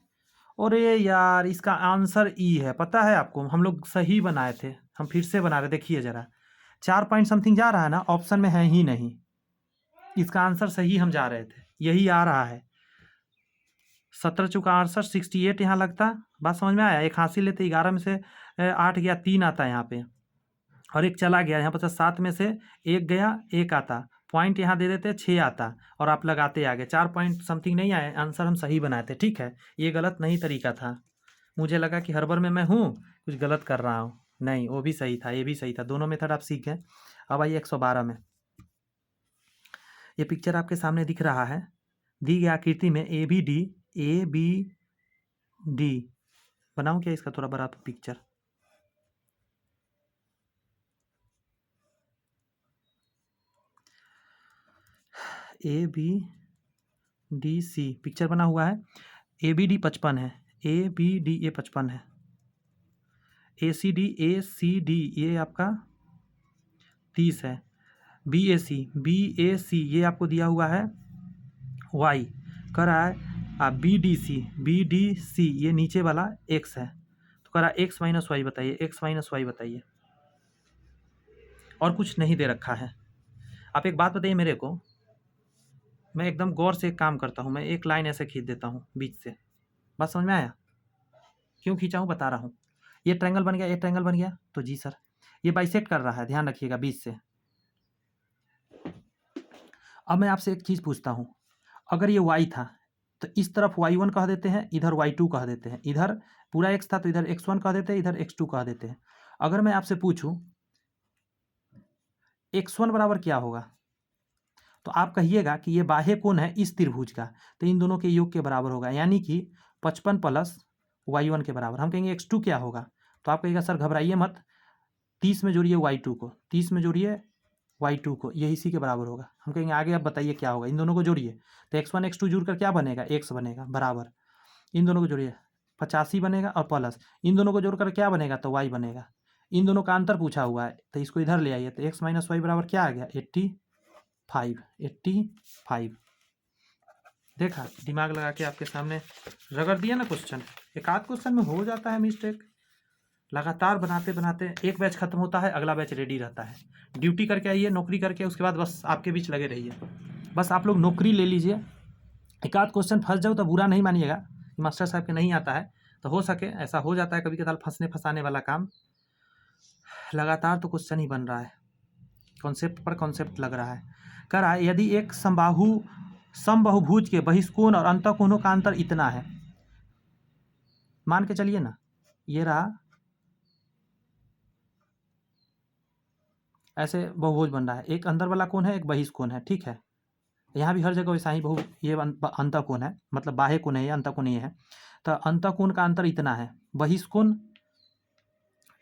और ये यार इसका आंसर ई है, पता है आपको, हम लोग सही बनाए थे, हम फिर से बना रहे, देखिए जरा 4 पॉइंट समथिंग जा रहा है ना, ऑप्शन में है ही नहीं, इसका आंसर सही हम जा रहे थे, यही आ रहा है, 17 चौका 68, 68 यहाँ लगता। बात समझ में आया, एक हासिल लेते, 11 में से 8 गया, 3 आता है यहाँ पे, और एक चला गया यहाँ पर, 7 में से 1 गया, 1 आता, पॉइंट यहाँ दे देते 6 आता, और आप लगाते आगे, 4 पॉइंट समथिंग नहीं आए, आंसर हम सही बनाए थे, ठीक है, ये गलत नहीं तरीका था, मुझे लगा कि हड़बड़ में मैं हूँ, कुछ गलत कर रहा हूँ, नहीं वो भी सही था, ये भी सही था, दोनों मेथड आप सीख गए। अब आइए 112 में, ये पिक्चर आपके सामने दिख रहा है, दी गई आकृति में ए बी डी, बनाऊँ क्या इसका थोड़ा बड़ा picture, A B D C picture बना हुआ है, ए बी डी 55 है, ए बी डी ये 55 है, ए सी डी ये आपका 30 है, बी ए सी ये आपको दिया हुआ है वाई, कह रहा है बी डी सी ये नीचे वाला एक्स है, तो कह रहा है एक्स माइनस वाई बताइए, और कुछ नहीं दे रखा है। आप एक बात बताइए मेरे को, मैं एकदम गौर से एक काम करता हूँ, मैं एक लाइन ऐसे खींच देता हूँ बीच से, बात समझ में आया, क्यों खींचा हूँ बता रहा हूँ, ये ट्रायंगल बन गया, ये ट्रायंगल बन गया, तो जी सर ये बाइसेक्ट कर रहा है, ध्यान रखिएगा बीच से। अब मैं आपसे एक चीज़ पूछता हूँ, अगर ये y था तो इस तरफ y1 कह देते हैं, इधर y2 कह देते हैं, इधर पूरा x था तो इधर x1 कह देते हैं, इधर x2 कह देते हैं। अगर मैं आपसे पूछूं x1 बराबर क्या होगा, तो आप कहिएगा कि ये बाह्य कोण है इस त्रिभुज का, तो इन दोनों के योग के बराबर होगा, यानी कि 55 प्लस y1 के बराबर। हम कहेंगे x2 क्या होगा, तो आप कहिएगा सर घबराइए मत, 30 में जोड़िए y2 को, 30 में जोड़िए y2 को, ये इसी के बराबर होगा। हम कहेंगे आगे आप बताइए क्या होगा, इन दोनों को जोड़िए, तो x1 x2 जोड़कर क्या बनेगा, x बनेगा, बराबर, इन दोनों को जोड़िए 85 बनेगा, और प्लस इन दोनों को जोड़कर क्या बनेगा, तो y बनेगा, इन दोनों का अंतर पूछा हुआ है तो इसको इधर ले आइए, तो x माइनस वाई बराबर क्या आ गया, 85। देखा, दिमाग लगा के आपके सामने रगड़ दिया ना क्वेश्चन, एक आध क्वेश्चन में हो जाता है मिस्टेक, लगातार बनाते बनाते एक बैच खत्म होता है, अगला बैच रेडी रहता है, ड्यूटी करके आइए, नौकरी करके, उसके बाद बस आपके बीच लगे रहिए, बस आप लोग नौकरी ले लीजिए, एक आध क्वेश्चन फंस जाओ तो बुरा नहीं मानिएगा कि मास्टर साहब के नहीं आता है, तो हो सके ऐसा हो जाता है कभी कदार, फंसने फंसाने वाला काम, लगातार तो क्वेश्चन ही बन रहा है, कॉन्सेप्ट पर कॉन्सेप्ट लग रहा है। कह रहा है यदि एक समबाहुभुज के बहिष्कोण और अंतःकोणों का अंतर इतना है, मान के चलिए ना, ये रहा ऐसे बहुभुज बन रहा है, एक अंदर वाला कोण है, एक बहिष्कोण है, ठीक है, यहाँ भी हर जगह वैसा ही ये अंतःकोण है, मतलब बाह्य कोण है, ये अंतःकोण ये है, तो अंतःकोण का अंतर इतना है, बहिष्कोण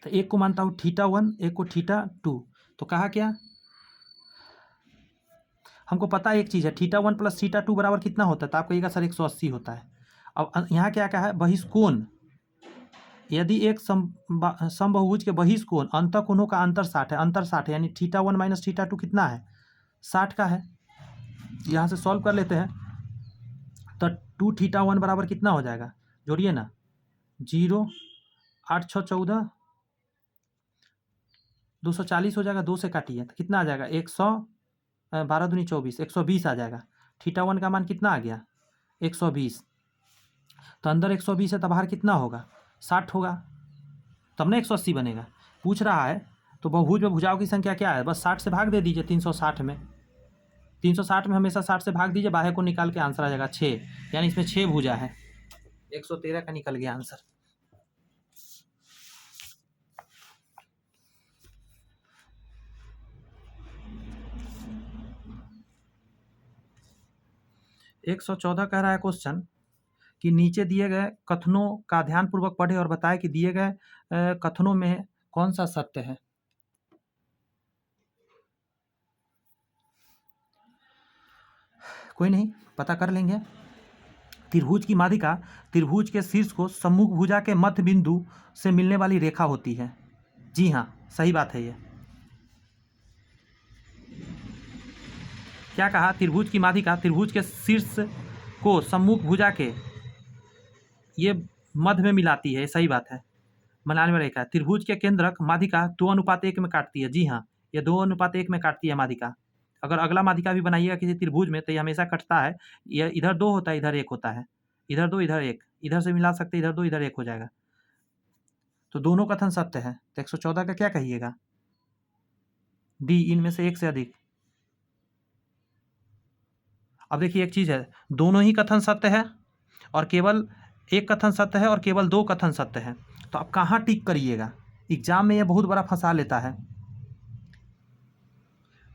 तो एक को मानता हूँ θ1, एक को θ2, तो कहा क्या, हमको पता है एक चीज़ है, θ1 प्लस θ2 बराबर कितना होता है, तो आप कहिएगा सर 180 होता है। अब यहाँ क्या कहा है, बहिष्कोण, यदि एक समबाहुभुज के बहिष्कोण अंतःकोणों का अंतर 60 है, अंतर 60 है, यानी θ1 माइनस θ2 कितना है, 60 का है, यहाँ से सॉल्व कर लेते हैं, तो 2θ1 बराबर कितना हो जाएगा, जोड़िए ना, 0, 8 6 14, 240 हो जाएगा, 2 से काटिए तो कितना आ जाएगा 100, 12 दूनी 24, 120 आ जाएगा। थीटा 1 का मान कितना आ गया 120। तो अंदर 120 है तो बाहर कितना होगा 60 होगा, तब ना 180 बनेगा। पूछ रहा है तो बहुभुज में भुजाओं की संख्या क्या है, बस 60 से भाग दे दीजिए 360 में। 360 में हमेशा 60 से भाग दीजिए, बाहर को निकाल के आंसर आ जाएगा 6, यानी इसमें 6 भुजा है। 113 का निकल गया आंसर। एक 114 कह रहा है क्वेश्चन कि नीचे दिए गए कथनों का ध्यानपूर्वक पढ़े और बताए कि दिए गए कथनों में कौन सा सत्य है। कोई नहीं, पता कर लेंगे। त्रिभुज की माध्यिका त्रिभुज के शीर्ष को सम्मुख भुजा के मध्य बिंदु से मिलने वाली रेखा होती है। जी हाँ, सही बात है ये। क्या कहा, त्रिभुज की माध्यिका त्रिभुज के शीर्ष को सम्मुख भुजा के ये मध्य में मिलाती है, सही बात है। बनाने में रेखा त्रिभुज के केंद्रक माध्यिका 2:1 में काटती है। जी हाँ, ये 2:1 में काटती है माध्यिका। अगर अगला माध्यिका भी बनाइएगा किसी त्रिभुज में तो ये हमेशा कटता है। ये इधर 2 होता है, इधर 1 होता है, इधर 2 इधर 1, इधर से मिला सकते इधर 2 इधर 1 हो जाएगा। तो दोनों कथन सत्य है। तो 114 का क्या कहिएगा, डी, इनमें से एक से अधिक। अब देखिए एक चीज़ है, दोनों ही कथन सत्य है और केवल एक कथन सत्य है और केवल 2 कथन सत्य है, तो आप कहाँ टिक करिएगा। एग्जाम में ये बहुत बड़ा फंसा लेता है।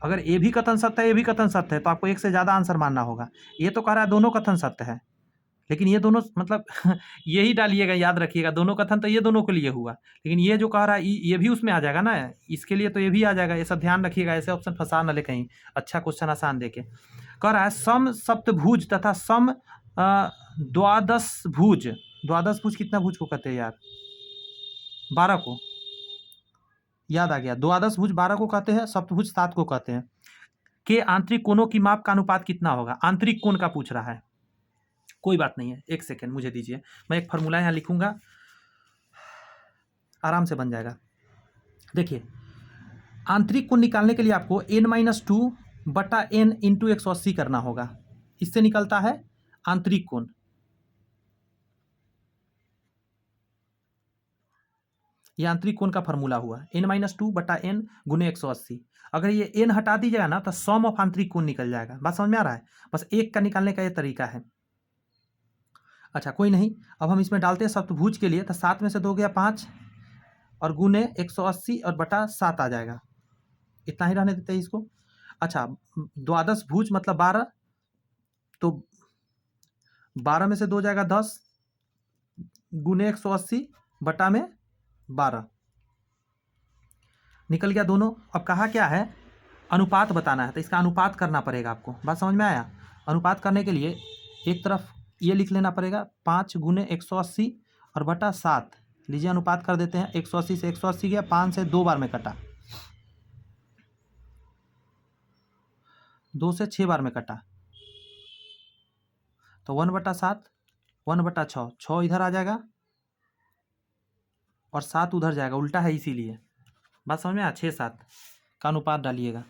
अगर ए भी कथन सत्य है, ए भी कथन सत्य है, तो आपको एक से ज़्यादा आंसर मानना होगा। ये तो कह रहा है दोनों कथन सत्य है, लेकिन ये दोनों मतलब यही डालिएगा, याद रखिएगा दोनों कथन तो ये दोनों के लिए हुआ, लेकिन ये जो कह रहा है ये भी उसमें आ जाएगा ना, इसके लिए तो ये भी आ जाएगा। ये सब ध्यान रखिएगा, ऐसे ऑप्शन फंसा न ले कहीं, अच्छा क्वेश्चन आसान देके। कह रहा है सम सप्तभुज तथा सम द्वादश भुज। द्वादश भुज कितना भुज को कहते हैं यार, 12 को, याद आ गया। द्वादश भुज 12 को कहते हैं, सप्तभुज 7 को कहते हैं। के आंतरिक कोणों की माप का अनुपात कितना होगा। आंतरिक कोण का पूछ रहा है, कोई बात नहीं है, एक सेकेंड मुझे दीजिए, मैं एक फार्मूला यहाँ लिखूंगा, आराम से बन जाएगा। देखिए आंतरिक कोण निकालने के लिए आपको n-2 बटा n इंटू 180 करना होगा। इससे निकलता है आंतरिक कोण। ये आंतरिक कोण का फार्मूला हुआ n-2 बटा n गुने 180। अगर ये n हटा दीजिएगा ना तो सम ऑफ आंतरिक कोण निकल जाएगा। बात समझ में आ रहा है, बस एक का निकालने का ये तरीका है। अच्छा कोई नहीं, अब हम इसमें डालते हैं सप्तभुज के लिए, तो 7 में से 2 गया 5 और गुने 180 और बटा 7 आ जाएगा। इतना ही रहने देते हैं इसको। अच्छा द्वादश भुज मतलब 12, तो 12 में से 2 जाएगा 10 गुने 180 बटा में 12, निकल गया दोनों। अब कहा क्या है, अनुपात बताना है, तो इसका अनुपात करना पड़ेगा आपको। बात समझ में आया। अनुपात करने के लिए एक तरफ ये लिख लेना पड़ेगा 5 गुने 180 और बटा 7। लीजिए अनुपात कर देते हैं, 180 से 180 गया, 5 से 2 बार में कटा, 2 से 6 बार में कटा, तो 1/7 1/6, 6 इधर आ जाएगा और 7 उधर जाएगा, उल्टा है इसीलिए। बात समझ में आया, 6-7 का अनुपात डालिएगा।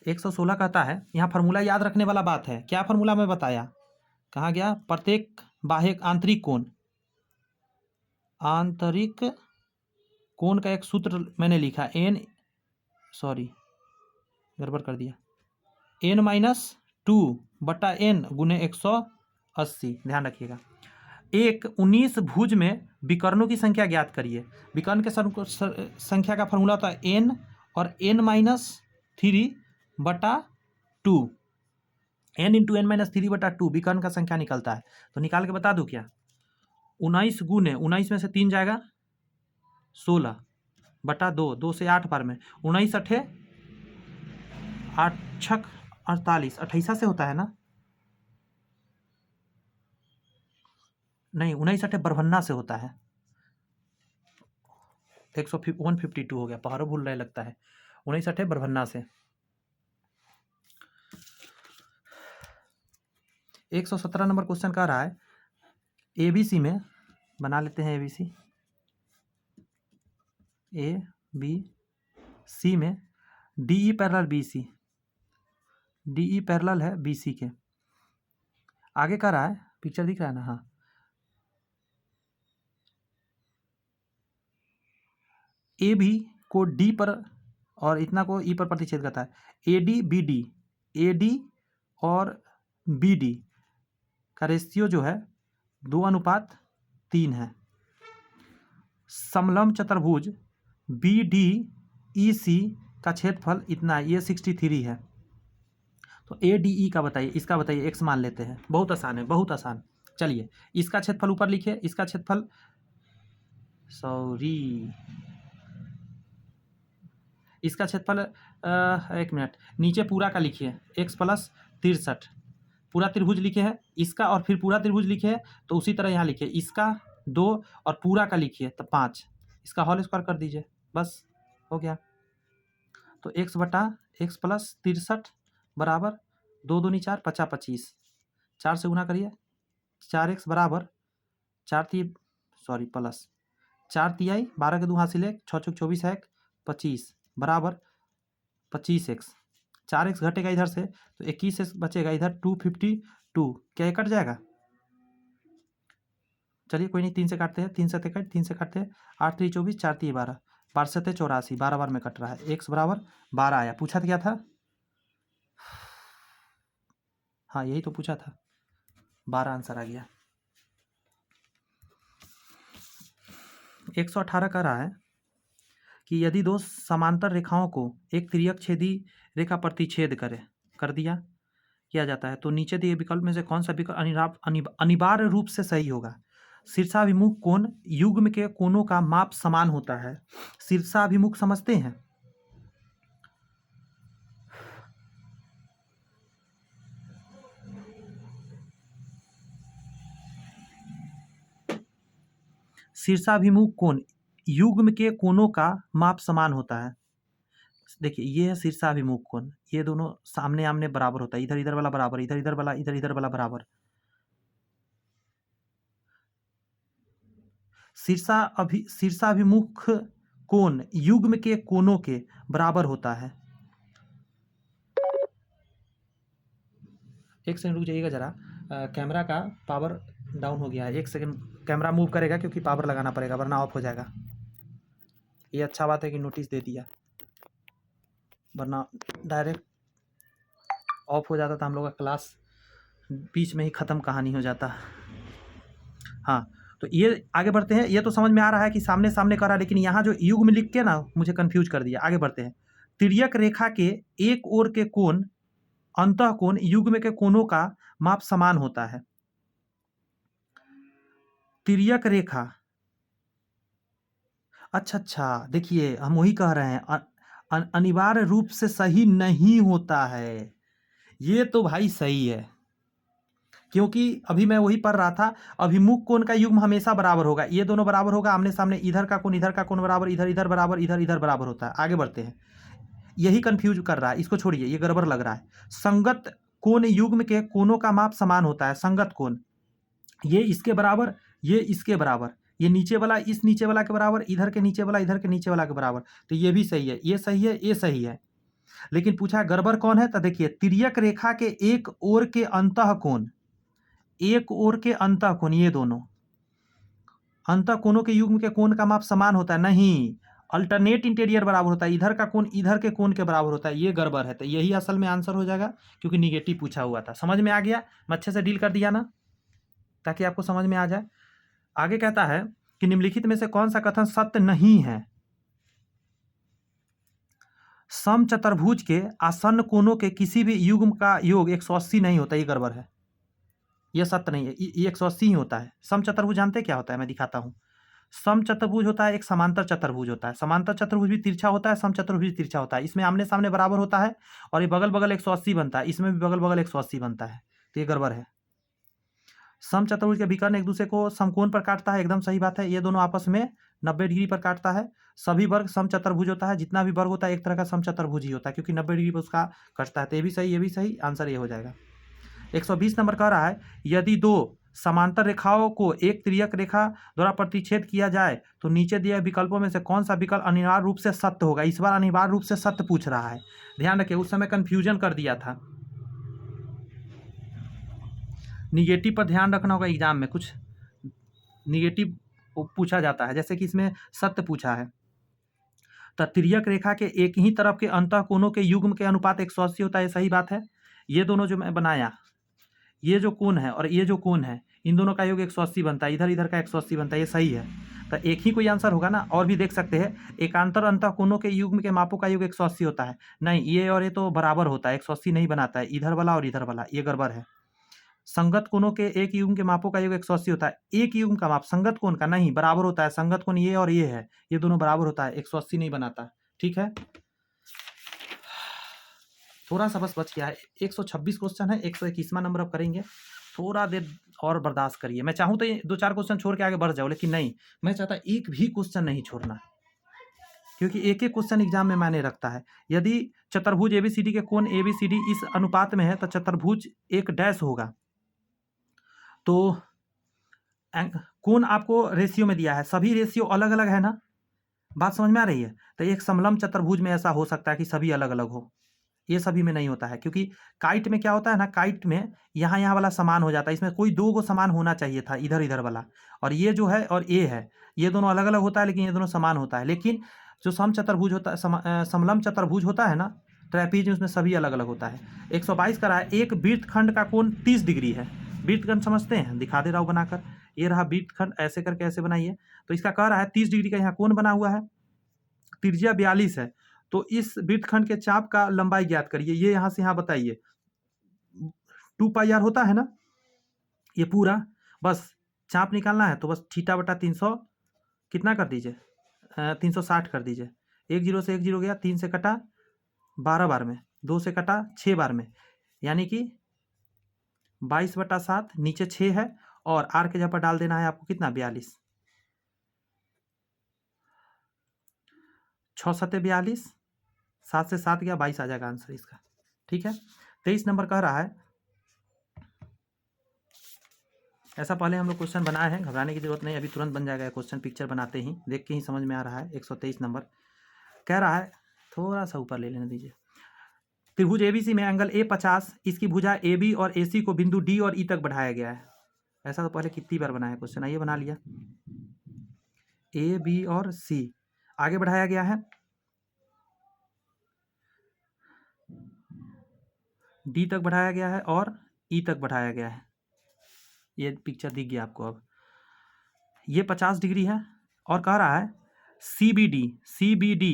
116 कहता है, यहाँ फार्मूला याद रखने वाला बात है। क्या फार्मूला मैं बताया, कहाँ गया, प्रत्येक बाह्य आंतरिक कोण, आंतरिक कोण का एक सूत्र मैंने लिखा सॉरी गड़बड़ कर दिया, n-2 बटा n गुने 180। ध्यान रखिएगा। एक 19 भुज में विकर्णों की संख्या ज्ञात करिए। विकर्ण के संख्या का फॉर्मूला होता है n और n-3 बटा 2, n इंटू n-3 बटा 2 विकर्ण का संख्या निकलता है। तो निकाल के बता दूं क्या, 19 गुने 19 में से 3 जाएगा 16 बटा 2, 2 से 8 बार में, 19 अठे 8 छक 48, 28 से होता है ना, नहीं 19 अठे बरहन्ना से होता है, 152 हो गया, पहाड़ों भूल रहे लगता है, 19 अठे बरहन्ना से। 117 नंबर क्वेश्चन कह रहा है, एबीसी में बना लेते हैं, एबीसी ए बी सी में D E parallel B C, D E parallel है बी सी के। आगे कर रहा है, पिक्चर दिख रहा है ना, हाँ। ए भी को डी पर और इतना को ई पर प्रतिच्छेद करता है। A D B D, A D और बी डी का रेशियो जो है 2:3 है। समलंब चतुर्भुज बी डी ई सी का क्षेत्रफल इतना है, ये 63 है। तो ए डी ई का बताइए, इसका बताइए, एक्स मान लेते हैं। बहुत आसान है, बहुत आसान। चलिए इसका क्षेत्रफल ऊपर लिखिए, इसका क्षेत्रफल, सॉरी, इसका क्षेत्रफल 1 मिनट, नीचे पूरा का लिखिए, x + 63 पूरा त्रिभुज लिखे है इसका, और फिर पूरा त्रिभुज लिखे है। तो उसी तरह यहाँ लिखिए, इसका 2 और पूरा का लिखिए तो 5, इसका होल स्क्वायर कर दीजिए, बस हो गया। तो x + 63 बराबर 2 दूनी 4, 50 25, 4 से गुना करिए, 4x बराबर 4 प्लस 4 तिहाई 12 के 2 हासिल 1, 6 × 24 है 25 बराबर 25x। 4x घटेगा इधर से तो 21x बचेगा इधर, 252। क्या ये कट जाएगा? चलिए कोई नहीं, 3 से काटते हैं, 3 से कट, 3 से काटते हैं, 8 × 3 = 24, 4 × 3 = 12, 12 × 7 = 84, 12 बार में कट रहा है। x बराबर 12 आया। पूछा था क्या था? हाँ यही तो पूछा था, 12 आंसर आ गया। 118 कह रहा है कि यदि दो समांतर रेखाओं को एक तिर्यक छेदी रेखा प्रतिच्छेद कर दिया किया जाता है तो नीचे दिए विकल्प में से कौन सा विकल्प अनिवार्य रूप से सही होगा? शीर्षाभिमुख कोण युग्म के कोणों का माप समान होता है। शीर्षाभिमुख समझते हैं? शीर्षाभिमुख कोण युग्म के कोणों का माप समान होता है। देखिए ये है शीर्षाभिमुख कोण, ये दोनों सामने आमने बराबर होता है, इधर इधर वाला बराबर, इधर इधर वाला, इधर इधर वाला बराबर। शीर्षाभिमुख कोण युग्म के कोणों के बराबर होता है। एक सेकंड रुक जाइएगा जरा, कैमरा का पावर डाउन हो गया है, एक सेकंड कैमरा मूव करेगा क्योंकि पावर लगाना पड़ेगा वरना ऑफ हो जाएगा। ये अच्छा बात है कि नोटिस दे दिया, वरना डायरेक्ट ऑफ हो जाता था, हम लोग का क्लास बीच में ही ख़त्म कहानी हो जाता। हाँ तो ये आगे बढ़ते हैं। ये तो समझ में आ रहा है कि सामने सामने कर रहा है, लेकिन यहाँ जो युग में लिख के ना मुझे कंफ्यूज कर दिया। आगे बढ़ते हैं। तिर्यक रेखा के एक ओर के कोण अंतःकोण युग्म के कोणों का माप समान होता है। तिर्यक रेखा, अच्छा देखिए हम वही कह रहे हैं, अनिवार्य रूप से सही नहीं होता है। ये तो भाई सही है, क्योंकि अभी मैं वही पढ़ रहा था, अभिमुख कोण का युग्म हमेशा बराबर होगा, ये दोनों बराबर होगा, आमने सामने इधर का कोण बराबर, इधर इधर बराबर, इधर इधर बराबर होता है। आगे बढ़ते हैं, यही कंफ्यूज कर रहा है, इसको छोड़िए, ये गड़बड़ लग रहा है। संगत कोण युग्म के कोणों का माप समान होता है। संगत कोण, ये इसके बराबर, ये इसके बराबर, ये नीचे वाला इस नीचे वाला के बराबर, इधर के नीचे वाला इधर के नीचे वाला के बराबर, तो ये भी सही है, ये सही है, ये सही है। लेकिन पूछा गड़बड़ कौन है, तो देखिए तिर्यक रेखा के एक ओर के अंतःकोण, एक ओर के अंतःकोण, ये दोनों अंतःकोणों के युग्म के कोण का माप समान होता है। नहीं, अल्टरनेट इंटीरियर बराबर होता है, इधर का कोण इधर के कोण के बराबर होता है, ये गड़बड़ है। तो यही असल में आंसर हो जाएगा, क्योंकि निगेटिव पूछा हुआ था। समझ में आ गया? मैं अच्छे से डील कर दिया ना, ताकि आपको समझ में आ जाए। आगे कहता है कि निम्नलिखित में से कौन सा कथन सत्य नहीं है? समचतुर्भुज के आसन्न कोणों के किसी भी युग्म का योग 180 नहीं होता, ये गड़बड़ है, यह सत्य नहीं है। ये 180 ही होता है। समचतुर्भुज जानते क्या होता है? मैं दिखाता हूँ। समचतुर्भुज होता है एक समांतर चतुर्भुज होता है। समांतर चतुर्भुज भी तिरछा होता है, समचतुर्भुज भी तिरछा होता है। इसमें आमने सामने बराबर होता है और ये बगल बगल 180 बनता है, इसमें भी बगल बगल 180 बनता है, तो ये गड़बड़ है। समचतुर्भुज के विकर्ण एक दूसरे को समकोण पर काटता है, एकदम सही बात है। ये दोनों आपस में 90 डिग्री पर काटता है। सभी वर्ग समचतुर्भुज होता है, जितना भी वर्ग होता है एक तरह का समचतुर्भुज ही होता है, क्योंकि 90 डिग्री पर उसका कटता है। तो ये भी सही, ये भी सही, आंसर ये हो जाएगा। 120 नंबर कह रहा है, यदि दो समांतर रेखाओं को एक तिर्यक रेखा द्वारा प्रतिच्छेद किया जाए तो नीचे दिए विकल्पों में से कौन सा विकल्प अनिवार्य रूप से सत्य होगा। इस बार अनिवार्य रूप से सत्य पूछ रहा है, ध्यान रखिए, उस समय कंफ्यूजन कर दिया था। निगेटिव पर ध्यान रखना होगा, एग्जाम में कुछ निगेटिव पूछा जाता है, जैसे कि इसमें सत्य पूछा है। तो तिर्यक रेखा के एक ही तरफ के अंतः कोणों के युग्म के अनुपात 180 होता है, सही बात है। ये दोनों जो मैं बनाया, ये जो कोण है और ये जो कोण है, इन दोनों का योग 180 बनता है, इधर इधर का 180 बनता है, ये सही है। तो एक ही कोई आंसर होगा ना। और भी देख सकते हैं, एकांतर अंतः कोणों के युग्म के मापों का योग 180 होता है। नहीं, ये और ये तो बराबर होता है, 180 नहीं बनाता है, इधर वाला और इधर वाला, ये गड़बड़ है। संगत कोणों के एक युग्म के मापों का योग 180 होता है। एक युग्म का माप संगत कोण का नहीं, बराबर होता है। संगत कोण ये और ये है, ये दोनों बराबर होता है, 180 नहीं बनाता। ठीक है, थोड़ा सा बस बच गया है। 126 क्वेश्चन है, 121वां नंबर अब करेंगे। थोड़ा देर और बर्दाश्त करिए। मैं चाहूँ तो ये 2-4 क्वेश्चन छोड़ के आगे बढ़ जाओ, लेकिन नहीं, मैं चाहता एक भी क्वेश्चन नहीं छोड़ना, क्योंकि एक एक क्वेश्चन एग्जाम में मायने रखता है। यदि चतुर्भुज एबीसीडी के कोण एबीसीडी इस अनुपात में है तो चतुर्भुज एक डैश होगा। तो कोण आपको रेशियो में दिया है, सभी रेशियो अलग अलग है ना, बात समझ में आ रही है। तो एक समलंब चतुर्भुज में ऐसा हो सकता है कि सभी अलग अलग हो, ये सभी में नहीं होता है, क्योंकि काइट में क्या होता है ना, काइट में यहाँ वाला समान हो जाता है, इसमें कोई दो को समान होना चाहिए था, इधर इधर वाला, और ये जो है और ये है, ये दोनों अलग अलग होता है, लेकिन ये दोनों समान होता है। लेकिन जो सम चतुर्भुज होता है, समलंब चतुर्भुज होता है ना, ट्रैपीज, उसमें सभी अलग अलग होता है। 122 का रहा है, एक वृत्तखंड का कोण 30 डिग्री है। वृत्तखंड समझते हैं, दिखा दे रहा हूँ बनाकर, ये रहा वृत्तखंड, ऐसे करके ऐसे बनाइए। तो इसका कह रहा है 30 डिग्री का यहाँ कोण बना हुआ है, त्रिज्या 42 है। तो इस वृत्तखंड के चाप का लंबाई ज्ञात करिए। ये यहाँ से यहाँ बताइए, 2πr होता है ना, ये पूरा बस चाप निकालना है, तो बस थीटा बटा 300 कितना कर दीजिए, 360 कर दीजिए। 1 0 से 1 0 गया, 3 से कटा 12 बार में, 2 से कटा 6 बार में, यानी कि 22/7, नीचे 6 है, और आर के जगह पर डाल देना है आपको कितना, 42, 6 7 42, 7 से 7 गया, 22 आ जाएगा आंसर इसका। ठीक है, 23 नंबर कह रहा है, ऐसा पहले हम लोग क्वेश्चन बनाए हैं, घबराने की जरूरत नहीं, अभी तुरंत बन जाएगा क्वेश्चन, पिक्चर बनाते ही, देख के ही समझ में आ रहा है। 123 नंबर कह रहा है, थोड़ा सा ऊपर ले लेने दीजिए। त्रिभुज एबीसी में एंगल A50, इसकी भुजा AB और AC को बिंदु D और E तक बढ़ाया गया है। ऐसा तो पहले कितनी बार बनाया क्वेश्चन, आइए बना लिया। A B और C आगे बढ़ाया गया है, D तक बढ़ाया गया है और E तक बढ़ाया गया है। ये पिक्चर दिख गया आपको। अब ये 50 डिग्री है, और कह रहा है CBD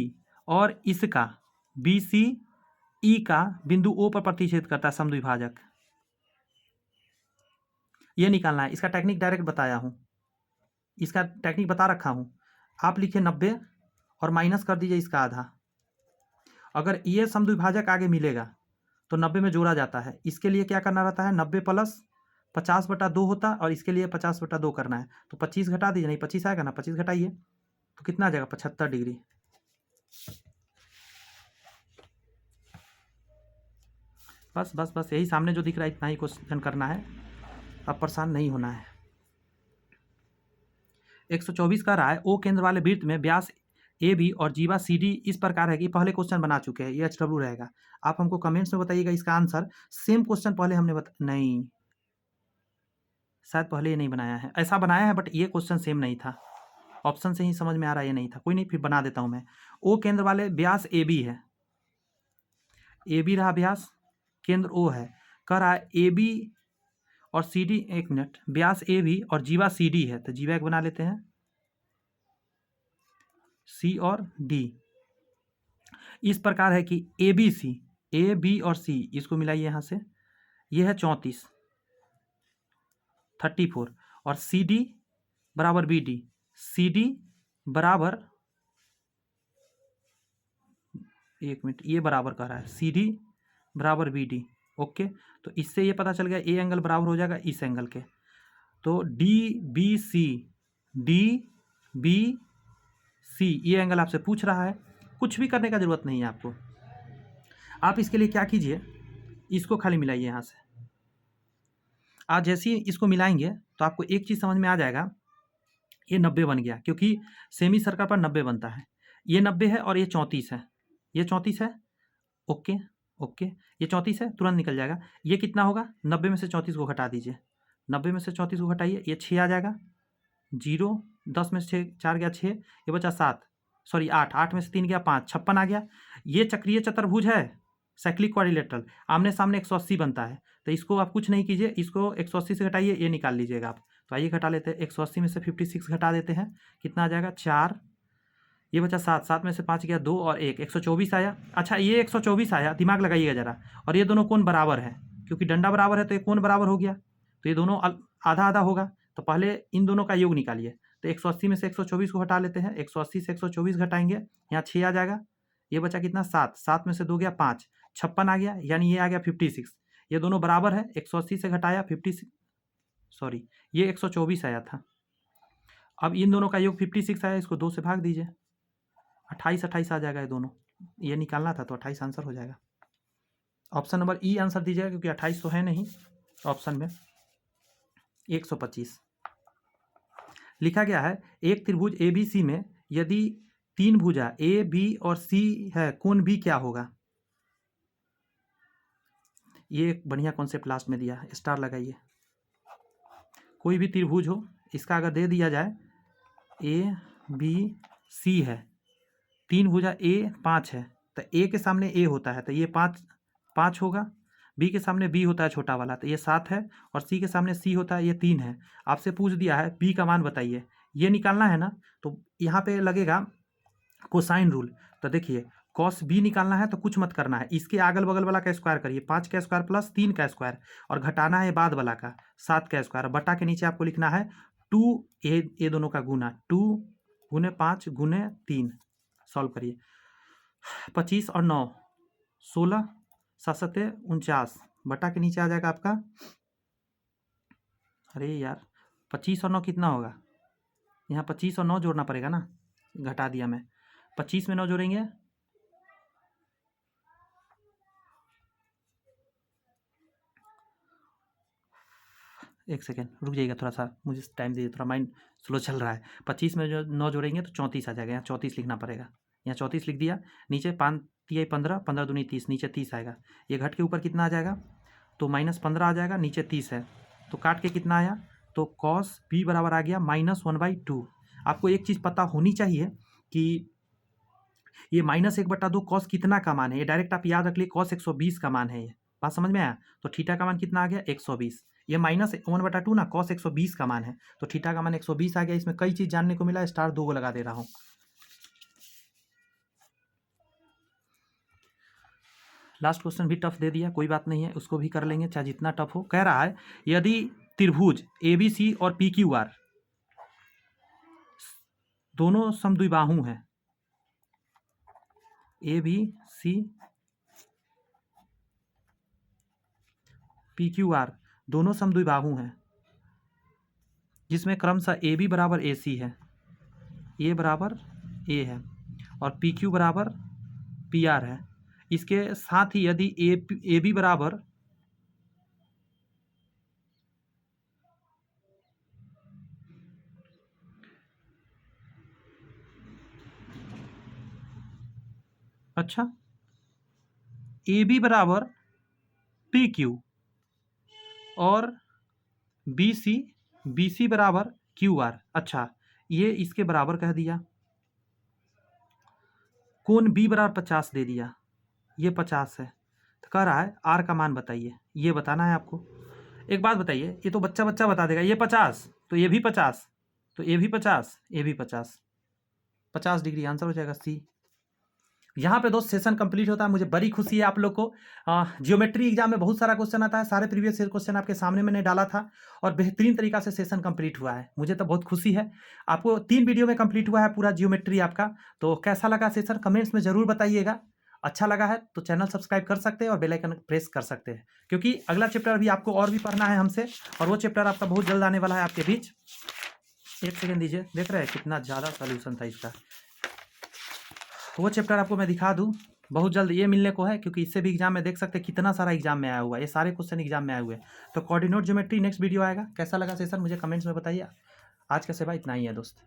और इसका BCE का बिंदु O पर प्रतिच्छेद करता है समद्विभाजक। ये निकालना है, इसका टेक्निक डायरेक्ट बताया हूँ, इसका टेक्निक बता रखा हूँ। आप लिखिए 90 और माइनस कर दीजिए इसका आधा। अगर ये समद्विभाजक आगे मिलेगा तो 90 में जोड़ा जाता है। इसके लिए क्या करना रहता है, 90 प्लस 50/2 होता है, और इसके लिए 50/2 करना है। तो 25 घटा दीजिए, नहीं 25 आएगा ना, 25 घटाइए तो कितना आ जाएगा, 75 डिग्री। बस बस बस यही सामने जो दिख रहा है इतना ही क्वेश्चन करना है, अब परेशान नहीं होना है। 124 का रहा है, ओ केंद्र वाले वृत्त में व्यास AB और जीवा CD इस प्रकार है कि पहले क्वेश्चन बना चुके हैं, ये HW रहेगा। आप हमको कमेंट्स में बताइएगा इसका आंसर। सेम क्वेश्चन पहले हमने नहीं, शायद पहले ये नहीं बनाया है, ऐसा बनाया है बट ये क्वेश्चन सेम नहीं था, ऑप्शन से ही समझ में आ रहा है ये नहीं था। कोई नहीं, फिर बना देता हूँ मैं। ओ केंद्र वाले व्यास AB है, AB रहा व्यास, केंद्र O है, कह रहा है AB और CD, एक मिनट, व्यास AB और जीवा CD है, तो जीवा एक बना लेते हैं, C और D इस प्रकार है कि ABC, A B और C इसको मिलाइए यहाँ से, ये है 34 और CD बराबर BD, CD बराबर, एक मिनट, ये बराबर कह रहा है CD बराबर BD। ओके, तो इससे ये पता चल गया ए एंगल बराबर हो जाएगा इस एंगल के। तो DBC ये एंगल आपसे पूछ रहा है, कुछ भी करने का जरूरत नहीं है आपको। आप इसके लिए क्या कीजिए, इसको खाली मिलाइए यहाँ से। आज जैसे ही इसको मिलाएंगे तो आपको एक चीज़ समझ में आ जाएगा, ये 90 बन गया क्योंकि सेमी सर्कल पर 90 बनता है। ये 90 है और ये 34 है, ये 34 है, ओके ओके, ये 34 है, तुरंत निकल जाएगा। ये कितना होगा, 90 में से 34 को घटा दीजिए, 90 में से 34 को घटाइए, ये 6 आ जाएगा, 0, 10 में से 6, 4 गया 6, ये बचा 7, सॉरी 8, 8 में से 3 गया 5, 56 आ गया। ये चक्रीय चतुर्भुज है, साइक्लिक क्वाड्रिलेटरल, आमने सामने 180 बनता है। तो इसको आप कुछ नहीं कीजिए, इसको 180 से घटाइए, ये निकाल लीजिएगा आप। तो आइए घटा लेते हैं, 180 में से 56 घटा देते हैं, कितना आ जाएगा 4, ये बचा 7, 7 में से 5 गया 2 और 1, 124 आया। अच्छा ये 124 आया, दिमाग लगाइएगा जरा, और ये दोनों कोण बराबर है, क्योंकि डंडा बराबर है तो ये कोण बराबर हो गया, तो ये दोनों आधा आधा होगा। तो पहले इन दोनों का योग निकालिए। तो 180 में से 124 को हटा लेते हैं, 180 से 124 घटाएंगे, यहाँ 6 आ जाएगा, ये बचा कितना 7, 7 में से 2 गया 5, 56 आ गया, यानी ये आ गया 56। ये दोनों बराबर है, 180 से घटाया 56, सॉरी ये 124 आया था। अब इन दोनों का योग 56 आया, इसको 2 से भाग दीजिए, 28 28 आ जाएगा, ये दोनों, ये निकालना था तो 28 आंसर हो जाएगा। ऑप्शन नंबर ई आंसर दीजिएगा, क्योंकि 28 तो है नहीं ऑप्शन में। 125 लिखा गया है, एक त्रिभुज ए बी सी में यदि 3 भुजा ए बी और सी है, कोण बी क्या होगा। ये एक बढ़िया कॉन्सेप्ट लास्ट में दिया, स्टार लगाइए। कोई भी त्रिभुज हो, इसका अगर दे दिया जाए ए बी सी है, 3 भुजा ए 5 है, तो ए के सामने ए होता है तो ये 5 होगा, बी के सामने बी होता है छोटा वाला तो ये 7 है, और सी के सामने सी होता है ये 3 है। आपसे पूछ दिया है बी का मान बताइए, ये निकालना है ना, तो यहाँ पे लगेगा कोसाइन रूल। तो देखिए कॉस बी निकालना है तो कुछ मत करना है, इसके अगल बगल वाला का स्क्वायर करिए, 5 का स्क्वायर प्लस 3 का स्क्वायर, और घटाना है बाद वाला का 7 का स्क्वायर, बटा के नीचे आपको लिखना है 2 ए दोनों का गुना, 2 गुने 5 गुने 3, सॉल्व करिए, 25 और 9 16, 7 7 49, बटा के नीचे आ जाएगा आपका, अरे यार 25 और 9 कितना होगा, यहाँ 25 और 9 जोड़ना पड़ेगा ना, घटा दिया मैं, 25 में 9 जोड़ेंगे, एक सेकेंड रुक जाइएगा थोड़ा सा, मुझे टाइम दीजिए, थोड़ा माइंड स्लो चल रहा है। 25 में जो 9 जोड़ेंगे तो 34 आ जाएगा, यहाँ 34 लिखना पड़ेगा, यहाँ 34 लिख दिया, नीचे 5 तिया 15, 15 दूनी 30, नीचे 30 आएगा, ये घट के ऊपर कितना आ जाएगा, तो -15 आ जाएगा, नीचे 30 है, तो काट के कितना आया, तो कॉस बी बराबर आ गया -1/2। आपको एक चीज़ पता होनी चाहिए कि ये -1/2 कॉस कितना का मान है, ये डायरेक्ट आप याद रख लिए, कॉस 120 का मान है, ये बात समझ में आया। तो थीटा का मान कितना आ गया 120, ये -1/2 ना कॉस 120 का मान है, तो थीटा का मान 120 आ गया। इसमें कई चीज़ जानने को मिला, स्टार 2 को लगा दे रहा हूँ। लास्ट क्वेश्चन भी टफ दे दिया, कोई बात नहीं है, उसको भी कर लेंगे चाहे जितना टफ हो। कह रहा है यदि त्रिभुज ए बी सी और पी क्यू आर दोनों समद्विबाहु हैं, A B C P Q R दोनों समद्विबाहु हैं, जिसमें क्रमशः ए बी बराबर ए सी है, ए बराबर ए है, और पी क्यू बराबर पी आर है। इसके साथ ही यदि ए बी बराबर अच्छा ए बी बराबर पी क्यू और बी सी बराबर क्यू आर, अच्छा ये इसके बराबर कह दिया, कोण बी बराबर 50 दे दिया, ये 50 है, तो कह रहा है आर का मान बताइए, ये बताना है आपको। एक बात बताइए, ये तो बच्चा बता देगा, ये 50 तो ये भी 50, तो ये भी 50, ये भी 50 डिग्री आंसर हो जाएगा सी। यहाँ पे दोस्त सेशन कंप्लीट होता है, मुझे बड़ी खुशी है आप लोग को। जियोमेट्री एग्जाम में बहुत सारा क्वेश्चन आता है, सारे प्रीवियस ईयर क्वेश्चन आपके सामने मैंने डाला था, और बेहतरीन तरीका से सेशन कंप्लीट हुआ है, मुझे तो बहुत खुशी है। आपको 3 वीडियो में कंप्लीट हुआ है पूरा जियोमेट्री आपका, तो कैसा लगा सेशन कमेंट्स में ज़रूर बताइएगा। अच्छा लगा है तो चैनल सब्सक्राइब कर सकते हैं और बेल आइकन प्रेस कर सकते हैं, क्योंकि अगला चैप्टर भी आपको और भी पढ़ना है हमसे, और वो चैप्टर आपका बहुत जल्द आने वाला है आपके बीच। एक सेकेंड दीजिए, देख रहे हैं कितना ज़्यादा सोल्यूशन था इसका। तो वो चैप्टर आपको मैं दिखा दूँ बहुत जल्द, ये मिलने को है, क्योंकि इससे भी एग्जाम में देख सकते हैं कितना सारा एग्जाम में आया हुआ है, ये सारे क्वेश्चन एग्जाम में आए हुए हैं। तो कोऑर्डिनेट ज्योमेट्री नेक्स्ट वीडियो आएगा। कैसा लगा सेशन मुझे कमेंट्स में बताइए। आज का सेवा इतना ही है दोस्त।